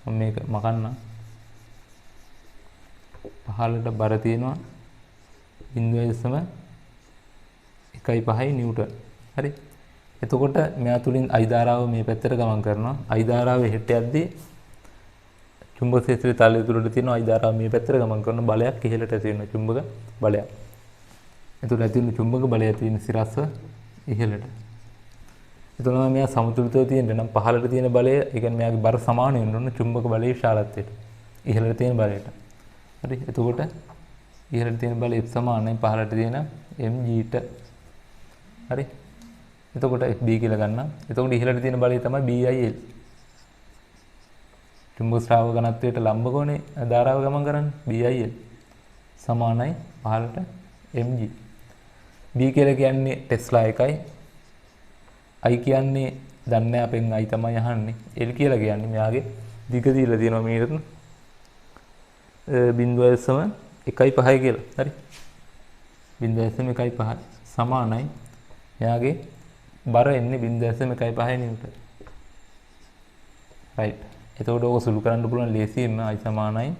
මම මේක මකන්න. පහළට බර තියෙනවා 0.15 නිව්ටන්. හරි. එතකොට මෙයා තුලින් I ධාරාව මේ පැත්තට ගමන් කරනවා. I ධාරාව හෙට යද්දී චුම්බක ක්ෂේත්‍රයේ තලයේ තුලට තියෙන I ධාරාව මේ පැත්තට ගමන් කරන බලයක් ඉහළට ඇති වෙනවා චුම්බක බලයක්. එතකොට ඇති වෙන චුම්බක බලය තියෙන සිරස්ව ඉහළට. එතකොට මෙයා සමතුලිතව තියෙන්න නම් පහළට තියෙන බලය, ඒ කියන්නේ මෙයාගේ බර සමාන වෙන්න ඕන චුම්බක බලයේ විශාලත්වයට. ඉහළට තියෙන බලයට. හරි. එතකොට ඉහළට තියෙන බලය F සමානයි පහළට තියෙන mg ට. හරි. එතකොට B කියලා ගන්නම්. එතකොට ඉහළට තියෙන බලය තමයි BIL. චුම්බක ශ්‍රාවක ඝනත්වයට ලම්බ කෝණේ ධාරාව ගමන් කරන්නේ BIL සමානයි පහළට mg. B කියලා කියන්නේ ටෙස්ලා එකයි. I කියන්නේ දන්නේ අපෙන් I තමයි අහන්නේ. L කියලා කියන්නේ මෙයාගේ දිග දීලා තියෙනවා මීටර 0.15 කියලා. හරි. 0.15 සමානයි මෙයාගේ බර එන්නේ 0.15 නිව්ටන්. right. එතකොට ඕක සුළු කරන්න පුළුවන් ලේසියෙන්ම I සමානයි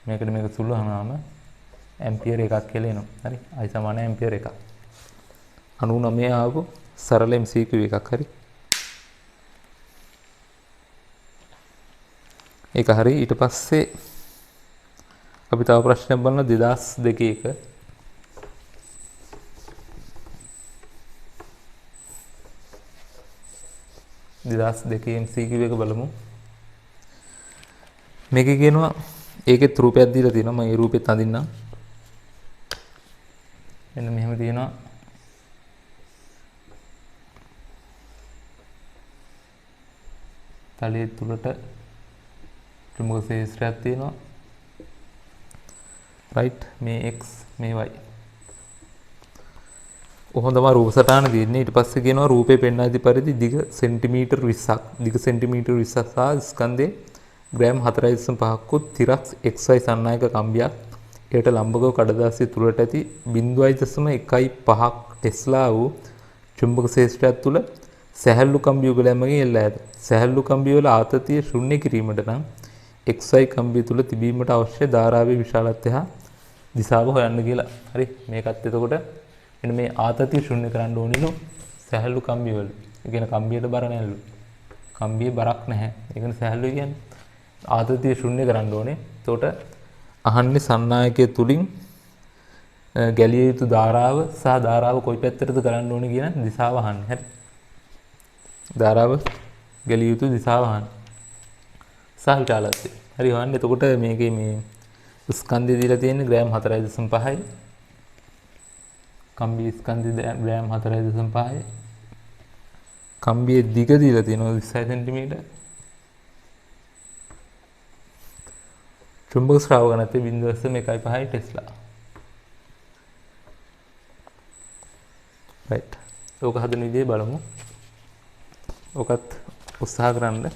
මේකට මේක සුළු කරනවාම ඇම්පියර් එකක් කියලා එනවා. හරි. I සමානයි ඇම්පියර් එකක්. 99 ආපු සරල MCQ එකක්. හරි. ඒක හරි. ඊට පස්සේ අපි තව ප්‍රශ්නයක් බලනවා 2002 එක. 2002 MCQ එක බලමු. මේකේ කියනවා ඒකෙත් රූපයක් දීලා තියෙනවා. මම ඒ රූපෙත් අඳින්නම්. මෙන්න මෙහෙම තියෙනවා. තලයේ තුලට චුම්බක ශේෂ්ත්‍රයක් තියෙනවා. right මේ x මේ y. කොහොම තමයි රූප සටහන තියෙන්නේ. ඊට පස්සේ කියනවා රූපේ පෙන්වා දී පරිදි දිග සෙන්ටිමීටර් 20ක් දිග සෙන්ටිමීටර් 20ක් සහ ස්කන්ධේ ග්‍රෑම් 4.5ක් උත් තිරක් xy සන්නායක කම්බියක් ඒට ලම්බකව කඩදාසිය තුලට ඇති 0.15ක් ටෙස්ලා වූ චුම්බක ශේෂ්ත්‍රයක් තුල සැහැල්ලු කම්බි යුගලයන්ගෙන් එල්ලා ඇත. සැහැල්ලු කම්බි වල ආතතිය ශුන්‍ය කිරීමට නම් xy කම්බිය තුල තිබීමට අවශ්‍ය ධාරාවේ විශාලත්වය හා දිශාව හොයන්න කියලා. හරි මේකත් එතකොට මෙන්න මේ ආතතිය ශුන්‍ය කරන්න ඕනිලු සැහැල්ලු කම්බි වල. ඒ කියන්නේ කම්බියට බර නැල්ලු. කම්බියේ බරක් නැහැ. ඒ කියන්නේ සැහැල්ලු කියන්නේ ආතතිය ශුන්‍ය කරන්න ඕනේ. එතකොට අහන්නේ සන්නායකය තුලින් ගැලිය යුතු ධාරාව සහ ධාරාව කොයි පැත්තටද කරන්න ඕනේ කියන දිශාව අහන්නේ. හරි. ධාරාව ගැලිය යුතු දිශාව අහන්නේ. සහ විශාලත්වය. හරි හොයන්න. එතකොට මේකේ මේ ස්කන්ධය දීලා තියෙන්නේ ග්‍රෑම් 4.5යි. කම්බිය ස්කන්ධය ග්‍රෑම් 4.5යි. කම්බියේ දිග දීලා තියෙනවා 20 සෙන්ටිමීටර්. චුම්බක ශ්‍රාවක ඝනත්වය 0.15 ටෙස්ලා. right. ඕක හදන විදිය බලමු. ඕකත් උත්සාහ කරන්න.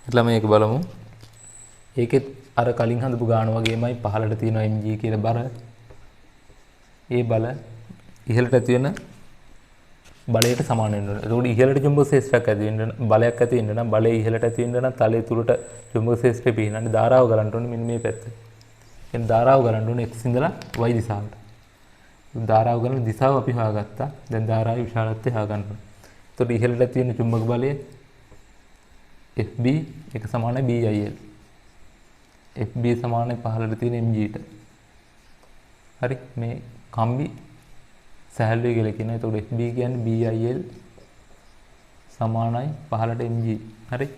එట్లా මේක බලමු. ඒකෙත් අර කලින් හඳපු ගාන වගේමයි පහළට තියෙන mg කියලා බර. ඒ බල ඉහළට ඇති වෙන බලයට සමාන වෙන්න ඕනේ. ඒකෝඩි ඉහළට චුම්බක ශේෂ්ත්‍රයක් ඇති වෙන්න බලයක් ඇති වෙන්න නම් බලය ඉහළට ඇති වෙන්න නම් තලයේ තුලට චුම්බක ශේෂ්ත්‍රය පිහිනන්නේ ධාරාව ගලන්න ඕනේ මෙන්න මේ පැත්ත. එන් ධාරාව ගලන්න ඕනේ x ඉඳලා y දිශාවට. ධාරාව ගලන දිශාව අපි හොයාගත්තා. දැන් ධාරාවේ විශාලත්වය හොයාගන්න ඕනේ. එතකොට ඉහළට ඇති වෙන චුම්බක බලය FB එක සමානයි BIL. FB සමානයි පහළට තියෙන mg ට. හරි මේ කම්බි සැහැල්ලුයි කියලා කියනවා. එතකොට FB කියන්නේ BIL සමානයි පහළට mg. හරි.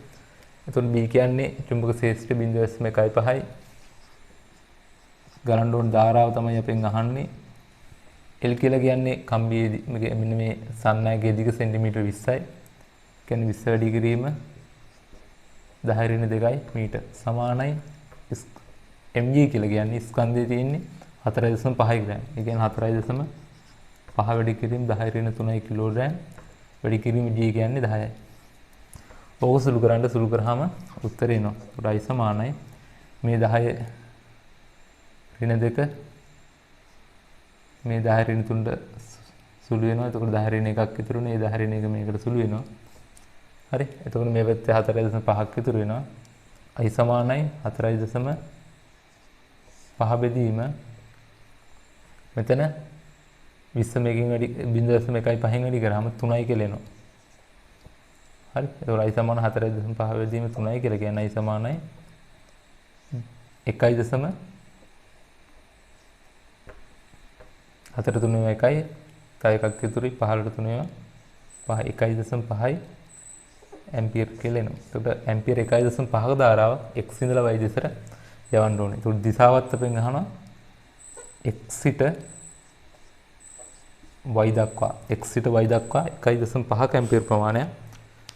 එතකොට B කියන්නේ චුම්බක ශේෂ්ත්‍රය 0.15යි. ගලන්න ඕන ධාරාව තමයි අපෙන් අහන්නේ. L කියලා කියන්නේ කම්බියේ මෙන්න මේ සන්නායකයේ දිග සෙන්ටිමීටර් 20යි. කියන්නේ 20 වැඩි කිරීම 10 මීටර් සමානයි mg කියලා කියන්නේ ස්කන්ධයේ තියෙන්නේ 4.5 ග්‍රෑම්. ඒ කියන්නේ 4.5 වැඩි කිරීම 10 කිලෝග්‍රෑම් වැඩි කිරීම g කියන්නේ 10යි. ඕක සුළු කරන්න සුළු කරාම උත්තරේ එනවා. ඒකට i සමානයි මේ 10 ඍණ 2 මේ 10 ඍණ 3ට සුළු වෙනවා. එතකොට 10 ඍණ 1ක් ඉතුරුනේ. ඒ 10 ඍණ 1 මේකට සුළු වෙනවා. හරි. එතකොට මේ පැත්තේ 4.5ක් ඉතුරු වෙනවා. i සමානයි 4.5 බෙදීම මෙතන 20 මේකින් වැඩි 0.15න් වැඩි කරාම 3යි කියලා එනවා. හරි. එතකොට i සමාන 4.5 බෙදීම 3යි කියලා කියන්නේ i සමානයි 1.4 3 1යි තව එකක් ඉතුරුයි 15ට 3 1.5යි ඇම්පියර් කියලා එනවා. එතකොට ඇම්පියර් 1.5ක ධාරාව x ඉඳලා y දිශට යවන්න ඕනේ. එතකොට දිශාවත් අපෙන් අහනවා x සිට y දක්වා. x සිට y දක්වා 1.5ක ඇම්පියර් ප්‍රමාණයක්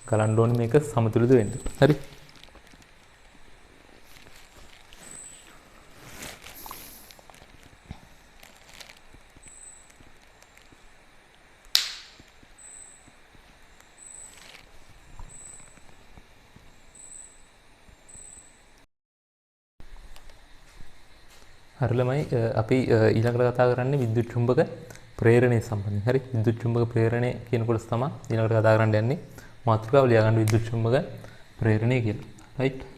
ගලන්න ඕනේ මේක සමතුලිත වෙන්න. හරි. හරිලමයි අපි ඊළඟට කතා කරන්නේ විද්‍යුත් චුම්බක ප්‍රේරණය සම්බන්ධයෙන්. හරි. විද්‍යුත් චුම්බක ප්‍රේරණය කියන කොටස තමයි ඊළඟට කතා කරන්න යන්නේ. මාතෘකාව ලියා ගන්න විද්‍යුත් චුම්බක ප්‍රේරණය කියලා. right.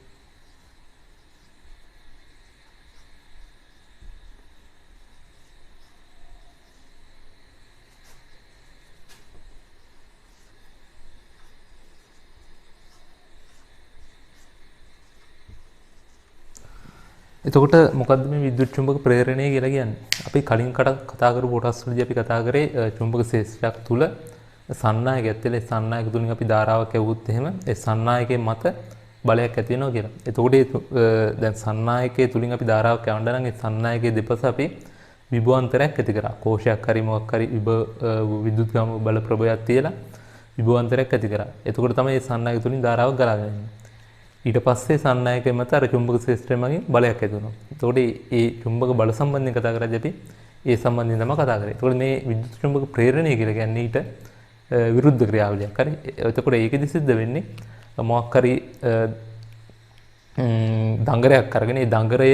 එතකොට මොකද්ද මේ විද්‍යුත් චුම්බක ප්‍රේරණය කියලා කියන්නේ? අපි කලින් කතා කරපු කොටස් වලදී අපි කතා කරේ චුම්බක ශේෂ්ත්‍රයක් තුල සන්නායකයක් ඇතුලේ සන්නායක තුලින් අපි ධාරාවක් යවුවොත් එහෙම ඒ සන්නායකයේ මත බලයක් ඇති වෙනවා කියලා. එතකොට දැන් සන්නායකයේ තුලින් අපි ධාරාවක් යවන්න නම් ඒ සන්නායකයේ දෙපස අපි විභවාන්තරයක් ඇති කරා. කෝෂයක් හරි මොකක් හරි විද්‍යුත්ගාම බල ප්‍රභවයක් තියලා විභවාන්තරයක් ඇති කරා. එතකොට තමයි මේ සන්නායක තුලින් ධාරාවක් ගලාගෙන එන්නේ. ඊට පස්සේ සන්නායකයේ මත අර චුම්බක ශේෂ්ත්‍රය මගින් බලයක් ඇති වෙනවා. එතකොට මේ චුම්බක බල සම්බන්ධයෙන් කතා කරද්දී අපි ඒ සම්බන්ධයෙන් තමයි කතා කරේ. එතකොට මේ විද්‍යුත් චුම්බක ප්‍රේරණය කියලා කියන්නේ ඊට විරුද්ධ ක්‍රියාවලියක්. හරි. එතකොට ඒකෙදි සිද්ධ වෙන්නේ මොකක් හරි දංගරයක් අරගෙන ඒ දංගරය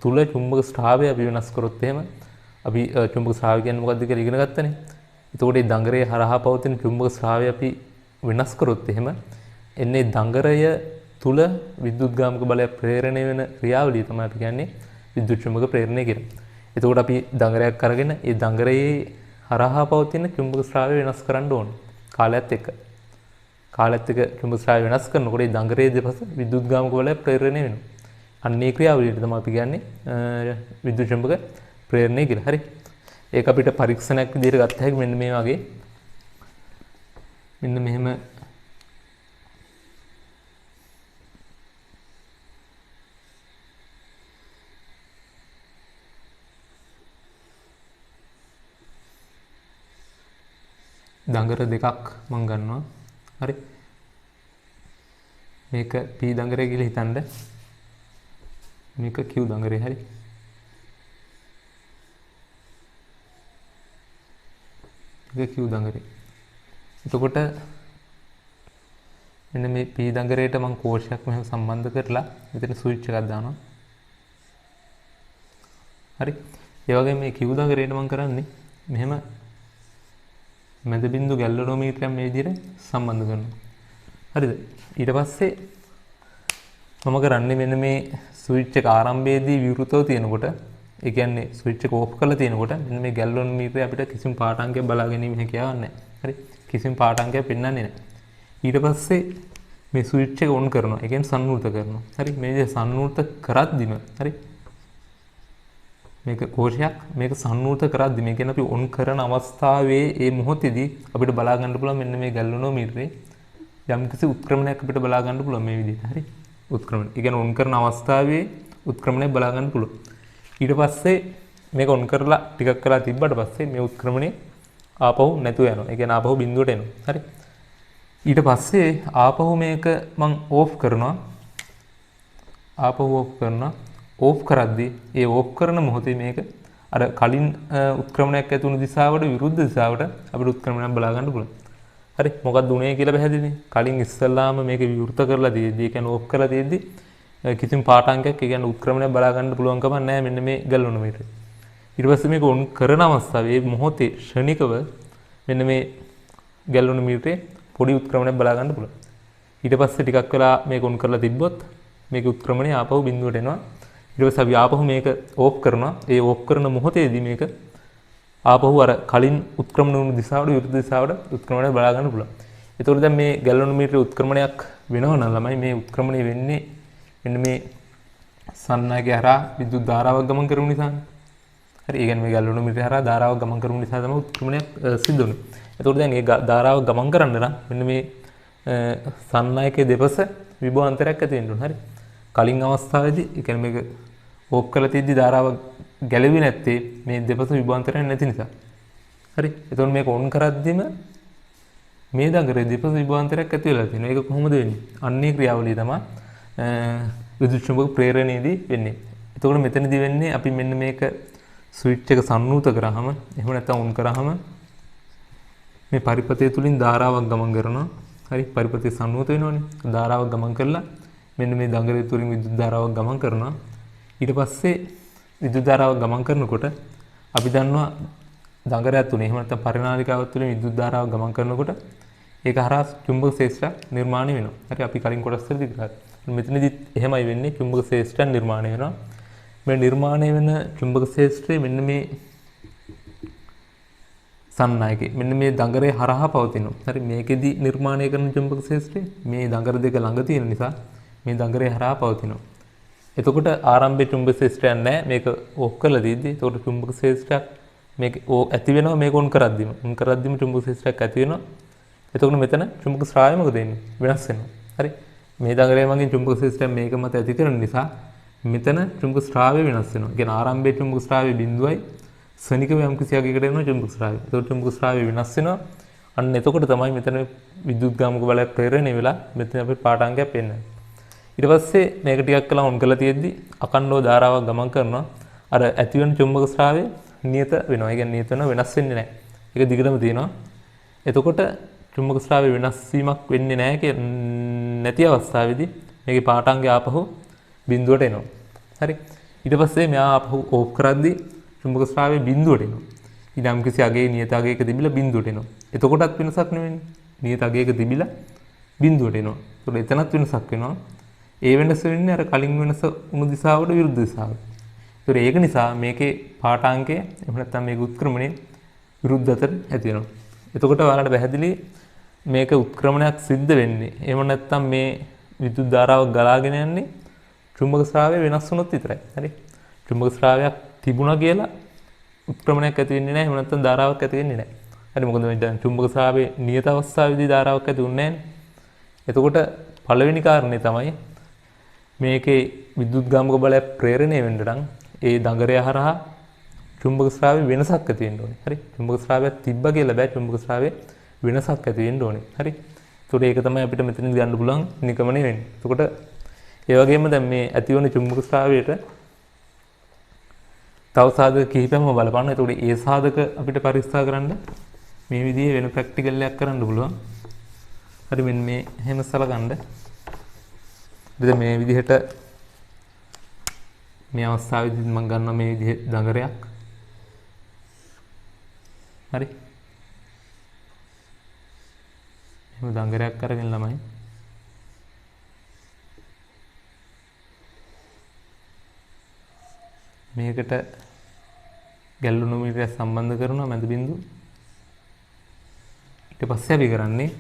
තුල චුම්බක ස්‍රාවය අපි වෙනස් කරොත් එහෙම අපි චුම්බක ස්‍රාවය කියන්නේ මොකක්ද කියලා ඉගෙන ගත්තනේ. එතකොට මේ දංගරය හරහා පවතින චුම්බක ස්‍රාවය අපි වෙනස් කරොත් එහෙම එන්නේ දංගරය තුල විද්‍යුත්ගාමික බලය ප්‍රේරණය වෙන ක්‍රියාවලිය තමයි අපි කියන්නේ විද්‍යුත් චුම්බක ප්‍රේරණය කියලා. එතකොට අපි දංගරයක් අරගෙන ඒ දංගරයේ හරහා පවතින චුම්බක ස්‍රාවය වෙනස් කරන්න ඕනේ කාලයත් එක්ක. කාලයත් එක්ක චුම්බක ස්‍රාවය වෙනස් කරනකොට ඒ දංගරයේ දෙපස විද්‍යුත්ගාමික බලය ප්‍රේරණය වෙනවා. අන්න ඒ ක්‍රියාවලියට තමයි අපි කියන්නේ විද්‍යුත් චුම්බක ප්‍රේරණය කියලා. හරි. ඒක අපිට පරීක්ෂණයක් විදිහට ගත්ත හැකි මෙන්න මේ වගේ. මෙන්න මෙහෙම දංගර දෙකක් මම ගන්නවා. හරි. මේක P දංගරය කියලා හිතන්න. මේක Q දංගරය. හරි. මේක Q දංගරය. එතකොට මෙන්න මේ P දංගරයට මම කෝෂයක් මෙහෙම සම්බන්ධ කරලා මෙතන ස්විච් එකක් දානවා. හරි. ඒ වගේම මේ Q දංගරයට මම කරන්නේ මෙහෙම මැද බිඳු ගැල්වනෝමීටරයක් මේ විදිහට සම්බන්ධ කරනවා. හරිද? ඊට පස්සේ මම කරන්නේ මෙන්න මේ ස්විච් එක ආරම්භයේදී විවෘතව තියෙනකොට ඒ කියන්නේ ස්විච් එක ඕෆ් කරලා තියෙනකොට මෙන්න මේ ගැල්වනෝමීටරේ අපිට කිසිම පාඨාංකයක් බලා ගැනීම හැකියාවක් නැහැ. හරි? කිසිම පාඨාංකයක් පෙන්වන්නේ නැහැ. ඊට පස්සේ මේ ස්විච් එක ඔන් කරනවා. ඒ කියන්නේ සංවෘත කරනවා. හරි? මේ විදිහට සංවෘත කරද්දිම හරි? මේක කෝෂයක් මේක සංවෘත කරද්දි මේ කියන්නේ අපි ඔන් කරන අවස්ථාවේ ඒ මොහොතේදී අපිට බලා ගන්න පුළුවන් මෙන්න මේ ගැල්වනෝමීටරේ යම්කිසි උත්ක්‍රමණයක් අපිට බලා ගන්න පුළුවන් මේ විදිහට. හරි? උත්ක්‍රමණය. ඒ කියන්නේ ඔන් කරන අවස්ථාවේ උත්ක්‍රමණයක් බලා ගන්න පුළුවන්. ඊට පස්සේ මේක ඔන් කරලා ටිකක් කරලා තිබ්බට පස්සේ මේ උත්ක්‍රමණය ආපහු නැතුව යනවා. ඒ කියන්නේ ආපහු බිඳුවට එනවා. හරි? ඊට පස්සේ ආපහු මේක මම ඕෆ් කරනවා. ආපහු ඕෆ් කරනවා. ඕෆ් කරද්දී ඒ ඕෆ් කරන මොහොතේ මේක අර කලින් උත්ක්‍රමණයක් ඇති වුණු දිශාවට විරුද්ධ දිශාවට අපිට උත්ක්‍රමණයක් බලා ගන්න පුළුවන්. හරි මොකක්ද උනේ කියලා පැහැදිලිනේ. කලින් ඉස්සල්ලාම මේක විවෘත කරලා තියෙද්දි ඒ කියන්නේ ඕෆ් කරලා තියෙද්දි කිසිම පාඨාංකයක් ඒ කියන්නේ උත්ක්‍රමණයක් බලා ගන්න පුළුවන් කමක් නැහැ මෙන්න මේ ගැල්වනෝමීටර්. ඊට පස්සේ මේක ඔන් කරන අවස්ථාවේ මේ මොහොතේ ක්ෂණිකව මෙන්න මේ ගැල්වනෝමීටරේ පොඩි උත්ක්‍රමණයක් බලා ගන්න පුළුවන්. ඊට පස්සේ ටිකක් වෙලා මේක ඔන් කරලා තිබ්බොත් මේකේ උත්ක්‍රමණය ආපහු බිඳුවට එනවා. ඊට පස්සේ අපි ආපහු මේක ඕෆ් කරනවා. ඒ ඕෆ් කරන මොහොතේදී මේක ආපහු අර කලින් උත්ක්‍රමණ වුණු දිශාවට විරුද්ධ දිශාවට උත්ක්‍රමණය බලා ගන්න පුළුවන්. ඒතකොට දැන් මේ ගැල්වනෝමීටරේ උත්ක්‍රමණයක් වෙනවා නම් ළමයි මේ උත්ක්‍රමණය වෙන්නේ මෙන්න මේ සන්නායකය හරහා විද්‍යුත් ධාරාවක් ගමන් කරන නිසානේ. හරි. ඒ කියන්නේ මේ ගැල්වනෝමීටරය හරහා ධාරාවක් ගමන් කරන නිසා තමයි උත්ක්‍රමණයක් සිද්ධ වෙන්නේ. ඒතකොට දැන් මේ ධාරාව ගමන් කරන්න නම් මෙන්න මේ සන්නායකයේ දෙපස විභවාන්තරයක් ඇති වෙන්න ඕන. හරි. කලින් අවස්ථාවේදී ඒ කියන්නේ මේක ඕෆ් කරලා තියෙද්දි ධාරාව ගැලවෙන්නේ නැත්තේ මේ දෙපස විභවාන්තරයක් නැති නිසා. හරි. එතකොට මේක ඔන් කරද්දිම මේ දඟරේ දෙපස විභවාන්තරයක් ඇති වෙලා තියෙනවා. ඒක කොහොමද වෙන්නේ? අන්නේ ක්‍රියාවලිය තමයි විද්‍යුත් චුම්බක ප්‍රේරණයේදී වෙන්නේ. එතකොට මෙතනදී වෙන්නේ අපි මෙන්න මේක ස්විච් එක සංවෘත කරාම එහෙම නැත්නම් ඔන් කරාම මේ පරිපථය තුලින් ධාරාවක් ගමන් කරනවා. හරි. පරිපථය සංවෘත වෙනවනේ. ධාරාවක් ගමන් කරලා මෙන්න මේ දඟරේ තුලින් විද්‍යුත් ධාරාවක් ගමන් කරනවා. ඊට පස්සේ විද්‍යුත් ධාරාවක් ගමන් කරනකොට අපි දන්නවා දඟරයක් තුනේ එහෙම නැත්නම් පරිනාලිකාවක් තුලින් විද්‍යුත් ධාරාවක් ගමන් කරනකොට ඒක හරහා චුම්බක ශේෂ්ත්‍රයක් නිර්මාණය වෙනවා. හරි. අපි කලින් කොටස් වලදී කරා. මෙතනදිත් එහෙමයි වෙන්නේ චුම්බක ශේෂ්ත්‍රයක් නිර්මාණය වෙනවා. මේ නිර්මාණය වෙන චුම්බක ශේෂ්ත්‍රය මෙන්න මේ සන්නායකේ මෙන්න මේ දඟරේ හරහා පවතිනවා. හරි. මේකෙදි නිර්මාණය කරන චුම්බක ශේෂ්ත්‍රය මේ දඟර දෙක ළඟ තියෙන නිසා මේ දඟරේ හරහා පවතිනවා. එතකොට ආරම්භයේ චුම්බක ශේෂ්ත්‍රයක් නැහැ. මේක ඕෆ් කරලා දීද්දි එතකොට චුම්බක ශේෂ්ත්‍රයක් මේක ඇති වෙනවා මේක ඔන් කරද්දිම චුම්බක ශේෂ්ත්‍රයක් ඇති වෙනවා. එතකොට මෙතන චුම්බක ශ්‍රාවය මොකද වෙන්නේ? වෙනස් වෙනවා. හරි. මේ දඟලය මගින් චුම්බක ශේෂ්ත්‍රයක් මේක මත ඇති කරන නිසා මෙතන චුම්බක ශ්‍රාවය වෙනස් වෙනවා. කියන්නේ ආරම්භයේ චුම්බක ශ්‍රාවය බිඳුවයි ශනිකව යම් කිසි යකයකට එනවා චුම්බක ශ්‍රාවය. එතකොට චුම්බක ශ්‍රාවය වෙනස් වෙනවා. අන්න එතකොට තමයි මෙතන විද්‍යුත් ගාමක බලයක් ප්‍රේරණය වෙලා මෙතන අපේ පාඨාංගයක් පෙන්වන්නේ. ඊට පස්සේ මේක ටිකක් කළා ඔන් කරලා තියෙද්දි අකණ්ඩව ධාරාවක් ගමන් කරනවා. අර ඇති වෙන චුම්බක ශ්‍රාවය නියත වෙනවා. ඒ කියන්නේ නියත වෙනවා වෙනස් වෙන්නේ නැහැ. ඒක දිගටම තියෙනවා. එතකොට චුම්බක ශ්‍රාවය වෙනස් වීමක් වෙන්නේ නැහැ නැති අවස්ථාවේදී මේකේ පාඨාංගය ආපහු බිඳුවට එනවා. හරි. ඊට පස්සේ මෙයා ආපහු ඕෆ් කරද්දී චුම්බක ශ්‍රාවය බිඳුවට එනවා. ඊළඟ කිසි අගේ නියත අගයක තිබිලා බිඳුවට එනවා. එතකොටත් වෙනසක් නෙවෙන්නේ. නියත අගයක තිබිලා බිඳුවට එනවා. ඒකට එතනත් වෙනසක් වෙනවා. ඒ වෙනස වෙන්නේ අර කලින් වෙනස උණු දිශාවට විරුද්ධ දිශාවට. ඒක නිසා මේකේ පාඨාංකය එහෙම නැත්නම් මේක උත්ක්‍රමණය විරුද්ධ අතර ඇති වෙනවා. එතකොට ඔයාලට පැහැදිලි මේක උත්ක්‍රමණයක් සිද්ධ වෙන්නේ. එහෙම නැත්නම් මේ විද්‍යුත් ධාරාවක් ගලාගෙන යන්නේ චුම්බක ශ්‍රාවය වෙනස් වුණොත් විතරයි. හරි. චුම්බක ශ්‍රාවයක් තිබුණා කියලා උත්ක්‍රමණයක් ඇති වෙන්නේ නැහැ. එහෙම නැත්නම් ධාරාවක් ඇති වෙන්නේ නැහැ. හරි. මොකද මේ දැන් චුම්බක ශ්‍රාවයේ නියත අවස්ථාවේදී ධාරාවක් ඇති වෙන්නේ නැහැ. එතකොට පළවෙනි කාරණේ තමයි මේකේ විද්‍යුත් ගාමක බලය ප්‍රේරණය වෙන්න නම් ඒ දඟරය හරහා චුම්බක ශ්‍රාවයේ වෙනසක් ඇති වෙන්න ඕනේ. හරි. චුම්බක ශ්‍රාවයක් තිබ්බා කියලා බෑ. චුම්බක ශ්‍රාවයේ වෙනසක් ඇති වෙන්න ඕනේ. හරි. ඒතකොට ඒක තමයි අපිට මෙතනින් ගන්න පුළුවන් නිගමනය වෙන්නේ. එතකොට ඒ වගේම දැන් මේ ඇති වෙන චුම්බක ශ්‍රාවයට තව සාධක කිහිපයක්ම බලපානවා. එතකොට ඒ සාධක අපිට පරික්ෂා කරන්න මේ විදිහේ වෙන ප්‍රැක්ටිකල් එකක් කරන්න පුළුවන්. හරි. මෙන්න මේ එහෙම සලකන්න. ඉතින් මේ විදිහට මේ අවස්ථාවේදී මම ගන්නවා මේ විදිහේ දඟරයක්. හරි. එහෙම දඟරයක් අරගෙන ළමයි මේකට ගැල්වනෝමීටරය සම්බන්ධ කරනවා මැද බිඳුව. ඊට පස්සේ අපි කරන්නේ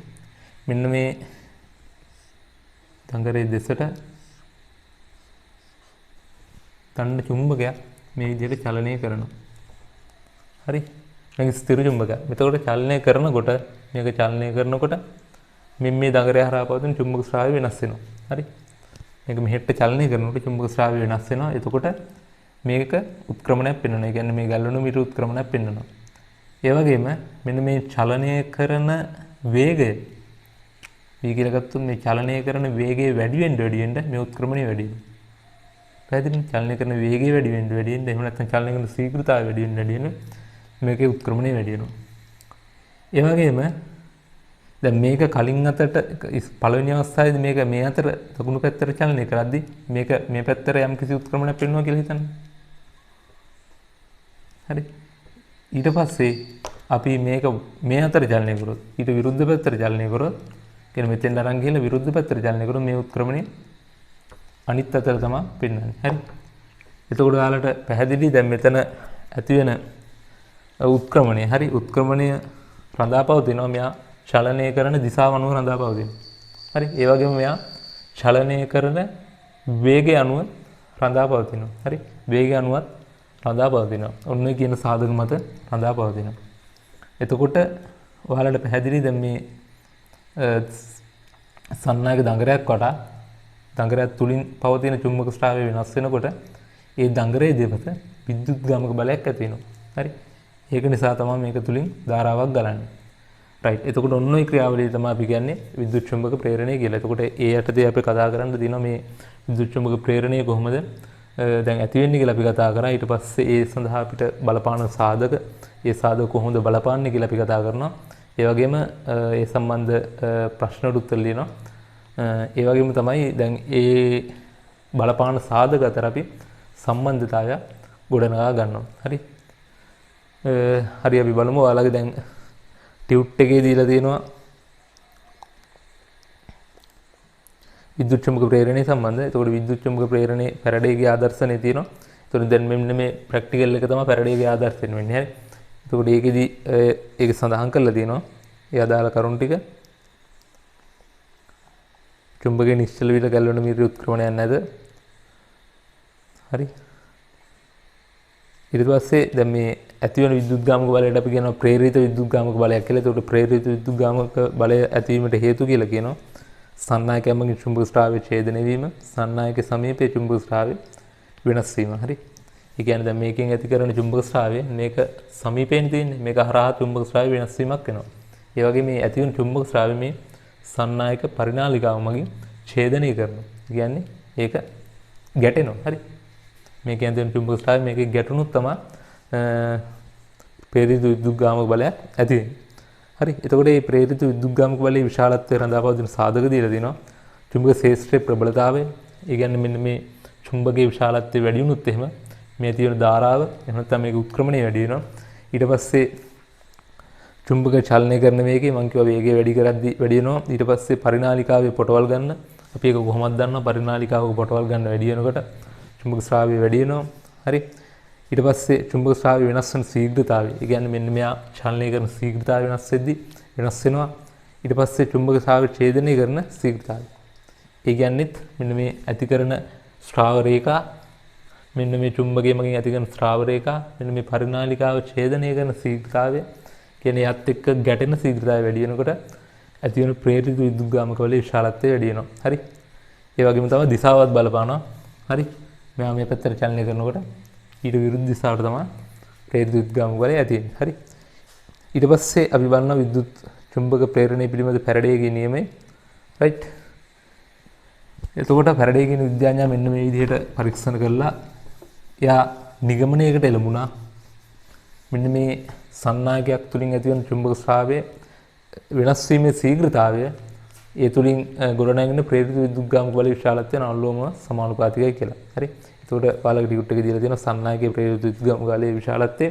මෙන්න මේ දඟරේ දෙසට දණ්ඩ චුම්බකයක් මේ විදිහට චලනය කරනවා. හරි. මේක ස්ථිර චුම්බකයක්. එතකොට චලනය කරනකොට මේක චලනය කරනකොට මේ දඟරය හරහා පවතින චුම්බක ශ්‍රාවය වෙනස් වෙනවා. හරි. මේක මෙහෙට චලනය කරනකොට චුම්බක ශ්‍රාවය වෙනස් වෙනවා. එතකොට මේක උත්ක්‍රමණයක් පෙන්වනවා. ඒ කියන්නේ මේ ගැල්වනෝමීටර උත්ක්‍රමණයක් පෙන්වනවා. ඒ වගේම මෙන්න මේ චලනය කරන වේගය මේ කියලා ගත්තොත් මේ චලනය කරන වේගය වැඩි වෙන්න මේ උත්ක්‍රමණය වැඩි වෙනවා. පැහැදිලිද? චලනය කරන වේගය වැඩි වෙන්න එහෙම නැත්නම් චලනය කරන ශීඝ්‍රතාවය වැඩි වෙන්න මේකේ උත්ක්‍රමණය වැඩි වෙනවා. ඒ වගේම දැන් මේක කලින් අතට පළවෙනි අවස්ථාවේදී මේක මේ අතර දකුණු පැත්තට චලනය කරද්දී මේක මේ පැත්තට යම් කිසි උත්ක්‍රමණයක් පෙන්වනවා කියලා හිතන්න. හරි. ඊට පස්සේ අපි මේක මේ අතර චලනය කරොත් ඊට විරුද්ධ පැත්තට චලනය කරොත් කියන මෙතෙන් අරන් ගිහලා විරුද්ධ පැත්තට චලනය කරොත් මේ උත්ක්‍රමණය අනිත් අතට තමයි පෙන්වන්නේ. හරි. එතකොට ඔයාලට පැහැදිලි දැන් මෙතන ඇති වෙන උත්ක්‍රමණය. හරි. උත්ක්‍රමණය රඳාපවතිනවා. මෙයා චලනය කරන දිශාව අනුව රඳාපවතිනවා. හරි. ඒ වගේම මෙයා චලනය කරන වේගය අනුව රඳාපවතිනවා. හරි. වේගය අනුවත් රඳාපවතිනවා. ඔන්න කියන සාධක මත රඳාපවතිනවා. එතකොට ඔයාලට පැහැදිලි දැන් මේ සන්නායක දඟරයක් වටා දඟරයක් තුලින් පවතින චුම්බක ශ්‍රාවය වෙනස් වෙනකොට ඒ දඟරයේ දෙපත විද්‍යුත් ගාමක බලයක් ඇති වෙනවා. හරි. ඒක නිසා තමයි මේක තුලින් ධාරාවක් ගලන්නේ. රයිට්. එතකොට ඔන්න ඔය ක්‍රියාවලිය තමයි අපි කියන්නේ විද්‍යුත් චුම්බක ප්‍රේරණය කියලා. එතකොට ඒ යටතේ අපි කතා කරන්න දිනවා මේ විද්‍යුත් චුම්බක ප්‍රේරණය කොහොමද දැන් ඇති වෙන්නේ කියලා අපි කතා කරා. ඊට පස්සේ ඒ සඳහා අපිට බලපාන සාධක, ඒ සාධක කොහොමද බලපාන්නේ කියලා අපි කතා කරනවා. ඒ වගේම ඒ සම්බන්ධ ප්‍රශ්නවලට උත්තර ලියනවා. ඒ වගේම තමයි දැන් ඒ බලපාන සාධක අතර අපි සම්බන්ධතාවය ගොඩනගා ගන්නවා. හරි. හරි අපි බලමු ඔයාලගේ දැන් ටියුට් එකේ දීලා තියෙනවා විද්‍යුත් චුම්බක ප්‍රේරණය සම්බන්ධ. එතකොට විද්‍යුත් චුම්බක ප්‍රේරණේ පැරඩේගේ ආදර්ශනේ තියෙනවා. එතකොට දැන් මෙන්න මේ ප්‍රැක්ටිකල් එක තමයි පැරඩේගේ ආදර්ශයෙන් වෙන්නේ. හරි. එතකොට ඒකෙදි ඒක සඳහන් කරලා තියෙනවා. ඒ අදාළ කරුණු ටික. චුම්බකයේ නිශ්චල විල ගැලවෙන මීටර උත්ක්‍රමණයක් නැද? හරි. ඊට පස්සේ දැන් මේ ඇති වෙන විද්‍යුත්ගාමක බලයට අපි කියනවා ප්‍රේරිත විද්‍යුත්ගාමක බලයක් කියලා. ඒකට ප්‍රේරිත විද්‍යුත්ගාමක බලය ඇතිවීමට හේතු කියලා කියනවා සන්නායකයන්ගේ චුම්බක ස්‍රාවයේ ඡේදනය වීම, සන්නායක සමීපයේ චුම්බක ස්‍රාවයේ වෙනස් වීම. හරි. ඒ කියන්නේ දැන් මේකෙන් ඇති කරන චුම්බක ස්‍රාවය මේක සමීපයෙන් තියෙන්නේ. මේක හරහා චුම්බක ස්‍රාවය වෙනස් වීමක් වෙනවා. ඒ වගේ මේ ඇති වෙන චුම්බක ස්‍රාවය මේ සන්නායක පරිනාලිකාව මගින් ඡේදනය කරනවා. කියන්නේ ඒක ගැටෙනවා. හරි. මේක ඇතුළේ චුම්බක ස්‍රාවය මේකේ ගැටුණොත් තමයි ප්‍රේරිත විද්‍යුත්ගාමක බලයක් ඇති වෙන්නේ. හරි. එතකොට මේ ප්‍රේරිත විද්‍යුත්ගාමක බලයේ විශාලත්වය රඳා පවතින සාධක දීලා දිනවා. චුම්බක ශේෂ්ත්‍රයේ ප්‍රබලතාවය. ඒ කියන්නේ මෙන්න මේ චුම්බකයේ විශාලත්වය වැඩි වුණොත් එහෙම මේ තියෙන ධාරාව එහෙම නැත්නම් මේක උත්ක්‍රමණය වැඩි වෙනවා. ඊට පස්සේ චුම්බක චලනය කරන වේගය මම කිව්වා වේගය වැඩි කරද්දී වැඩි වෙනවා. ඊට පස්සේ පරිනාලිකාවේ පොටවල් ගන්න අපි ඒක කොහොමද දන්නවා පරිනාලිකාවක පොටවල් ගන්න වැඩි වෙනකොට චුම්බක ස්‍රාවය වැඩි වෙනවා. හරි. ඊට පස්සේ චුම්බක ස්‍රාවය වෙනස් වෙන ශීඝ්‍රතාවය. ඒ කියන්නේ මෙන්න මෙයා චලනය කරන ශීඝ්‍රතාවය වෙනස් වෙද්දී වෙනස් වෙනවා. ඊට පස්සේ චුම්බක ස්‍රාවය ඡේදනය කරන ශීඝ්‍රතාවය. ඒ කියන්නේත් මෙන්න මේ ඇති කරන ස්‍රාව රේඛා මෙන්න මේ චුම්බකයේ මගින් ඇති කරන ස්‍රාව රේඛා මෙන්න මේ පරිනාලිකාව ඡේදනය කරන ශීඝ්‍රතාවය කියන්නේ යත් එක්ක ගැටෙන ශීඝ්‍රතාවය වැඩි වෙනකොට ඇති වෙන ප්‍රේරිත විද්‍යුත්ගාමක වලේ විශාලත්වය වැඩි වෙනවා. හරි. ඒ වගේම තමයි දිශාවත් බලපානවා. හරි. මෙයා මේ පැත්තට චලනය කරනකොට ඊට විරුද්ධ දිශාවට තමයි ප්‍රේරිත විද්‍යුත්ගාමක බලය ඇති වෙන්නේ. හරි. ඊට පස්සේ අපි බලනවා විද්‍යුත් චුම්බක ප්‍රේරණය පිළිබඳ ෆැරඩේගේ නියමය. රයිට්. එතකොට ෆැරඩේ කියන විද්‍යාඥයා මෙන්න මේ විදිහට පරීක්ෂණ කළා. එයා නිගමනයකට එළඹුණා. මෙන්න මේ සන්නායකයක් තුලින් ඇතිවන චුම්බක ස්‍රාවයේ වෙනස් වීමේ ශීඝ්‍රතාවය ඒ තුලින් ගොඩනැගෙන ප්‍රේරිත විද්‍යුත්ගාමක බලයේ විශාලත්වය අනුලෝම සමානුපාතිකයි කියලා. හරි. එතකොට ඔයාලගේ ටියුට් එකේ දීලා තියෙනවා සන්නායකයේ ප්‍රේරිත විද්‍යුත්ගාමක බලයේ විශාලත්වය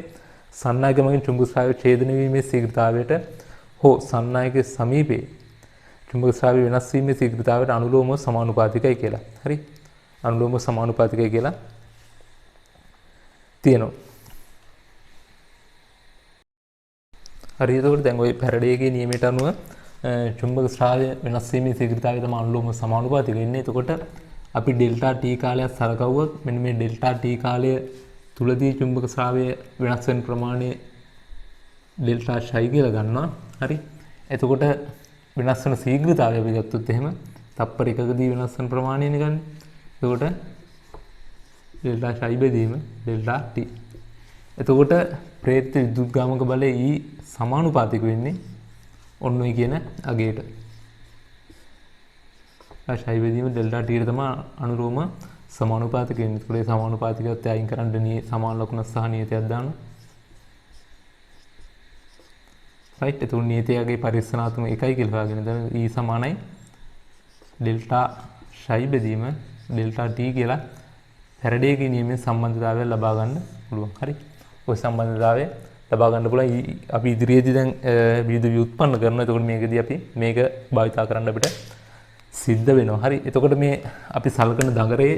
සන්නායක මගින් චුම්බක ස්‍රාවය ඡේදනය වීමේ ශීඝ්‍රතාවයට හෝ සන්නායකයේ සමීපයේ චුම්බක ස්‍රාවය වෙනස් වීමේ ශීඝ්‍රතාවයට අනුලෝම සමානුපාතිකයි කියලා. හරි. අනුලෝම සමානුපාතිකයි කියලා තියෙනවා. හරි. එතකොට දැන් ওই ෆැරඩේගේ නියමයට අනුව චුම්බක ස්‍රාවය වෙනස් වීමේ ශීඝ්‍රතාවය තමයි අනුලෝම සමානුපාතික වෙන්නේ. එතකොට අපි ඩෙල්ටා T කාලයක් සලකවුවොත් මෙන්න මේ ඩෙල්ටා T කාලය තුලදී චුම්බක ස්‍රාවය වෙනස් වෙන ප්‍රමාණය ඩෙල්ටා ෂයි කියලා ගන්නවා. හරි. එතකොට වෙනස් වෙන ශීඝ්‍රතාවය අපි ගත්තොත් එහෙම තප්පර එකකදී වෙනස් වෙන ප්‍රමාණයනේ ගන්න. එතකොට ඩෙල්ටා ෂයි බෙදීම ඩෙල්ටා T. එතකොට ප්‍රේරිත විද්‍යුත්ගාමක බලය E සමානුපාතික වෙන්නේ ඔන්න ඔය කියන අගයට. ෂයි බෙදීම ඩෙල්ටා T ට තමයි අනුලෝම සමානුපාතික වෙන්නේ. ඒකට ඒ සමානුපාතිකත්වය අයින් කරන්න සමාන ලකුණ සහ නියතයක් දාන්න. රයිට්. එතකොට නියතයගේ පරිස්සනාත්මක එකයි කියලා හොයාගෙන දැන් E සමානයි ඩෙල්ටා ෂයි බෙදීම ඩෙල්ටා T කියලා ෆැරඩේගේ නියමයෙන් සම්බන්ධතාවය ලබා ගන්න පුළුවන්. හරි. ওই සම්බන්ධතාවය ලබා ගන්න පුළුවන්. අපි ඉදිරියේදී දැන් විවිධ ව්‍යුත්පන්න කරනවා. එතකොට මේකදී අපි මේක භාවිතා කරන්න අපිට සිද්ධ වෙනවා. හරි. එතකොට මේ අපි සලකන දඟරේ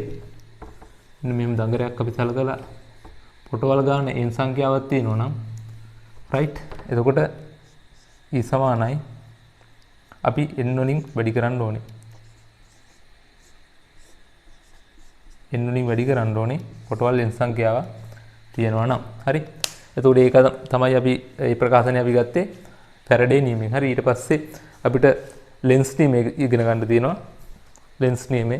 මෙන්න දඟරයක් අපි සලකලා පොටවල් ගන්න n සංඛ්‍යාවක් තියෙනවා නම් රයිට්. එතකොට E සමානයි අපි n වලින් වැඩි කරන්න ඕනේ. n වලින් වැඩි කරන්න ඕනේ පොටවල් n සංඛ්‍යාව තියෙනවා නම්. හරි. එතකොට ඒක තමයි අපි මේ ප්‍රකාශනය අපි ගත්තේ ෆැරඩේ නියමයෙන්. හරි. ඊට පස්සේ අපිට ලෙන්ස් නියමය ඉගෙන ගන්න තියෙනවා. ලෙන්ස් නියමය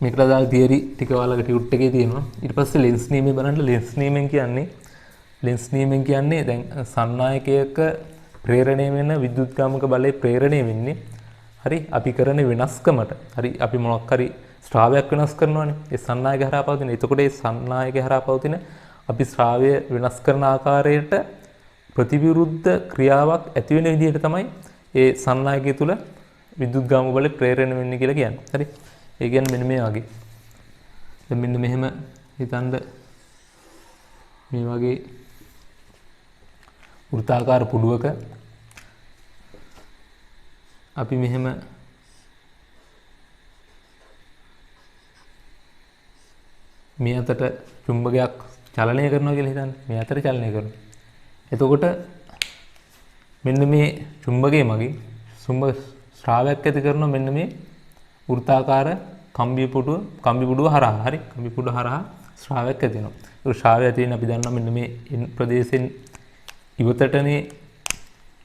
මේකට අදාළ තියරි ටික ඔයාලගේ ටියුට් එකේ තියෙනවා. ඊට පස්සේ ලෙන්ස් නියමය බලන්න. ලෙන්ස් නියමයෙන් කියන්නේ දැන් සන්නායකයක ප්‍රේරණය වෙන විද්‍යුත්ගාමක බලයේ ප්‍රේරණය වෙන්නේ හරි අපි කරන වෙනස්කමට. හරි. අපි මොනක් හරි ස්‍රාවයක් වෙනස් කරනවානේ. ඒ සන්නායක හරහා පවතින. එතකොට ඒ සන්නායක හරහා පවතින අපි ස්‍රාවය වෙනස් කරන ආකාරයට ප්‍රතිවිරුද්ධ ක්‍රියාවක් ඇති වෙන විදිහට තමයි ඒ සන්නායකය තුල විද්‍යුත්ගාමක බලය ප්‍රේරණය වෙන්නේ කියලා කියන්නේ. හරි. ඒ කියන්නේ මෙන්න මේ වගේ. දැන් මෙන්න මෙහෙම හිතන්න මේ වගේ වෘත්තාකාර පුඩුවක අපි මෙහෙම මේ අතට චුම්බකයක් චලනය කරනවා කියලා හිතන්න. මේ අතට චලනය කරනවා. එතකොට මෙන්න මේ චුම්බකයේ මගින් චුම්බක ස්‍රාවයක් ඇති කරනවා මෙන්න මේ වෘත්තාකාර කම්බි පුඩුව හරහා හරි කම්බි පුඩුව හරහා ශ්‍රාවයක් ඇති වෙනවා. ඒක ශ්‍රාවය ඇති වෙන අපි දන්නවා මෙන්න මේ ප්‍රදේශයෙන් ඉවතටනේ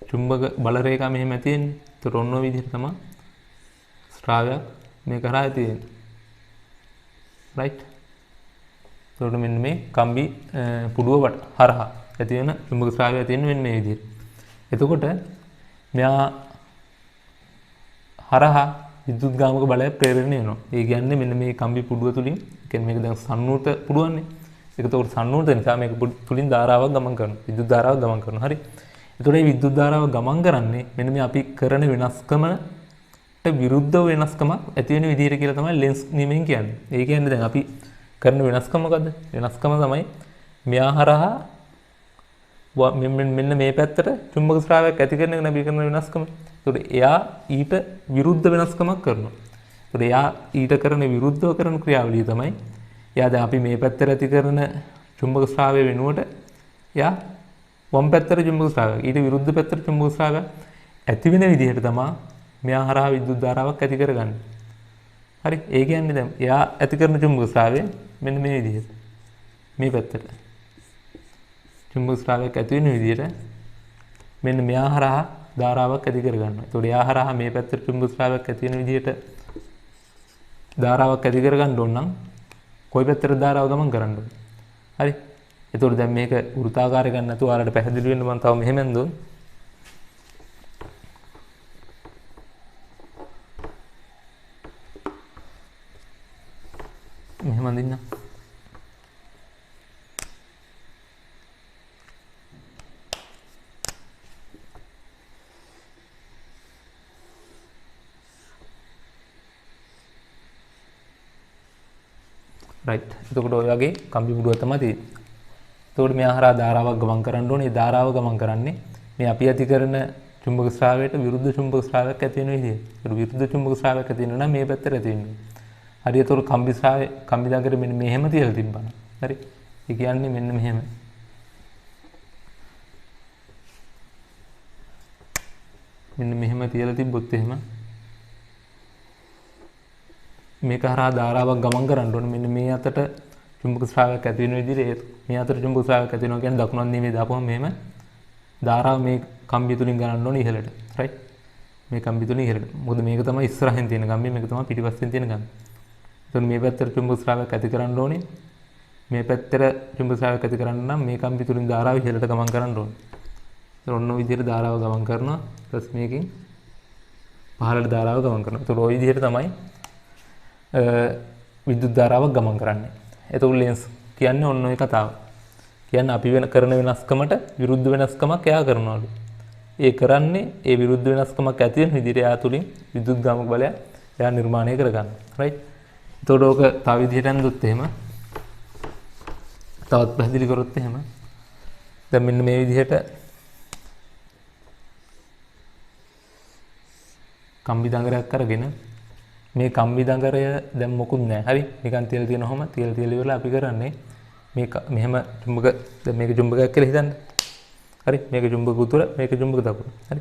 චුම්බක බල රේඛා මෙහෙම ඇති වෙන්නේ. ඒතර ඔන්න ඔය විදිහට තමයි ශ්‍රාවයක් මේ කරා ඇති වෙන්නේ. රයිට්. ඒතකොට මෙන්න මේ කම්බි පුඩුව හරහා ඇති වෙන චුම්බක ශ්‍රාවය ඇති වෙන්නේ මෙන්න මේ විදිහට. එතකොට මෙයා හරහා විද්‍යුත් ගාමක බලය ප්‍රේරණය වෙනවා. ඒ කියන්නේ මෙන්න මේ කම්බි පුඩුව තුලින් කියන්නේ මේක දැන් සම්නූත පුඩුවන්නේ. ඒක උඩ සම්නූත නිසා මේක තුලින් ධාරාවක් ගමන් කරනවා. විද්‍යුත් ධාරාවක් ගමන් කරනවා. හරි. එතකොට මේ විද්‍යුත් ධාරාව ගමන් කරන්නේ මෙන්න මේ අපි කරන වෙනස්කමට විරුද්ධ වෙනස්කමක් ඇති වෙන විදිහට කියලා තමයි ලෙන්ස් නියමයෙන් කියන්නේ. ඒ කියන්නේ දැන් අපි කරන වෙනස්කම මොකද්ද? වෙනස්කම තමයි මෙයා හරහා මෙන්න මේ පැත්තට චුම්බක ශ්‍රාවයක් ඇති කරන එක නබි කරන වෙනස්කම. ඒතකොට එයා ඊට විරුද්ධ වෙනස්කමක් කරනවා. ඒතකොට එයා ඊට කරන විරුද්ධව කරන ක්‍රියාවලිය තමයි එයා දැන් අපි මේ පැත්තට ඇති කරන චුම්බක ශ්‍රාවය වෙනුවට එයා වම් පැත්තට චුම්බක ශ්‍රාවයක් ඊට විරුද්ධ පැත්තට චුම්බක ශ්‍රාවයක් ඇති වෙන විදිහට තමයි මෙයා හරහා විද්‍යුත් ධාරාවක් ඇති කරගන්නේ. හරි. ඒ කියන්නේ දැන් එයා ඇති කරන චුම්බක ශ්‍රාවය මෙන්න මේ විදිහට මේ පැත්තට චුම්බක ශ්‍රාවයක් ඇති වෙන විදිහට මෙන්න මෙයා හරහා ධාරාවක් ඇති කරගන්නවා. ඒතකොට එයා හරහා මේ පැත්තට චුම්බක ශ්‍රාවයක් ඇති වෙන විදිහට ධාරාවක් ඇති කරගන්න ඕන නම් කොයි පැත්තට ධාරාව ගමන් කරන්න ඕන. හරි. ඒතකොට දැන් මේක වෘත්තාකාරය ගන්න නැතුව ඔයාලට පැහැදිලි වෙන්න මම තව මෙහෙම ඇන්දොත් මෙහෙම අඳින්න. රයිට්. එතකොට ඔය වගේ කම්බි පුඩුවක් තමයි තියෙන්නේ. එතකොට මෙයා හරහා ධාරාවක් ගමන් කරන්න ඕනේ. ඒ ධාරාව ගමන් කරන්නේ මේ අපි ඇති කරන චුම්බක ශ්‍රාවයට විරුද්ධ චුම්බක ශ්‍රාවයක් ඇති වෙන විදිහට. ඒක විරුද්ධ චුම්බක ශ්‍රාවයක් ඇති වෙනවා නම් මේ පැත්තට ඇති වෙන්නේ. හරි. එතකොට කම්බි ශ්‍රාවය කම්බි දඟට මෙන්න මෙහෙම තියලා තිබ්බනම්. හරි. ඒ කියන්නේ මෙන්න මෙහෙම. මෙන්න මෙහෙම තියලා තිබ්බොත් එහෙම මේක හරහා ධාරාවක් ගමන් කරන්න ඕනේ. මෙන්න මේ අතට චුම්බක ශ්‍රාවයක් ඇති වෙන විදිහට මේ අතට චුම්බක ශ්‍රාවයක් ඇති වෙනවා කියන්නේ දකුණත් නිමේ දාපුවම මෙහෙම ධාරාව මේ කම්බිය තුලින් ගණන් ඕනේ ඉහළට. රයිට්. මේ කම්බිය තුලින් ඉහළට. මොකද මේක තමයි ඉස්සරහින් තියෙන කම්බිය, මේක තමයි පිටිපස්සෙන් තියෙන කම්බිය. එතකොට මේ පැත්තට චුම්බක ශ්‍රාවයක් ඇති කරන්න ඕනේ. මේ පැත්තට චුම්බක ශ්‍රාවයක් ඇති කරන්න නම් මේ කම්බිය තුලින් ධාරාව ඉහළට ගමන් කරන්න ඕනේ. එතකොට ඔන්න ඔය විදිහට ධාරාව ගමන් කරනවා. ඊට පස්සේ මේකෙන් පහළට ධාරාව ගමන් කරනවා. එතකොට ඔය විදිහට තමයි විද්‍යුත් ධාරාවක් ගමන් කරන්නේ. එතකොට ලෙන්ස් කියන්නේ ඔන්න ඔය කතාව. කියන්නේ අපි කරන වෙනස්කමට විරුද්ධ වෙනස්කමක් එයා කරනවලු. ඒ කරන්නේ ඒ විරුද්ධ වෙනස්කමක් ඇති වෙන විදිහට එයා තුලින් විද්‍යුත් ගාමක බලය එයා නිර්මාණය කරගන්නවා. රයිට්. එතකොට ඕක තව විදිහට අඳුත් එහෙම තවත් පැහැදිලි කරොත් එහෙම දැන් මෙන්න මේ විදිහට කම්බි දඟරයක් අරගෙන මේ කම්බි දඟරය දැන් මොකුත් නැහැ. හරි. නිකන් තියලා තියෙනවම තියලා ඉවරලා අපි කරන්නේ මේක මෙහෙම චුම්බක දැන් මේක චුම්බකයක් කියලා හිතන්න. හරි. මේක චුම්බක උතුර මේක චුම්බක දකුණ. හරි.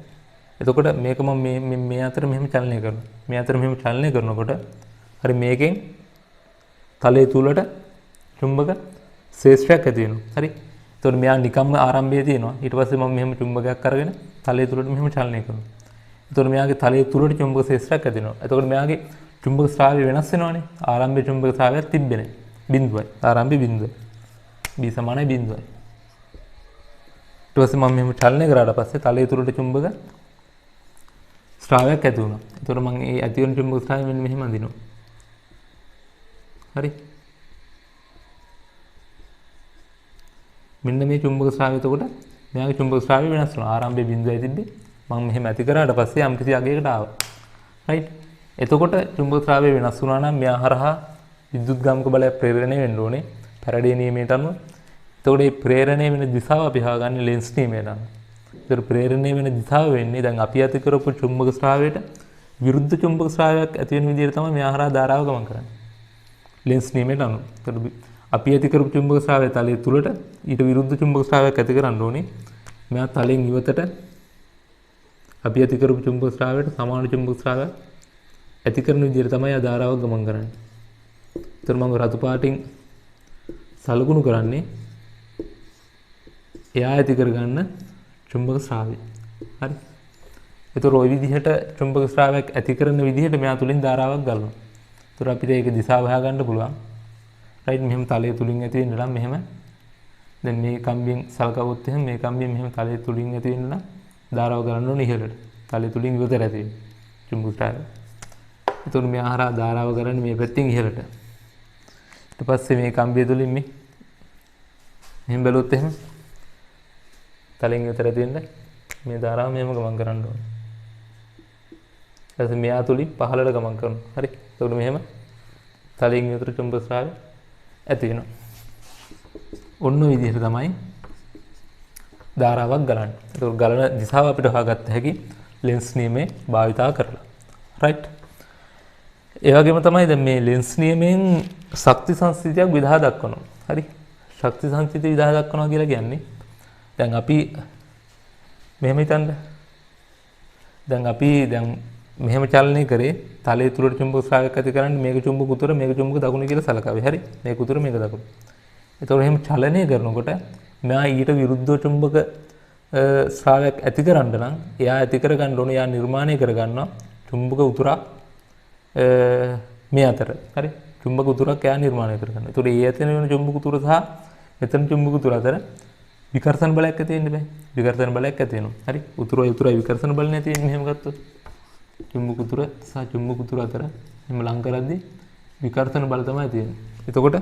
එතකොට මේක මම මේ අතර මෙහෙම චලනය කරනවා. මේ අතර මෙහෙම චලනය කරනකොට හරි මේකෙන් තලයේ තුලට චුම්බක ශේෂ්ත්‍රයක් ඇති වෙනවා. හරි. එතකොට මෙයා නිකම්ම ආරම්භයේ තියෙනවා. ඊට පස්සේ මම මෙහෙම චුම්බකයක් අරගෙන තලයේ තුලට මෙහෙම චලනය කරනවා. එතකොට මෙයාගේ තලයේ තුලට චුම්බක ශේෂ්ත්‍රයක් ඇති වෙනවා. එතකොට මෙයාගේ චුම්බක ශ්‍රාවය වෙනස් වෙනවනේ. ආරම්භයේ චුම්බක ශ්‍රාවයක් තිබ්බේ නැහැ. බිඳුවයි. ආරම්භයේ බිඳුවයි. B සමානයි බිඳුවයි. ඊට පස්සේ මම මෙහෙම චලනය කරාට පස්සේ තලයේ තුලට චුම්බක ශ්‍රාවයක් ඇති වුණා. එතකොට මම මේ ඇති වෙන චුම්බක ශ්‍රාවය මෙන්න මෙහෙම අඳිනවා. හරි. මෙන්න මේ චුම්බක ශ්‍රාවය එතකොට මෙයාගේ චුම්බක ශ්‍රාවය වෙනස් වෙනවා. ආරම්භයේ බිඳුවයි තිබ්බේ. මම මෙහෙම ඇති කරාට පස්සේ යම් කිසි අගයකට ආවා. රයිට්. එතකොට චුම්බක ශ්‍රාවය වෙනස් වුණා නම් මෙයා හරහා විද්‍යුත් ගාමක බලය ප්‍රේරණය වෙන්න ඕනේ. පැරඩේ නියමයට අනුව. එතකොට මේ ප්‍රේරණය වෙන දිශාව අපි හොයාගන්නේ ලෙන්ස් නියමයට අනුව. ඒතර ප්‍රේරණය වෙන දිශාව වෙන්නේ දැන් අපි ඇති කරපු චුම්බක ශ්‍රාවයට විරුද්ධ චුම්බක ශ්‍රාවයක් ඇති වෙන විදිහට තමයි මෙයා හරහා ධාරාව ගමන් කරන්නේ. ලෙන්ස් නියමයට අනුව. ඒතර අපි ඇති කරපු චුම්බක ශ්‍රාවය තලයේ තුලට ඊට විරුද්ධ චුම්බක ශ්‍රාවයක් ඇති කරන්න ඕනේ. මෙයා තලයෙන් ඉවතට අපි ඇති කරපු චුම්බක ශ්‍රාවයට සමාන චුම්බක ශ්‍රාවයක් ඇති කරන විදිහට තමයි ධාරාවක් ගමන් කරන්නේ. ඒතර මම රතු පාටින් සලකුණු කරන්නේ එයා ඇති කරගන්න චුම්බක ස්‍රාවය. හරි. ඒතර ওই විදිහට චුම්බක ස්‍රාවයක් ඇති කරන විදිහට මෙයා තුලින් ධාරාවක් ගලනවා. ඒතර අපිට ඒක දිශාව හොයාගන්න පුළුවන්. රයිට් මෙහෙම තලයේ තුලින් ඇති වෙන්න නම් මෙහෙම දැන් මේ කම්බියෙන් සලකවුවොත් එහෙනම් මේ කම්බියෙන් මෙහෙම තලයේ තුලින් ඇති වෙන්න නම් ධාරාව ගලන්න ඕනේ ඉහළට. තලයේ තුලින් ඉවතට ඇති වෙන්නේ චුම්බක ස්‍රාවය. ඒතර මෙයා හරහා ධාරාව කරන්නේ මේ පැත්තෙන් ඉහළට. ඊට පස්සේ මේ කම්බිය තුලින් මේ මෙහෙම බැලුවොත් එහෙම තලෙන් ඉවතට ඇති වෙන්න මේ ධාරාව මෙහෙම ගමන් කරන්න ඕනේ. ඊට පස්සේ මෙයා තුලින් පහළට ගමන් කරනවා. හරි. ඒකට මෙහෙම තලෙන් ඉවතට චුම්බක ස්‍රාවය ඇති වෙනවා. ඔන්න ඔය විදිහට තමයි ධාරාවක් ගලන්නේ. ඒක ගලන දිශාව අපිට හොයාගත්ත හැකි ලෙන්ස් නියමයේ භාවිතා කරලා. රයිට්. ඒ වගේම තමයි දැන් මේ ලෙන්ස් නියමයෙන් ශක්ති සංස්ථිතියක් විදහා දක්වනවා. හරි. ශක්ති සංස්ථිතිය විදහා දක්වනවා කියලා කියන්නේ දැන් අපි මෙහෙම හිතන්න. දැන් අපි මෙහෙම චලනය කරේ තලයේ තුරට චුම්බක ස්‍රාවයක් ඇති කරන්නේ මේක චුම්බක උතුර මේක චුම්බක දකුණ කියලා සලකාවේ. හරි. මේක උතුර මේක දකුණ. ඒතකොට එහෙම චලනය කරනකොට මෙයා ඊට විරුද්ධව චුම්බක ස්‍රාවයක් ඇති කරන්න නම් එයා ඇති කර ගන්න ඕනේ එයා නිර්මාණය කර ගන්නවා චුම්බක උතුරක් මේ අතර. හරි. චුම්බක උතුරක් එයා නිර්මාණය කර ගන්නවා. ඒතකොට ඒ ඇතන වෙන චුම්බක උතුර සහ මෙතන චුම්බක උතුර අතර විකර්ෂණ බලයක් ඇති වෙන්න බෑ. විකර්ෂණ බලයක් ඇති වෙනවා. හරි. උතුරයි විකර්ෂණ බල නැති වෙන්නේ මෙහෙම ගත්තොත්. චුම්බක උතුර සහ චුම්බක උතුර අතර එහෙම ලං කරද්දී විකර්ෂණ බල තමයි තියෙන්නේ. එතකොට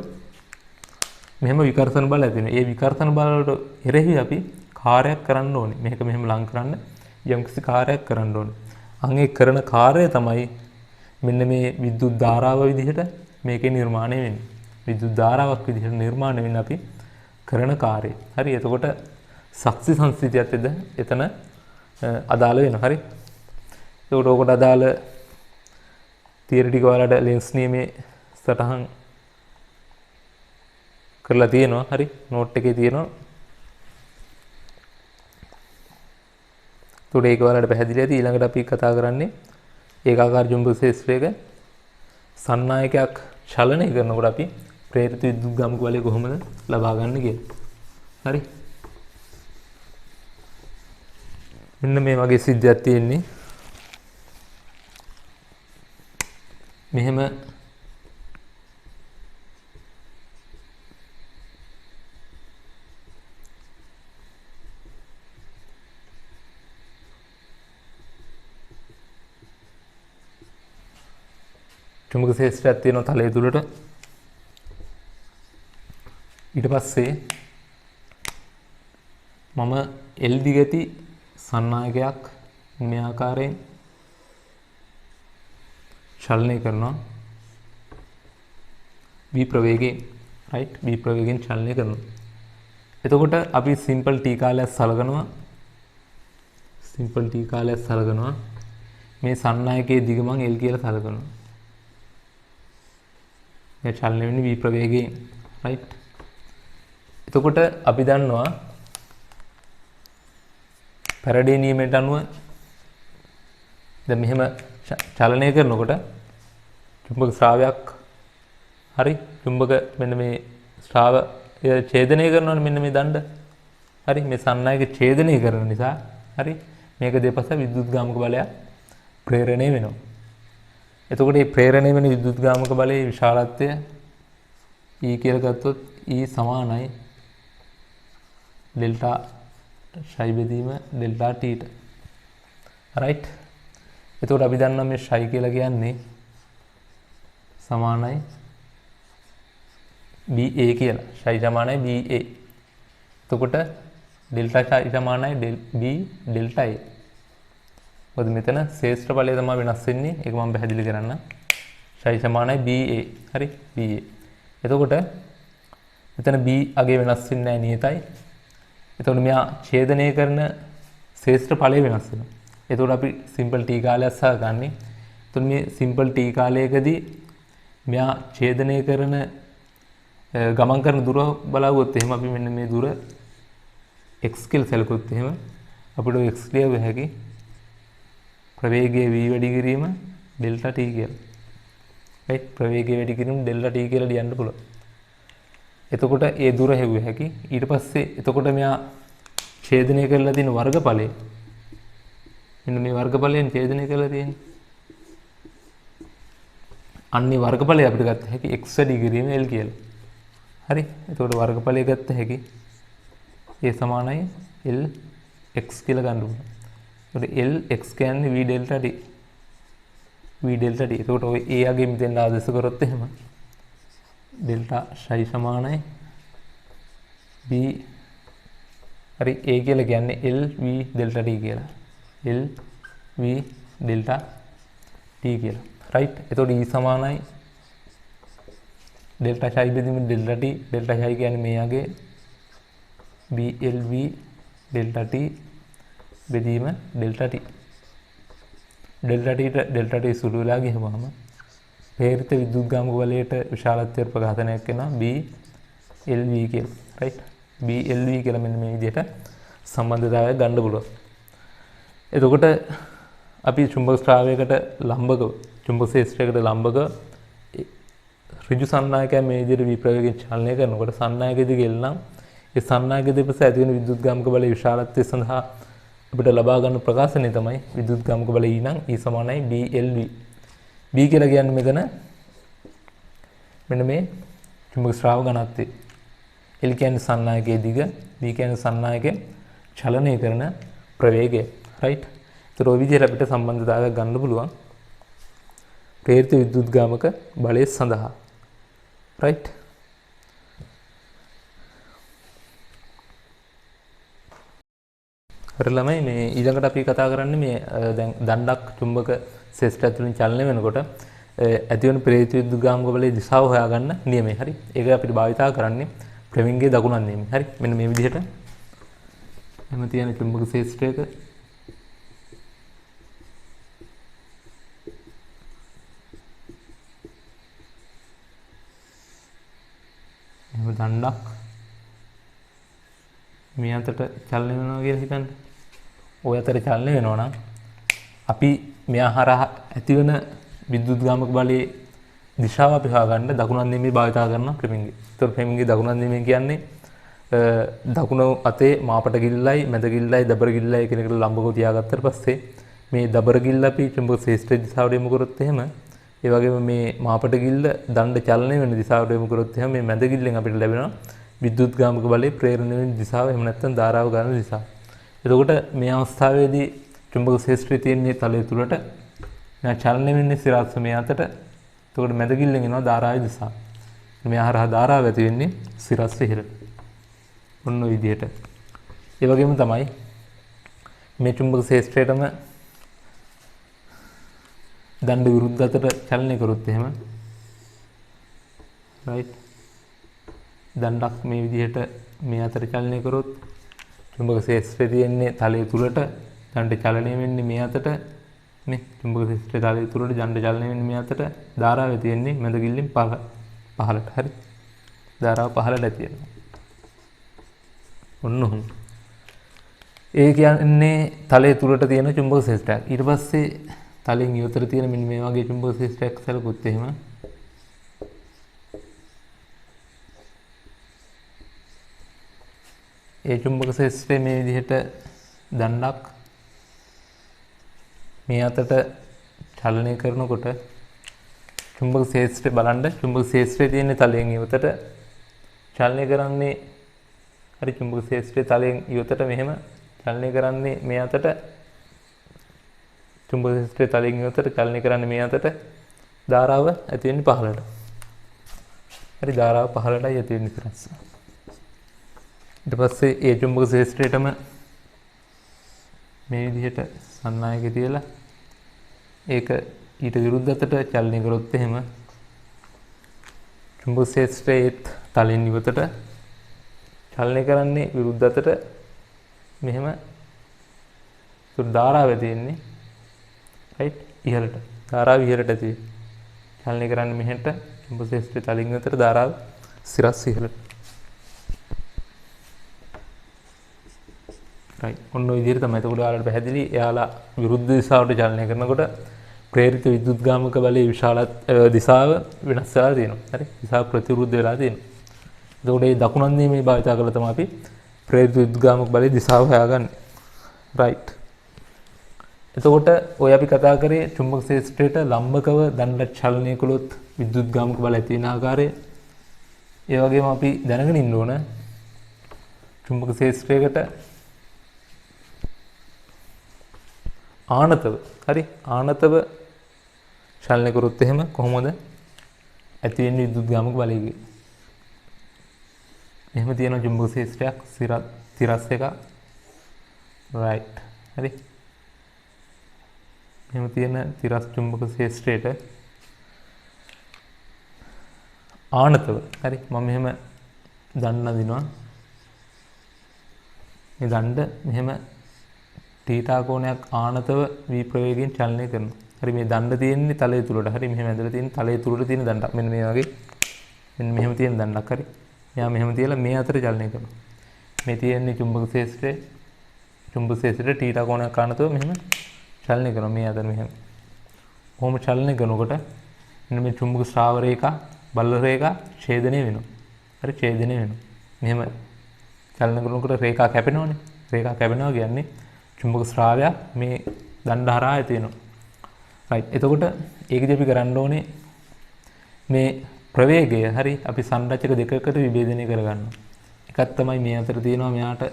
මෙහෙම විකර්ෂණ බල ඇති වෙනවා. ඒ විකර්ෂණ බල වලට එරෙහි අපි කාර්යයක් කරන්න ඕනේ. මේක මෙහෙම ලං කරන්න යම්කිසි කාර්යයක් කරන්න ඕනේ. අන් ඒ කරන කාර්යය තමයි මෙන්න මේ විද්‍යුත් ධාරාව විදිහට මේකේ නිර්මාණය වෙන්නේ. විද්‍යුත් ධාරාවක් විදිහට නිර්මාණය වෙන්නේ අපි කරන කාර්යය. හරි. එතකොට ශක්ති සංස්ථිතියත් එතන අදාළ වෙනවා. හරි. ඒකට ඔකට අදාළ තියරි ටික ඔයාලට ලෙන්ස් නියමයේ සටහන් කරලා තියෙනවා. හරි. නෝට් එකේ තියෙනවා. ඒකට ඒක ඔයාලට පැහැදිලි ඇති. ඊළඟට අපි කතා කරන්නේ ඒකාකාර චුම්බක ක්ෂේත්‍රයක සන්නායකයක් චලනය කරනකොට අපි ප්‍රේරිත විද්‍යුත් ගාමක බලය කොහොමද ලබා ගන්න කියලා. හරි. මෙන්න මේ වගේ සිද්ධියක් තියෙන්නේ. මෙහෙම චුම්බක ක්ෂේත්‍රයක් තියෙනවා තලයේ තුලට. ඊට පස්සේ මම L දිගති සන්නායකයක් මේ ආකාරයෙන් චලනය කරනවා. v ප්‍රවේගයෙන් රයිට් v ප්‍රවේගයෙන් චලනය කරනවා. එතකොට අපි සිම්පල් t කාලයක් සලකනවා. සිම්පල් t කාලයක් සලකනවා. මේ සන්නායකයේ දිග මම L කියලා සලකනවා. මේ චලනය වෙන්නේ v ප්‍රවේගයෙන් රයිට්. එතකොට අපි දන්නවා පැරඩේ නියමයට අනුව දැන් මෙහෙම චලනය කරනකොට චුම්බක ස්‍රාවයක් හරි චුම්බක මෙන්න මේ ස්‍රාව ඡේදනය කරනවනේ මෙන්න මේ දණ්ඩ. හරි. මේ සන්නායක ඡේදනය කරන නිසා හරි මේක දෙපස විද්‍යුත් ගාමක බලයක් ප්‍රේරණය වෙනවා. එතකොට මේ ප්‍රේරණය වෙන විද්‍යුත් ගාමක බලයේ විශාලත්වය E කියලා ගත්තොත් E සමානයි ඩෙල්ටා ෂයි බෙදීම ඩෙල්ටා t ට. රයිට්. එතකොට අපි දන්නවා මේ ෂයි කියලා කියන්නේ සමානයි BA කියලා. ෂයි සමානයි BA. එතකොට ඩෙල්ටා ෂයි සමානයි B ඩෙල්ටා A. මොකද මෙතන ශේෂ්ත්‍ර බලය තමයි වෙනස් වෙන්නේ. ඒක මම පැහැදිලි කරන්න. ෂයි සමානයි BA. හරි BA. එතකොට මෙතන B අගේ වෙනස් වෙන්නේ නැහැ නියතයි. එතකොට මෙයා ඡේදනය කරන ශේෂ්ත්‍ර ඵලය වෙනස් වෙනවා. එතකොට අපි සිම්පල් t කාලයක් සලකන්නේ. එතකොට මේ සිම්පල් t කාලයකදී මෙයා ඡේදනය කරන ගමන් කරන දුර බලවුවොත් එහෙම අපි මෙන්න මේ දුර x කියලා සැලකුවොත් එහෙම අපිට x ලියව හැකි ප්‍රවේගයේ v වැඩි කිරීම ඩෙල්ටා t කියලා. right ප්‍රවේගය වැඩි කිරීම ඩෙල්ටා t කියලා ලියන්න පුළුවන්. එතකොට ඒ දුර හෙව්ව හැකි. ඊට පස්සේ එතකොට මෙයා ඡේදනය කරලා තියෙන වර්ගඵලය මෙන්න මේ වර්ගඵලයෙන් ඡේදනය කරලා තියෙන්නේ. අන්නේ වර්ගඵලය අපිට ගත්ත හැකි x වැඩි කිරීම l කියලා. හරි. එතකොට වර්ගඵලය ගත්ත හැකි a සමානයි l x කියලා ගන්න ඕනේ. එතකොට l x කියන්නේ v delta t. v delta t. එතකොට ඔය a යගේ මෙතෙන් ආදේශ කරොත් එහෙම delta psi සමානයි b හරි a කියලා කියන්නේ l v delta t කියලා. l v delta t කියලා. right. එතකොට e සමානයි delta psi බෙදීම delta t. delta psi කියන්නේ මේ යගේ b l v delta t බෙදීම delta t. delta t delta t සුළු වෙලා ගියවම ප්‍රේරිත විද්‍යුත්ගාමක බලයට විශාලත්වයට ප්‍රඝාතනයක් වෙනවා b l v කියලා. right. b l v කියලා මෙන්න මේ විදිහට සම්බන්ධතාවයක් ගන්න පුළුවන්. එතකොට අපි චුම්බක ස්ත්‍රාවයකට ලම්බක චුම්බක ක්ෂේත්‍රයකට ලම්බක ඍජු සන්නායකය මේ විදිහට විප්‍රවේගයෙන් චලනය කරනකොට සන්නායකයේ ගෙල්නම් ඒ සන්නායකයේ දෙපස ඇති වෙන විද්‍යුත්ගාමක බලයේ විශාලත්වය සඳහා අපිට ලබා ගන්න ප්‍රකාශනය තමයි විද්‍යුත්ගාමක බලය E නම් E සමානයි BLV. B කියලා කියන්නේ මෙතන මෙන්න මේ චුම්බක ස්‍රාව ඝනත්වය. L කියන්නේ සන්නායකයේ දිග, B කියන්නේ සන්නායකයේ චලනය කරන ප්‍රවේගය. right. ඒතර ඔය විදිහට අපිට සම්බන්ධතාවයක් ගන්න පුළුවන් ප්‍රේරිත විද්‍යුත්ගාමක බලය සඳහා. right. හරි ළමයි මේ ඊළඟට අපි කතා කරන්නේ මේ දැන් දණ්ඩක් චුම්බක ශේෂ්ත්‍රය තුලින් චලනය වෙනකොට ඇති වෙන ප්‍රේරිත විද්‍යුත්ගාමක බලයේ දිශාව හොයාගන්න නියමයි. හරි. ඒක අපිට භාවිතා කරන්නේ ප්‍රවේගයේ දකුණක් නියමයි. හරි. මෙන්න මේ විදිහට එහම තියෙන චුම්බක ශේෂ්ත්‍රයක එහම දණ්ඩක් මේ අතට චලනය වෙනවා කියලා හිතන්න. ඔය අතර චලනය වෙනවා නම් අපි මෙයා හරහා ඇතිවන විද්‍යුත්ගාමක බලයේ දිශාව අපි හොයාගන්න දකුණක් නෙමෙයි භාවිතා කරන ෆ්ලෙමින්ගේ. ඒතර ෆ්ලෙමින්ගේ දකුණක් නෙමෙයි කියන්නේ දකුණු අතේ මාපට ගිල්ලයි මැද ගිල්ලයි දබර ගිල්ලයි කියන එකට ලම්බකව තියාගත්තට පස්සේ මේ දබර ගිල්ල අපි චුම්බක ශේෂ්ත්‍රයේ දිශාවට යොමු කරොත් එහෙම ඒ වගේම මේ මාපට ගිල්ල දණ්ඩ චලනය වෙන දිශාවට යොමු කරොත් එහෙම මේ මැද ගිල්ලෙන් අපිට ලැබෙනවා විද්‍යුත්ගාමක බලයේ ප්‍රේරණය වෙන දිශාව එහෙම නැත්නම් ධාරාව ගන්න දිශාව. එතකොට මේ අවස්ථාවේදී චුම්බක ශේෂ්ත්‍රයේ තියෙන තලය තුලට මෙයා චලනය වෙන්නේ සිරස්ස මේ අතට. එතකොට මැද ගිල්ලෙන් එනවා ධාරාවේ දිශාව. මෙයා හරහා ධාරාව ඇති වෙන්නේ සිරස්ස ඉහළට. ඔන්න ඔය විදිහට. ඒ වගේම තමයි මේ චුම්බක ශේෂ්ත්‍රයටම දණ්ඩ විරුද්ධ අතට චලනය කරොත් එහෙම right. දණ්ඩක් මේ විදිහට මේ අතට චලනය කරොත් චුම්බක ශේෂ්ත්‍රයේ තියෙන්නේ තලයේ තුලට දණ්ඩ චලනය වෙන්නේ මේ අතට නේ. චුම්බක ශේෂ්ත්‍රයේ තලයේ තුලට දණ්ඩ චලනය වෙන්නේ මේ අතට ධාරාව තියෙන්නේ මැද ගිල්ලෙන් පහළට. හරි. ධාරාව පහළට ඇති වෙනවා. ඔන්න ඔහොම. ඒ කියන්නේ තලයේ තුලට තියෙන චුම්බක ශේෂ්ත්‍රයක්. ඊට පස්සේ තලයෙන් ඉවතට තියෙන මෙන්න මේ වගේ චුම්බක ශේෂ්ත්‍රයක් සැලකුවොත් එහෙම ඒ චුම්බක ශේෂ්ත්‍රයේ මේ විදිහට දණ්ඩක් මේ අතට චලනය කරනකොට චුම්බක ශේෂ්ත්‍රය බලන්න චුම්බක ශේෂ්ත්‍රයේ තියෙන තලයෙන් ඉවතට චලනය කරන්නේ හරි. චුම්බක ශේෂ්ත්‍රයේ තලයෙන් ඉවතට මෙහෙම චලනය කරන්නේ මේ අතට චුම්බක ශේෂ්ත්‍රයේ තලයෙන් ඉවතට චලනය කරන්නේ මේ අතට ධාරාව ඇති වෙන්නේ පහළට. හරි. ධාරාව පහළටයි ඇති වෙන්නේ සිරස්ස. ඊට පස්සේ ඒ චුම්බක ශේෂ්ත්‍රයටම මේ විදිහට සන්නායකය තියලා ඒක ඊට විරුද්ධ අතට චලනය කරොත් එහෙම චුම්බක ශේෂ්ත්‍රයේ තලයෙන් ඉවතට චලනය කරන්නේ විරුද්ධ අතට මෙහෙම ධාරාව තියෙන්නේ right ඉහළට. ධාරාව ඉහළට ඇති චලනය කරන්නේ මෙහෙට චුම්බක ශේෂ්ත්‍රයේ තලින් ඉවතට ධාරාව සිරස් ඉහළට. right. ඔන්න ඔය විදිහට තමයි. එතකොට ඔයාලට පැහැදිලි එයාලා විරුද්ධ දිශාවට චලනය කරනකොට ප්‍රේරිත විද්‍යුත්ගාමක බලයේ විශාලත් දිශාව වෙනස් වෙලා තියෙනවා. හරි. දිශාව ප්‍රතිවිරුද්ධ වෙලා තියෙනවා. එතකොට මේ දකුණන් දීමේ භාවිතා කරලා තමයි අපි ප්‍රේරිත විද්‍යුත්ගාමක බලයේ දිශාව හොයාගන්නේ. right. එතකොට ඔය අපි කතා කරේ චුම්බක ක්ෂේත්‍රයට ලම්බකව දණ්ඩක් චලනය කළොත් විද්‍යුත්ගාමක බල ඇති වෙන ආකාරය. ඒ වගේම අපි දැනගෙන ඉන්න ඕන චුම්බක ක්ෂේත්‍රයකට ආනතව හරි ආනතව චලනය කරොත් එහෙම කොහොමද ඇති වෙන්නේ විද්‍යුත්ගාමක බලය කියලා. එහෙම තියෙන චුම්බක ක්ෂේත්‍රයක් තිරස් එක right හරි. එහෙම තියෙන තිරස් චුම්බක ක්ෂේත්‍රයට ආනතව හරි මම මෙහෙම දණ්ඩ නදිනවා. මේ දණ්ඩ මෙහෙම තීටා කෝණයක් ආනතව v ප්‍රවේගයෙන් චලනය කරනවා. හරි මේ දණ්ඩ තියෙන්නේ තලය තුලට. හරි මෙහෙම ඇදලා තියෙන තලය තුලට තියෙන දණ්ඩක්. මෙන්න මේ වගේ මෙන්න මෙහෙම තියෙන දණ්ඩක්. හරි. මෙයා මෙහෙම තියලා මේ අතර චලනය කරනවා. මේ තියෙන්නේ චුම්බක ක්ෂේත්‍රයේ චුම්බක ක්ෂේත්‍රයට තීටා කෝණයක් ආනතව මෙහෙම චලනය කරනවා. මේ අතර මෙහෙම. කොහොම චලනය කරනකොට මෙන්න මේ චුම්බක ශ්‍රාව රේඛා බල රේඛා ඡේදනය වෙනවා. හරි ඡේදනය වෙනවා. මෙහෙම චලන කරනකොට රේඛා කැපෙනවනේ. රේඛා කැපෙනවා කියන්නේ චුම්බක ශ්‍රාවයක් මේ දණ්ඩ හරහා ඇති වෙනවා. right. එතකොට ඒකදී අපි කරන්න ඕනේ මේ ප්‍රවේගය හරි අපි සංරචක දෙකකට විභේදනය කරගන්නවා. එකක් තමයි මේ අතර තියෙනවා මෙයාට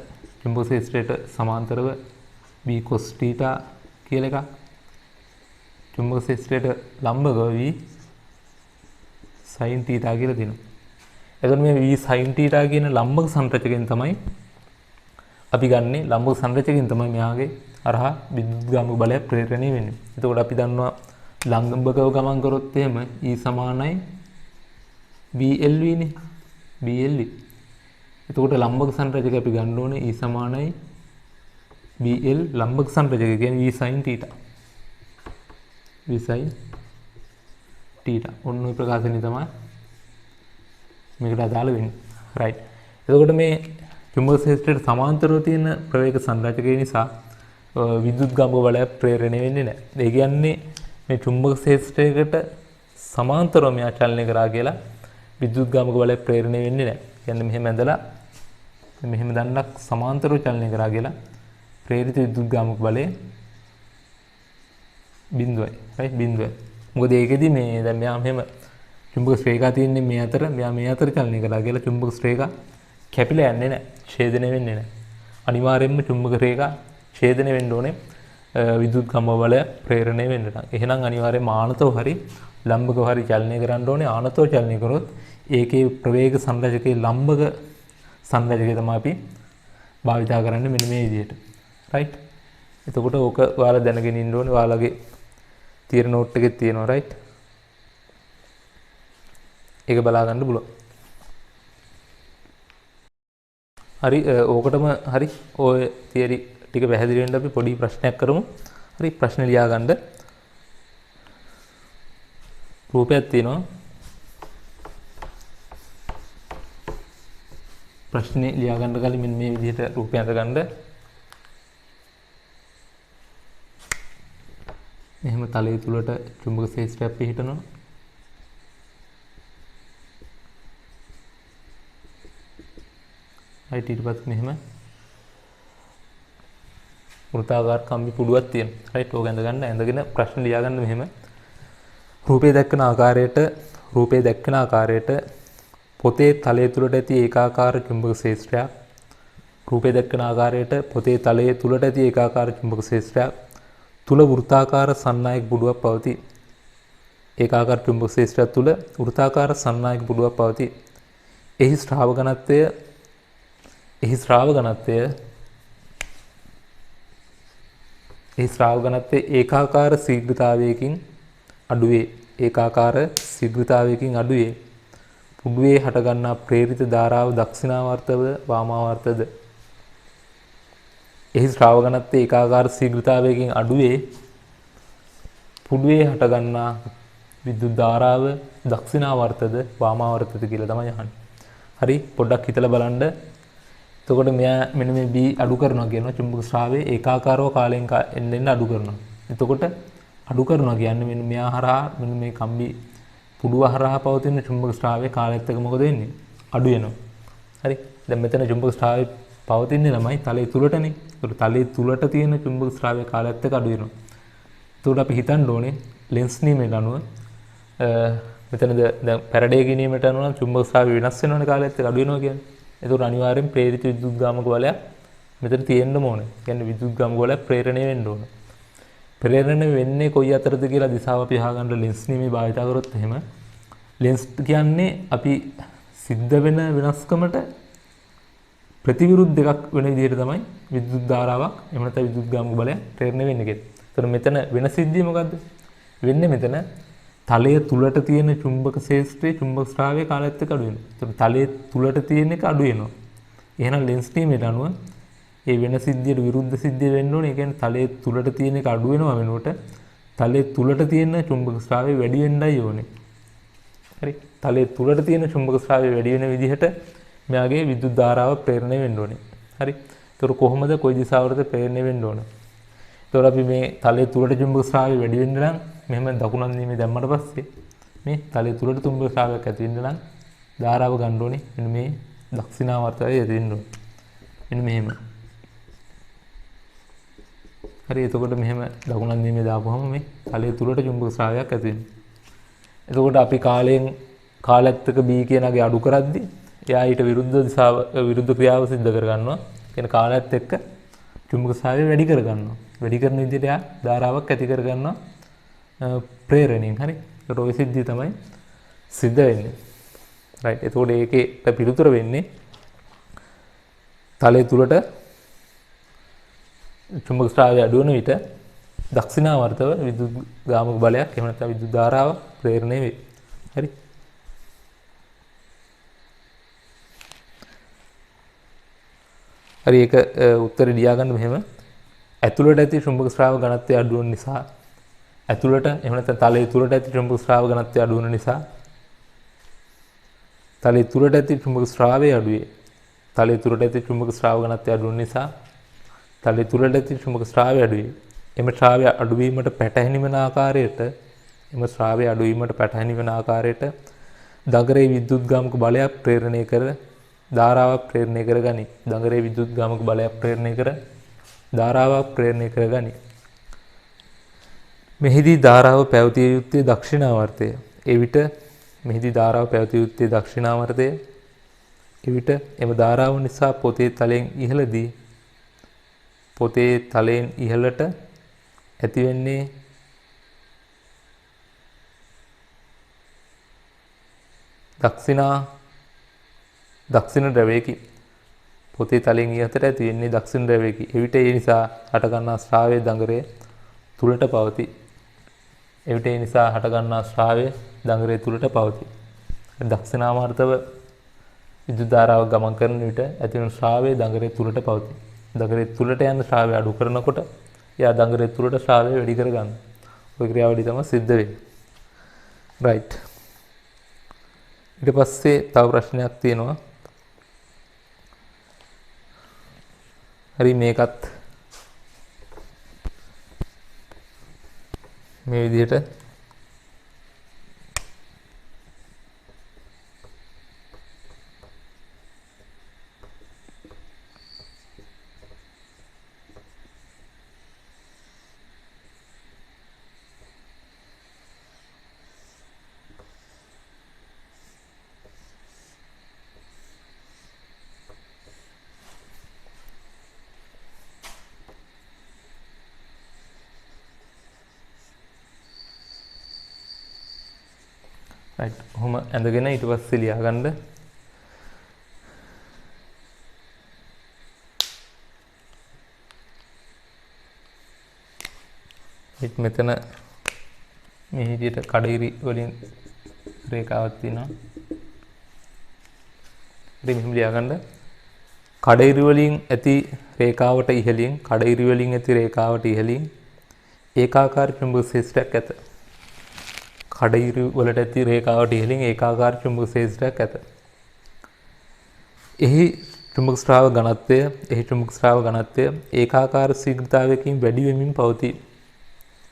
චුම්බක ක්ෂේත්‍රයට සමාන්තරව b cos θ කියලා එකක්. චුම්බක ක්ෂේත්‍රයට ලම්බව v sin θ කියලා තියෙනවා. එතකොට මේ v sin θ කියන ලම්බක සංරචකයෙන් තමයි අපි ගන්නේ ලම්බක සංරචකයෙන් තමයි මෙයාගේ අරහා විද්‍යුත්ගාමක බලය ප්‍රේරණය වෙන්නේ. එතකොට අපි දන්නවා ලම්බකව ගමන් කරොත් එහෙම E සමානයි BLV නේ. BLV. එතකොට ලම්බක සංරචක අපි ගන්න ඕනේ E සමානයි BL ලම්බක සංරචක කියන්නේ V sin θ. V sin θ. ඔන්න ඔය ප්‍රකාශනය තමයි මේකට අදාළ වෙන්නේ. right. එතකොට මේ චුම්බක ක්ෂේත්‍රයට සමාන්තරව තියෙන ප්‍රවේග සංරචකය නිසා විද්‍යුත්ගාමක බලය ප්‍රේරණය වෙන්නේ නැහැ. ඒ කියන්නේ මේ චුම්බක ක්ෂේත්‍රයකට සමාන්තරව මෙයා චලනය කරා කියලා විද්‍යුත්ගාමක බලය ප්‍රේරණය වෙන්නේ නැහැ. කියන්නේ මෙහෙම ඇඳලා මෙහෙම දණ්ඩක් සමාන්තරව චලනය කරා කියලා ප්‍රේරිත විද්‍යුත්ගාමක බලය බිඳුවයි. right බිඳුවයි. මොකද ඒකෙදි මේ දැන් මෙයා මෙහෙම චුම්බක ශ්‍රේඛා තියෙන්නේ මේ අතර මෙයා මේ අතර චලනය කරා කියලා චුම්බක ශ්‍රේඛා කැපිලා යන්නේ නැහැ. ඡේදනය වෙන්නේ නැහැ. අනිවාර්යයෙන්ම චුම්බක රේඛා ඡේදනය වෙන්න ඕනේ විද්‍යුත්ගාමක බලය ප්‍රේරණය වෙන්න නම්. එහෙනම් අනිවාර්යයෙන්ම ආනතව හරි ලම්බකව හරි චලනය කරන්න ඕනේ. ආනතව චලනය කරොත් ඒකේ ප්‍රවේග සංරචකයේ ලම්බක සංරචකය තමයි අපි භාවිතා කරන්නේ මෙන්න මේ විදිහට. right. එතකොට ඕක ඔයාලා දැනගෙන ඉන්න ඕනේ. ඔයාලගේ තියර නෝට් එකේ තියෙනවා right. ඒක බලා ගන්න පුළුවන්. හරි ඕකටම හරි ඔය තියරි ටික පැහැදිලි වෙන්න අපි පොඩි ප්‍රශ්නයක් කරමු. හරි ප්‍රශ්න ලියා ගන්න. රූපයක් තියෙනවා. ප්‍රශ්නේ ලියා ගන්න කලින් මෙන්න මේ විදිහට රූපය අඳ ගන්න. එහෙම තලයේ තුලට චුම්බක ක්ෂේත්‍රයක් පිහිටනවා. right ඊට පස්සේ මෙහෙම වෘත්තාකාර කම්බි පුඩුවක් තියෙනවා. right ඕක ඇඳ ගන්න. ඇඳගෙන ප්‍රශ්න ලියා ගන්න මෙහෙම. රූපේ දැක්කන ආකාරයට පොතේ තලයේ තුලට ඇති ඒකාකාර චුම්බක ක්ෂේත්‍රයක්. රූපේ දැක්කන ආකාරයට පොතේ තලයේ තුලට ඇති ඒකාකාර චුම්බක ක්ෂේත්‍රයක් තුල වෘත්තාකාර සන්නායක පුඩුවක් පවතී. ඒකාකාර චුම්බක ක්ෂේත්‍රයක් තුල වෘත්තාකාර සන්නායක පුඩුවක් පවතී. එහි ශ්‍රාව ඝනත්වයේ ඒකාකාර ශීඝ්‍රතාවයකින් අඩුවේ. පුඩුවේ හටගන්නා ප්‍රේරිත ධාරාව දක්ෂිනාවර්තද වාමාවර්තද? එහි ශ්‍රාව ඝනත්වයේ ඒකාකාර ශීඝ්‍රතාවයකින් අඩුවේ. පුඩුවේ හටගන්නා විද්‍යුත් ධාරාව දක්ෂිනාවර්තද වාමාවර්තද කියලා තමයි අහන්නේ. හරි පොඩ්ඩක් හිතලා බලන්න. එතකොට මෙයා මෙන්න මේ B අඩු කරනවා කියනවා චුම්බක ශ්‍රාවයේ ඒකාකාරව කාලයෙන් එන්න අඩු කරනවා. එතකොට අඩු කරනවා කියන්නේ මෙන්න මෙයා හරහා මෙන්න මේ කම්බි පුඩුව හරහා පවතින චුම්බක ස්‍රාවයේ කාලයත් එක්ක මොකද වෙන්නේ? අඩු වෙනවා. හරි. දැන් මෙතන චුම්බක ස්‍රාවය පවතින්නේ ළමයි තලයේ තුලටනේ. ඒකට තලයේ තුලට තියෙන චුම්බක ස්‍රාවයේ කාලයත් එක්ක අඩු වෙනවා. ඒකට අපි හිතන්න ඕනේ ලෙන්ස් නියමයට අනුව මෙතනද දැන් පැරඩේ ගිනීමට අනුව නම් චුම්බක ස්‍රාවය වෙනස් වෙනවනේ කාලයත් එක්ක අඩු වෙනවා කියන්නේ. ඒකට අනිවාර්යෙන් ප්‍රේරිත විද්‍යුත්ගාමක බලයක් මෙතන තියෙන්න ඕනේ. කියන්නේ විද්‍යුත්ගාමක බලයක් ප්‍රේරණය වෙන්න ඕනේ. ප්‍රේරණය වෙන්නේ කොයි අතරද කියලා දිශාව අපි අහගන්න ලෙන්ස් නියමේ භාවිත කරොත් එහෙම ලෙන්ස් කියන්නේ අපි සිද්ධ වෙන වෙනස්කමට ප්‍රතිවිරුද්ධ දෙකක් වෙන විදිහට තමයි විද්‍යුත් ධාරාවක් එහෙම නැත්නම් විද්‍යුත්ගාමක බලයක් ප්‍රේරණය වෙන්නේ කියලා. ඒතර මෙතන වෙන සිද්ධිය මොකද්ද? වෙන්නේ මෙතන තලයේ තුලට තියෙන චුම්බක ශේෂ්ත්‍රයේ චුම්බක ස්‍රාවයේ කාලයත් එක්ක අඩු වෙනවා. ඒතර තලයේ තුලට තියෙන එක අඩු වෙනවා. එහෙනම් ලෙන්ස් නියමයට අනුව ඒ වෙන සිද්ධියට විරුද්ධ සිද්ධිය වෙන්න ඕනේ. ඒ කියන්නේ තලයේ තුලට තියෙන එක අඩු වෙනවා වෙනුවට තලයේ තුලට තියෙන චුම්බක ස්‍රාවය වැඩි වෙන්නයි ඕනේ. හරි. තලයේ තුලට තියෙන චුම්බක ස්‍රාවය වැඩි වෙන විදිහට මෙයාගේ විද්‍යුත් ධාරාව ප්‍රේරණය වෙන්න ඕනේ. හරි. ඒතර කොහොමද කොයි දිශාවටද ප්‍රේරණය වෙන්න ඕනේ? ඒතර අපි මේ තලයේ තුලට චුම්බක ස්‍රාවය වැඩි වෙන්න නම් මෙහෙම දකුණක් නියමේ දැම්මට පස්සේ මේ තලයේ තුලට චුම්බක ස්‍රාවයක් ඇති වෙන්න නම් ධාරාව ගන්න ඕනේ. මෙන්න මේ දක්ෂිනාවර්තය ඇති වෙන්න ඕනේ. මෙන්න මෙහෙම. හරි. එතකොට මෙහෙම දකුණක් නියමේ දාපුවම මේ තලයේ තුලට චුම්බක ස්‍රාවයක් ඇති වෙනවා. එතකොට අපි කාලයත් එක්ක B කියනගේ අඩු කරද්දී එයා ඊට විරුද්ධ ක්‍රියාව සිද්ධ කරගන්නවා. කියන්නේ කාලයත් එක්ක චුම්බක ස්‍රාවය වැඩි කරගන්නවා. වැඩි කරන විදිහට එයා ධාරාවක් ඇති කරගන්නවා ප්‍රේරණයෙන්. හරි. ඒකට ඔය සිද්ධිය තමයි සිද්ධ වෙන්නේ. රයිට්. එතකොට ඒකේ පිළිතුර වෙන්නේ තලයේ තුලට චුම්බක ස්‍රාවය අඩු වෙන විට දක්ෂිනාවර්තව විද්‍යුත්ගාමක බලයක් එහෙම නැත්නම් විද්‍යුත් ධාරාව ප්‍රේරණය වේ. හරි. හරි. ඒක උත්තරේ ලියා ගන්න මෙහෙම. ඇතුළට ඇති චුම්බක ස්‍රාව ඝනත්වය අඩු වෙන නිසා ඇතුළට එහෙම නැත්නම් තලයේ තුලට ඇති චුම්බක ස්‍රාව ඝනත්වය අඩු වෙන නිසා තලයේ තුලට ඇති චුම්බක ස්‍රාවය අඩු වේ. තලයේ තුලට ඇති චුම්බක ස්‍රාව ඝනත්වය අඩු වෙන නිසා තලයේ තුලට ඇති චුම්බක ස්‍රාවය අඩු වේ. එම ශ්‍රාවය අඩු වීමට පැටහෙනි වන ආකාරයට දඟරේ විද්‍යුත්ගාමක බලයක් ප්‍රේරණය කර ධාරාවක් ප්‍රේරණය කර ගනි. දඟරේ විද්‍යුත්ගාමක බලයක් ප්‍රේරණය කර ධාරාවක් ප්‍රේරණය කර ගනි. මෙහිදී ධාරාව පැවතිය යුත්තේ දක්ෂිනාවර්තය. එවිට මෙහිදී ධාරාව පැවතිය යුත්තේ දක්ෂිනාවර්තය. එවිට එම ධාරාව නිසා පොතේ තලයෙන් ඉහළට ඇතිවෙන්නේ දක්ෂිණ ද්‍රවයකි. පොතේ තලයෙන් ඉහළට ඇතිවෙන්නේ දක්ෂිණ ද්‍රවයකි. එවිට ඒ නිසා හටගන්නා ශ්‍රාවය දඟරේ තුලට පවතී. දක්ෂිනාවර්තව විද්‍යුත් ධාරාව ගමන් කරන විට ඇතිවන ශ්‍රාවය දඟරේ තුලට පවතී. දඟරේ තුලට යන ශ්‍රාවය අඩු කරනකොට එයා දඟරේ තුලට ශ්‍රාවය වැඩි කරගන්න. ඔය ක්‍රියාවලිය තමයි සිද්ධ වෙන්නේ. රයිට්. ඊට පස්සේ තව ප්‍රශ්නයක් තියෙනවා. හරි. මේකත් මේ විදිහට රයිට්. ඔහොම ඇඳගෙන ඊට පස්සේ ලියා ගන්න. මෙතන මේ විදිහට කඩිරි වලින් රේඛාවක් තියෙනවා. ඉතින් මෙහෙම ලියා ගන්න. කඩිරි වලින් ඇති රේඛාවට ඉහළින් ඒකාකාර චුම්බක ශේෂ්ත්‍රයක් ඇත. කඩිරි වලට ඇති රේඛාවට ඉහළින් ඒකාකාර චුම්බක ශේෂ්ත්‍රයක් ඇත. එහි චුම්බක ස්‍රාව ඝනත්වය ඒකාකාර ශීඝ්‍රතාවයකින් වැඩි වෙමින් පවතී.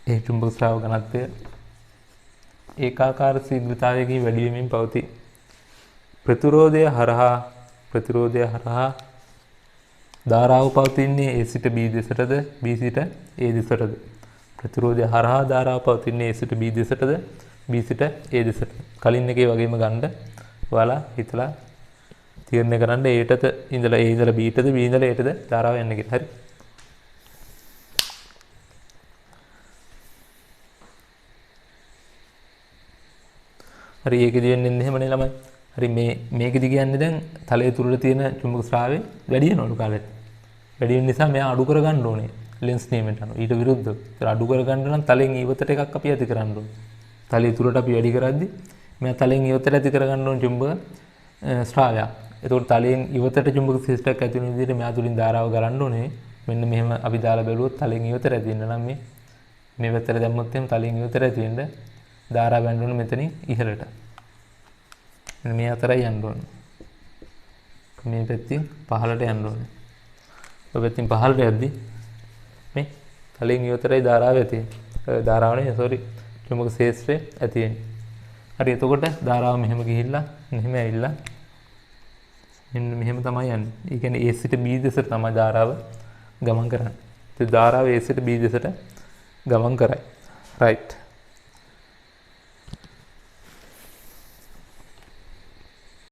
ඒ චුම්බක ශ්‍රාවක ඝනත්වය ඒකාකාර ශීඝ්‍රතාවයකින් වැඩි වෙමින් පවතී. ප්‍රතිරෝධය හරහා ධාරාව පවතින්නේ A සිට B දෙසටද B සිට A දෙසටද? ප්‍රතිරෝධය හරහා ධාරාව පවතින්නේ A සිට B දෙසටද B සිට A දෙසටද? කලින් එකේ වගේම ගන්න ඔයාලා හිතලා තීරණය කරන්න Aටද ඉඳලා A ඉඳලා Bටද B ඉඳලා Aටද ධාරාව යන්නේ කියලා. හරි. හරි ඒකෙදි වෙන්නේ එහෙමනේ ළමයි. හරි මේකෙදි කියන්නේ දැන් තලයේ තුරට තියෙන චුම්බක ශ්‍රාවය වැඩි වෙනවලු කාලෙට. වැඩි වෙන නිසා මෙයා අඩු කර ගන්න ඕනේ ලෙන්ස් නියමයට අනුව. ඊට විරුද්ධව. ඒතර අඩු කර ගන්න නම් තලෙන් ඉවතට එකක් අපි ඇති කරන්න ඕනේ. තලයේ තුරට අපි වැඩි කරද්දි මෙයා තලෙන් ඉවතට ඇති කර ගන්න ඕනේ චුම්බක ශ්‍රාවය. එතකොට තලයෙන් ඉවතට චුම්බක ශේෂ්ඨයක් ඇති වෙන විදිහට මෙයා තුලින් ධාරාව ගලන්න ඕනේ. මෙන්න මෙහෙම අපි දාලා බැලුවොත් තලයෙන් ඉවතට ඇති වෙන්න නම් මේ පැත්තට දැම්මොත් එහෙනම් තලයෙන් ඉවතට ඇති වෙන්න ධාරාව යන්න ඕනේ මෙතනින් ඉහළට. මේ අතරයි යන්න ඕනේ. මේ පැත්තෙන් පහළට යන්න ඕනේ. ඔය පැත්තෙන් පහළට යද්දි මේ තලයෙන් ඉවතරයි ධාරාව ඇති වෙන්නේ. ධාරාව නෙවෙයි චුම්බක ශේෂ්ත්‍රය ඇති වෙන්නේ. හරි එතකොට ධාරාව මෙහෙම ගිහිල්ලා මෙහෙම ඇවිල්ලා මෙන්න මෙහෙම තමයි යන්නේ. ඒ කියන්නේ A සිට B දෙසට තමයි ධාරාව ගමන් කරන්නේ. ඒ ධාරාව A සිට B දෙසට ගමන් කරයි. right.